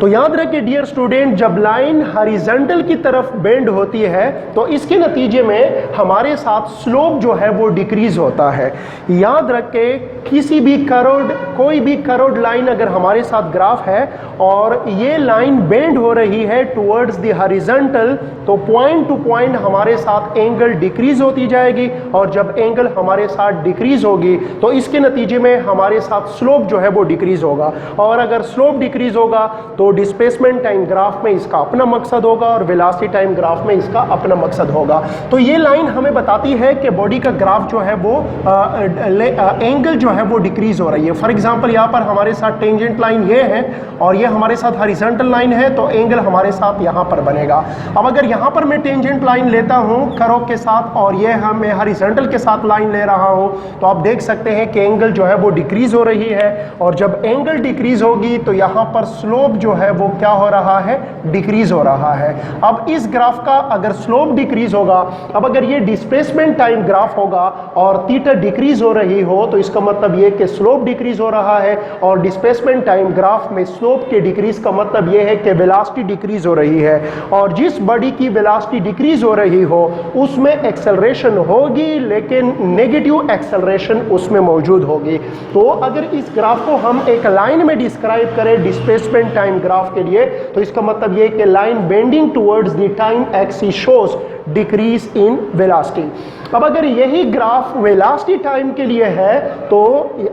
तो याद रखिए डियर स्टूडेंट, जब लाइन हॉरिजॉन्टल की तरफ बेंड होती है तो इसके नतीजे में हमारे साथ स्लोप जो है वो डिक्रीज होता है। याद रखें किसी भी कर्व्ड, कोई भी कर्व्ड लाइन अगर हमारे साथ ग्राफ है और ये लाइन बेंड हो रही है टुवर्ड्स द हॉरिजॉन्टल, तो पॉइंट टू पॉइंट हमारे साथ एंगल डिक्रीज होती जाएगी, और जब एंगल हमारे साथ डिक्रीज होगी तो इसके नतीजे में हमारे साथ स्लोप जो है वो डिक्रीज होगा। और अगर स्लोप डिक्रीज होगा तो डिस्प्लेसमेंट टाइम ग्राफ में इसका अपना मकसद होगा और वेलोसिटी टाइम ग्राफ में इसका अपना मकसद होगा। तो ये लाइन हमें बताती है कि बॉडी का ग्राफ जो है वो एंगल जो है वो डिक्रीज हो रही है। फॉर एग्जांपल यहाँ पर हमारे साथ टेंजेंट लाइन ये है और ये हमारे साथ हॉरिजॉन्टल लाइन है, तो एंगल हमारे साथ यहाँ पर बनेगा। अब अगर यहाँ पर मैं टेंजेंट लाइन लेता हूँ कर्व के साथ और ये मैं हॉरिजॉन्टल के साथ लाइन ले रहा हूँ, तो आप देख सकते हैं कि एंगल जो है वो डिक्रीज हो रही है, और जब एंगल डिक्रीज होगी तो यहाँ पर स्लोप जो है वो क्या हो रहा है, डिक्रीज हो रहा है। अब इस ग्राफ का अगर स्लोप डिक्रीज होगा, अब अगर ये डिस्प्लेसमेंट टाइम ग्राफ होगा और थीटा डिक्रीज हो रही हो, तो इसका मतलब ये कि स्लोप डिक्रीज हो रहा है, और डिस्प्लेसमेंट टाइम ग्राफ में स्लोप के डिक्रीज का मतलब ये है कि वेलोसिटी डिक्रीज हो रही है, और जिस बॉडी की वेलोसिटी डिक्रीज हो रही हो उसमें एक्सेलरेशन होगी, लेकिन नेगेटिव एक्सेलरेशन उसमें मौजूद होगी। तो अगर इस ग्राफ को हम एक लाइन में डिस्क्राइब करें डिस्प्लेसमेंट टाइम ग्राफ के लिए, तो इसका मतलब ये कि line bending towards the time axis shows decrease in velocity. अब अगर यही ग्राफ वेलोसिटी टाइम के लिए है तो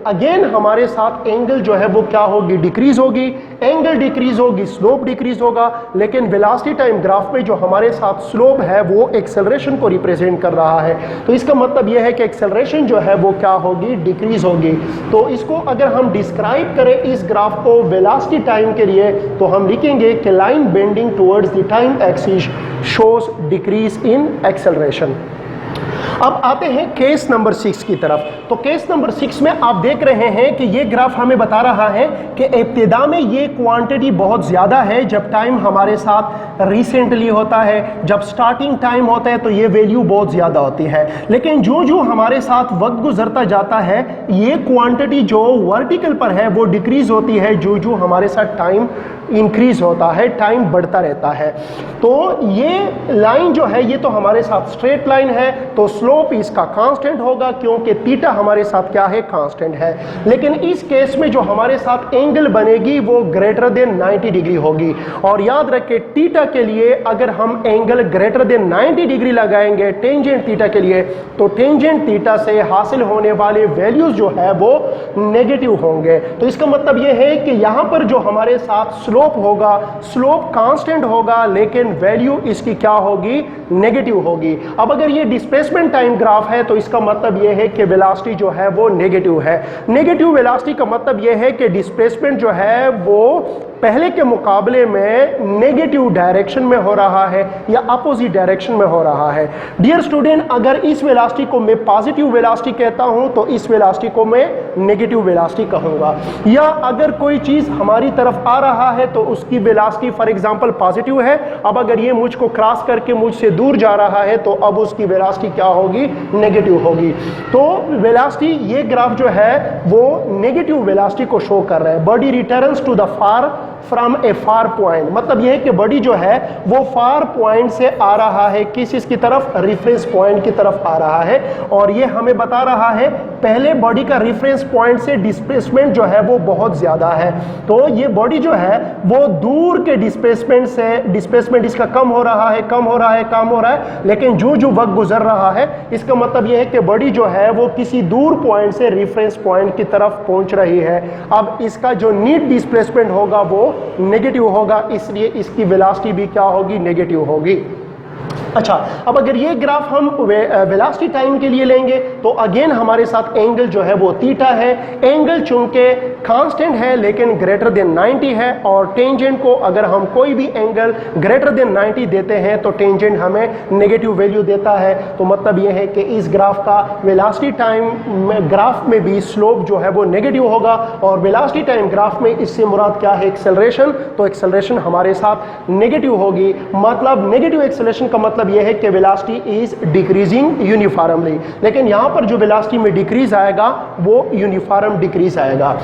अगेन हमारे साथ एंगल जो है वो क्या होगी, डिक्रीज होगी। एंगल डिक्रीज होगी, स्लोप डिक्रीज होगा, लेकिन वेलोसिटी टाइम ग्राफ में जो हमारे साथ स्लोप है वो एक्सेलरेशन को रिप्रेजेंट कर रहा है। तो इसका मतलब यह है कि एक्सेलरेशन जो है वो क्या होगी, डिक्रीज होगी। तो इसको अगर हम डिस्क्राइब करें इस ग्राफ को वेलोसिटी टाइम के लिए, तो हम लिखेंगे कि line bending towards the time axis shows decrease in acceleration. अब आते हैं केस नंबर 6 की तरफ। तो केस नंबर 6 में आप देख रहे हैं कि ये ग्राफ हमें बता रहा है कि इब्तिदा में ये क्वांटिटी बहुत ज़्यादा है जब टाइम हमारे साथ रिसेंटली होता है, जब स्टार्टिंग टाइम होता है तो ये वैल्यू बहुत ज़्यादा होती है, लेकिन जो जो हमारे साथ वक्त गुजरता जाता है ये क्वांटिटी जो वर्टिकल पर है वो डिक्रीज होती है, जो जो हमारे साथ टाइम इंक्रीज होता है, टाइम बढ़ता रहता है। तो ये लाइन जो है ये तो हमारे साथ स्ट्रेट लाइन है, तो स्लोप इसका कांस्टेंट होगा क्योंकि थीटा हमारे साथ क्या है, कांस्टेंट है। लेकिन इस केस में जो हमारे साथ एंगल बनेगी वो ग्रेटर देन 90 डिग्री होगी, और याद रखें थीटा के लिए अगर हम एंगल ग्रेटर देन 90 डिग्री लगाएंगे टेंजेंट थीटा के लिए, तो टेंजेंट थीटा से हासिल होने वाले वैल्यूज जो है वो नेगेटिव होंगे। तो इसका मतलब ये है कि यहाँ पर जो हमारे साथ स्लोप होगा, स्लोप कांस्टेंट होगा, लेकिन वैल्यू इसकी क्या होगी, नेगेटिव होगी। अब अगर ये डिस्प्लेसमेंट टाइम ग्राफ है तो इसका मतलब ये है कि वेलोसिटी जो है वो नेगेटिव है। नेगेटिव वेलोसिटी का मतलब ये है कि डिस्प्लेसमेंट जो है वो पहले के मुकाबले में नेगेटिव डायरेक्शन में हो रहा है या अपोजिट डायरेक्शन में हो रहा है। डियर स्टूडेंट, अगर इस वेलोसिटी को मैं पॉजिटिव वेलोसिटी कहता हूं तो इस वेलोसिटी को मैं नेगेटिव वेलोसिटी कहूंगा, या अगर कोई चीज हमारी तरफ आ रहा है तो उसकी वेलोसिटी फॉर एग्जांपल पॉजिटिव है, अब अगर ये मुझको क्रॉस करके मुझसे दूर जा रहा है तो अब उसकी वेलोसिटी क्या होगी, नेगेटिव होगी। तो वेलोसिटी, ये ग्राफ जो है वो नेगेटिव वेलोसिटी को शो कर रहा है। Body returns to the far from a far point, मतलब यह है कि बॉडी जो है वो फार पॉइंट से आ रहा है, किस इसकी तरफ, रेफरेंस पॉइंट की तरफ आ रहा है, और ये हमें बता रहा है पहले बॉडी का रेफरेंस पॉइंट से डिस्प्लेसमेंट जो है वो बहुत ज्यादा है। तो ये बॉडी जो है वो दूर के डिस्प्लेसमेंट से, डिस्प्लेसमेंट इसका कम हो रहा है, कम हो रहा है, कम हो रहा है, लेकिन जो जो वक्त गुजर रहा है इसका मतलब यह है कि बॉडी जो है वो किसी दूर पॉइंट से रेफरेंस पॉइंट की तरफ पहुंच रही है। अब इसका जो नीट डिस्प्लेसमेंट होगा वो नेगेटिव होगा, इसलिए इसकी वेलोसिटी भी क्या होगी, नेगेटिव होगी। अच्छा, अब अगर ये ग्राफ हम वेलोसिटी टाइम के लिए लेंगे तो अगेन हमारे साथ एंगल जो है वो थीटा है। एंगल चूंकि कांस्टेंट है लेकिन ग्रेटर देन 90 है, और टेंजेंट को अगर हम कोई भी एंगल ग्रेटर देन 90 देते हैं तो टेंजेंट हमें नेगेटिव वैल्यू देता है। तो मतलब ये है कि इस ग्राफ का वेलोसिटी टाइम ग्राफ में भी स्लोप जो है वो नेगेटिव होगा, और वेलोसिटी टाइम ग्राफ में इससे मुराद क्या है, एक्सेलरेशन। तो एक्सेलरेशन हमारे साथ नेगेटिव होगी। मतलब नेगेटिव एक्सेलरेशन का मतलब मतलब यह है कि वेलोसिटी इज डिक्रीजिंग यूनिफॉर्मली, लेकिन यहां पर जो वेलोसिटी में डिक्रीज आएगा वो यूनिफॉर्म डिक्रीज आएगा।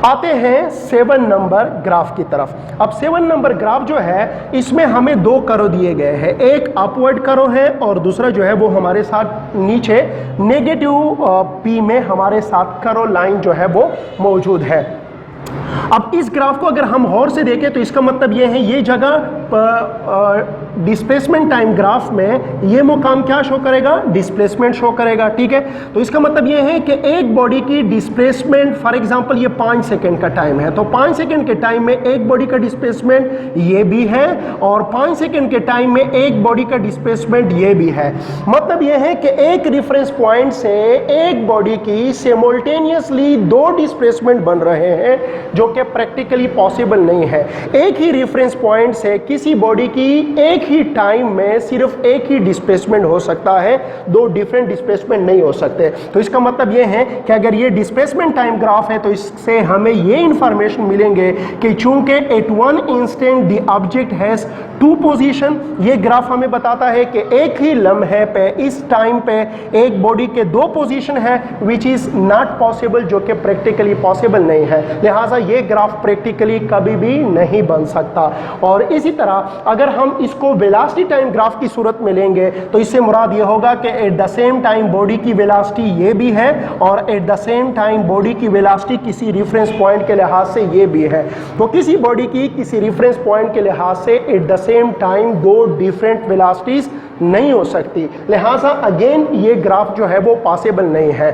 आते हैं 7 नंबर ग्राफ की तरफ। अब 7 नंबर ग्राफ जो है इसमें हमें दो कर्व दिए गए हैं, एक अपवर्ड कर्व है और दूसरा जो है वो हमारे साथ नीचे नेगेटिव पी में हमारे साथ कर्व लाइन जो है वो मौजूद है। अब इस ग्राफ को अगर हम गौर से देखें तो इसका मतलब यह है, ये जगह डिस्प्लेसमेंट टाइम ग्राफ में ये मुकाम क्या शो करेगा, डिस्प्लेसमेंट शो करेगा, ठीक है। तो इसका मतलब यह है कि एक बॉडी की डिस्प्लेसमेंट, फॉर एग्जांपल ये 5 सेकंड का टाइम है, तो 5 सेकंड के टाइम में एक बॉडी का डिस्प्लेसमेंट ये भी है और 5 सेकंड के टाइम में एक बॉडी का डिस्प्लेसमेंट ये भी है। मतलब यह है कि एक रेफरेंस पॉइंट से एक बॉडी की सिमुल्टेनियसली दो डिस्प्लेसमेंट बन रहे हैं, जो कि प्रैक्टिकली पॉसिबल नहीं है। एक ही रेफरेंस पॉइंट से किसी बॉडी की एक ही टाइम में सिर्फ एक ही डिस्प्लेसमेंट हो सकता है, दो डिफरेंट डिस्प्लेसमेंट नहीं हो सकते। तो इसका मतलब यह है कि अगर ये डिस्प्लेसमेंट टाइम ग्राफ है तो इससे हमें ये इंफॉर्मेशन मिलेंगे कि चूंकि at one instant the object has two position, ये ग्राफ हमें बताता है कि एक ही लम्हे पे इस टाइम पे एक बॉडी के दो पोजीशन है, विच इज नॉट पॉसिबल, जो कि प्रैक्टिकली पॉसिबल नहीं है। लिहाजा ये ग्राफ प्रैक्टिकली कभी भी नहीं बन सकता। और इसी तरह अगर हम इसको वेलोसिटी टाइम ग्राफ की सूरत में लेंगे तो इससे मुराद ये होगा कि at the same time body की वेलोसिटी ये भी है और at the same time body की वेलोसिटी किसी रेफरेंस पॉइंट के लिहाज से ये भी है। तो किसी बॉडी की किसी रेफरेंस पॉइंट के लिहाज से एट द सेम टाइम दो डिफरेंट वेलोसिटीज नहीं हो सकती, लिहाजा अगेन ये ग्राफ जो है वो पॉसिबल नहीं है।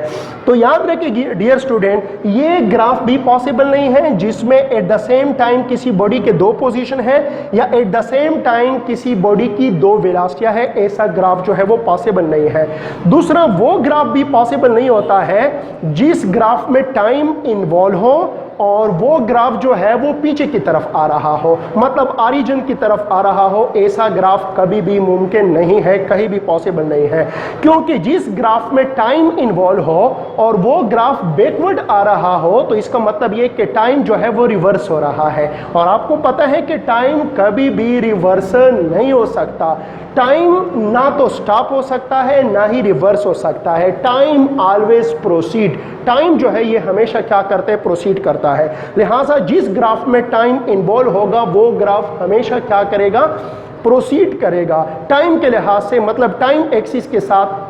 तो याद रखिए डियर स्टूडेंट, ये ग्राफ भी पॉसिबल नहीं है जिसमें एट द सेम टाइम किसी बॉडी के दो पोजीशन है या एट द सेम टाइम किसी बॉडी की दो वेलोसिटियां है, ऐसा ग्राफ जो है वो पॉसिबल नहीं है। दूसरा वो ग्राफ भी पॉसिबल नहीं होता है जिस ग्राफ में टाइम इन्वॉल्व हो और वो ग्राफ जो है वो पीछे की तरफ आ रहा हो, मतलब ऑरिजिन की तरफ आ रहा हो, ऐसा ग्राफ कभी भी मुमकिन नहीं है, कहीं भी पॉसिबल नहीं है। क्योंकि जिस ग्राफ में टाइम इन्वॉल्व हो और वो ग्राफ बैकवर्ड आ रहा हो तो इसका मतलब ये कि टाइम जो है वो रिवर्स हो रहा है, और आपको पता है कि टाइम कभी भी रिवर्स नहीं हो सकता। टाइम ना तो स्टॉप हो सकता है ना ही रिवर्स हो सकता है, टाइम ऑलवेज प्रोसीड। टाइम जो है ये हमेशा क्या करते हैं, प्रोसीड करता है। लिहाजा जिस ग्राफ में टाइम इन्वॉल्व होगा वो ग्राफ हमेशा क्या करेगा, प्रोसीड करेगा टाइम के लिहाज से, मतलब टाइम एक्सिस के साथ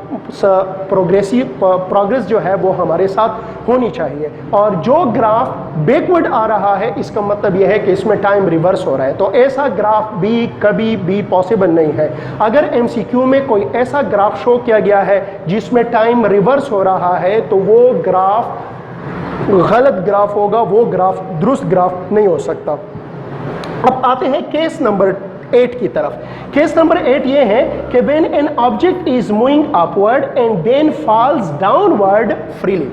प्रोग्रेस जो है वो हमारे साथ होनी चाहिए। और जो ग्राफ बैकवर्ड आ रहा है इसका मतलब यह है कि इसमें टाइम रिवर्स हो रहा है, तो ऐसा ग्राफ भी कभी भी पॉसिबल नहीं है। अगर एमसीक्यू में कोई ऐसा ग्राफ शो किया गया है जिसमें टाइम रिवर्स हो रहा है तो वो ग्राफ गलत ग्राफ होगा, वो ग्राफ दुरुस्त ग्राफ नहीं हो सकता। अब आते हैं केस नंबर 8 की तरफ। केस नंबर 8 ये है कि when an object is moving upward and then falls downward freely.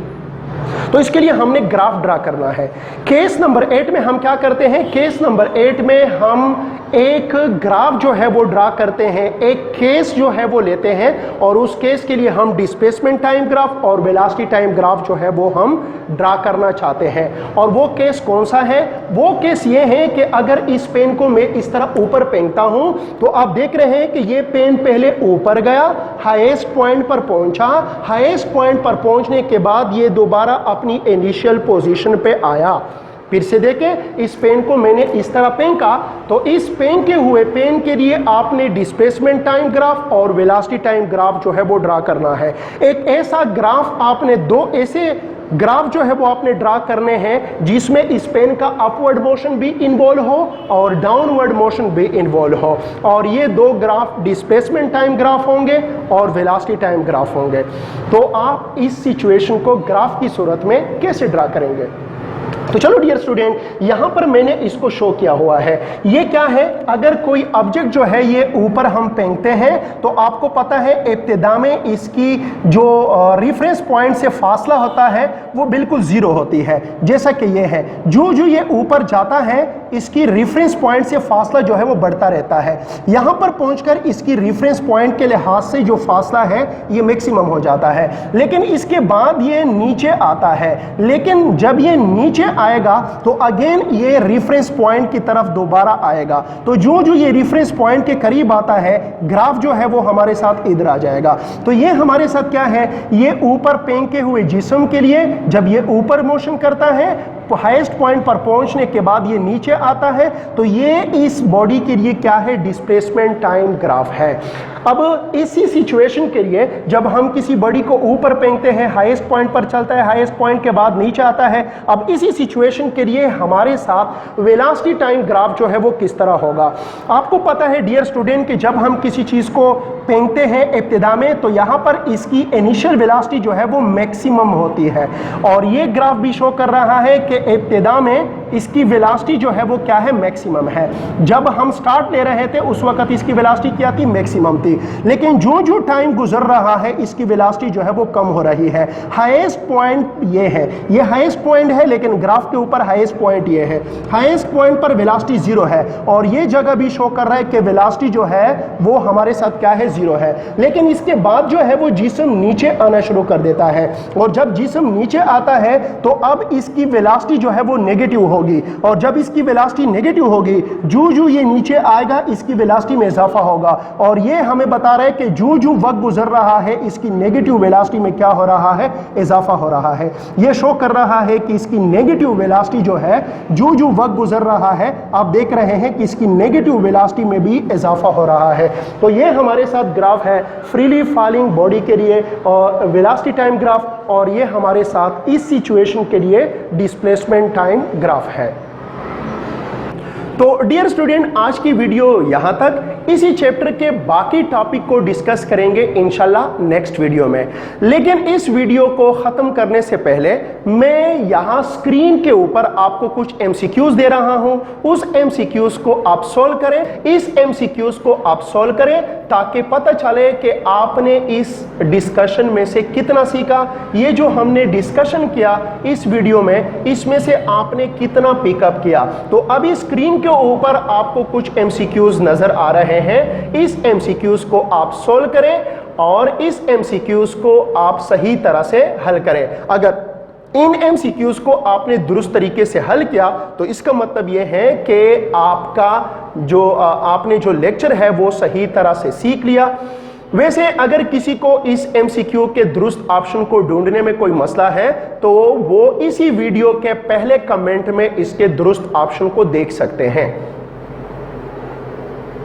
तो इसके लिए हमने ग्राफ ड्रा करना है। केस नंबर 8 में हम क्या करते हैं, केस नंबर 8 में हम एक ग्राफ जो है वो ड्रा करते हैं, एक केस जो है वो लेते हैं और उस केस के लिए हम डिस्प्लेसमेंट टाइम ग्राफ और वेलोसिटी टाइम ग्राफ जो है वो हम ड्रा करना चाहते हैं। और वो केस कौन सा है, वो केस ये है कि अगर इस पेन को मैं इस तरह ऊपर फेंकता हूं तो आप देख रहे हैं कि ये पेन पहले ऊपर गया, हाईएस्ट पॉइंट पर पहुंचा, हाईएस्ट पॉइंट पर पहुंचने के बाद ये दोबारा अपनी इनिशियल पोजीशन पे आया। फिर से देखें, इस पेन को मैंने इस तरह फेंका तो इस फेंके हुए पेन के लिए आपने डिस्प्लेसमेंट टाइम ग्राफ और वेलोसिटी टाइम ग्राफ जो है वो ड्रा करना है। एक ऐसा ग्राफ आपने, दो ऐसे ग्राफ जो है वो आपने ड्रा करने हैं जिसमें इस पेन का अपवर्ड मोशन भी इन्वॉल्व हो और डाउनवर्ड मोशन भी इन्वॉल्व हो, और ये दो ग्राफ डिस्प्लेसमेंट टाइम ग्राफ होंगे और वेलोसिटी टाइम ग्राफ होंगे। तो आप इस सिचुएशन को ग्राफ की सूरत में कैसे ड्रा करेंगे? तो चलो डियर स्टूडेंट, यहां पर मैंने इसको शो किया हुआ है। ये क्या है, अगर कोई ऑब्जेक्ट जो है ये ऊपर हम फेंकते हैं तो आपको पता है इब्तिदा में इसकी जो रेफरेंस पॉइंट से फासला होता है वो बिल्कुल जीरो होती है, जैसा कि ये है। जो जो ये ऊपर जाता है इसकी रेफरेंस पॉइंट से फासला जो है वो बढ़ता रहता है। यहां पर पहुंचकर इसकी रेफरेंस पॉइंट के लिहाज से जो फासला है ये मैक्सिमम हो जाता है, लेकिन इसके बाद ये नीचे आता है। लेकिन जब ये नीचे आएगा तो अगेन ये रेफरेंस पॉइंट की तरफ दोबारा आएगा। तो जो जो ये रेफरेंस पॉइंट के करीब आता है ग्राफ जो है वो हमारे साथ इधर आ जाएगा। तो ये हमारे साथ क्या है, ये ऊपर फेंके हुए जिस्म के लिए जब ये ऊपर मोशन करता है हाईएस्ट पॉइंट पर पहुंचने के बाद ये नीचे आता है, तो ये इस बॉडी के लिए क्या है, डिस्प्लेसमेंट टाइम ग्राफ है। अब इसी सिचुएशन के लिए जब हम किसी बॉडी को ऊपर फेंकते हैं, हाईएस्ट पॉइंट पर चलता है, हाईएस्ट पॉइंट के बाद नीचे आता है, अब इसी सिचुएशन के लिए हमारे साथ वेलोसिटी टाइम ग्राफ जो है वो किस तरह होगा। आपको पता है डियर स्टूडेंट कि जब हम किसी चीज को फेंकते हैं इब्तिदा में, तो यहां पर इसकी इनिशियल वेलोसिटी जो है वो मैक्सिमम होती है, और ये ग्राफ भी शो कर रहा है कि इब्तिदा में इसकी वेलोसिटी जो है वो क्या है, मैक्सिमम है। जब हम स्टार्ट ले रहे थे उस वक्त इसकी वेलोसिटी क्या थी, मैक्सिमम थी, लेकिन जो जो टाइम गुजर रहा है इसकी वेलोसिटी जो है वो कम हो रही है। हाईएस्ट पॉइंट ये है, ये हाईएस्ट पॉइंट है, लेकिन ग्राफ के ऊपर हाईएस्ट पॉइंट ये है। हाईएस्ट पॉइंट पर वेलोसिटी 0 है, और ये जगह भी शो कर रहा है कि वेलोसिटी जो है वो हमारे साथ क्या है, 0 है। लेकिन इसके बाद जो है वो जिस्म नीचे आना शुरू कर देता है, और जब जिस्म नीचे आता है तो अब इसकी वेलोसिटी जो है वो नेगेटिव होगी, और जब इसकी वेलोसिटी नेगेटिव होगी, जो जो ये नीचे आएगा इसकी वेलोसिटी में इजाफा होगा। और ये हमें बता रहा है कि जो जो वक्त गुजर रहा है इसकी नेगेटिव वेलोसिटी में क्या हो रहा है, इजाफा हो रहा है। ये शो कर रहा है कि इसकी नेगेटिव वेलोसिटी जो है, जो जो वक्त गुजर रहा है, आप देख रहे हैं कि इसकी नेगेटिव वेलोसिटी में भी इजाफा हो रहा है। तो ये हमारे साथ ग्राफ है फ्रीली फॉलिंग बॉडी के लिए और वेलोसिटी टाइम ग्राफ, और ये हमारे साथ इस सिचुएशन के लिए डिस्प्लेसमेंट टाइम ग्राफ है। तो डियर स्टूडेंट, आज की वीडियो यहां तक। इसी चैप्टर के बाकी टॉपिक को डिस्कस करेंगे इंशाल्लाह नेक्स्ट वीडियो में। लेकिन इस वीडियो को खत्म करने से पहले मैं यहां स्क्रीन के ऊपर आपको कुछ एमसीक्यूज दे रहा हूं, उस एमसीक्यूज को आप सॉल्व करें। इस एमसीक्यूज को आप सॉल्व करें ताकि पता चले कि आपने इस डिस्कशन में से कितना सीखा। ये जो हमने डिस्कशन किया इस वीडियो में, इसमें से आपने कितना पिकअप किया। तो अभी स्क्रीन के ऊपर आपको कुछ एमसीक्यूज नजर आ रहे हैं, इस एमसीक्यूज को आप सॉल्व करें और इस एमसीक्यूज को आप सही तरह से हल करें। अगर इन एमसीक्यूज को आपने दुरुस्त तरीके से हल किया तो इसका मतलब यह है कि आपने जो लेक्चर है वो सही तरह से सीख लिया। वैसे अगर किसी को इस एमसीक्यू के दुरुस्त ऑप्शन को ढूंढने में कोई मसला है तो वो इसी वीडियो के पहले कमेंट में इसके दुरुस्त ऑप्शन को देख सकते हैं।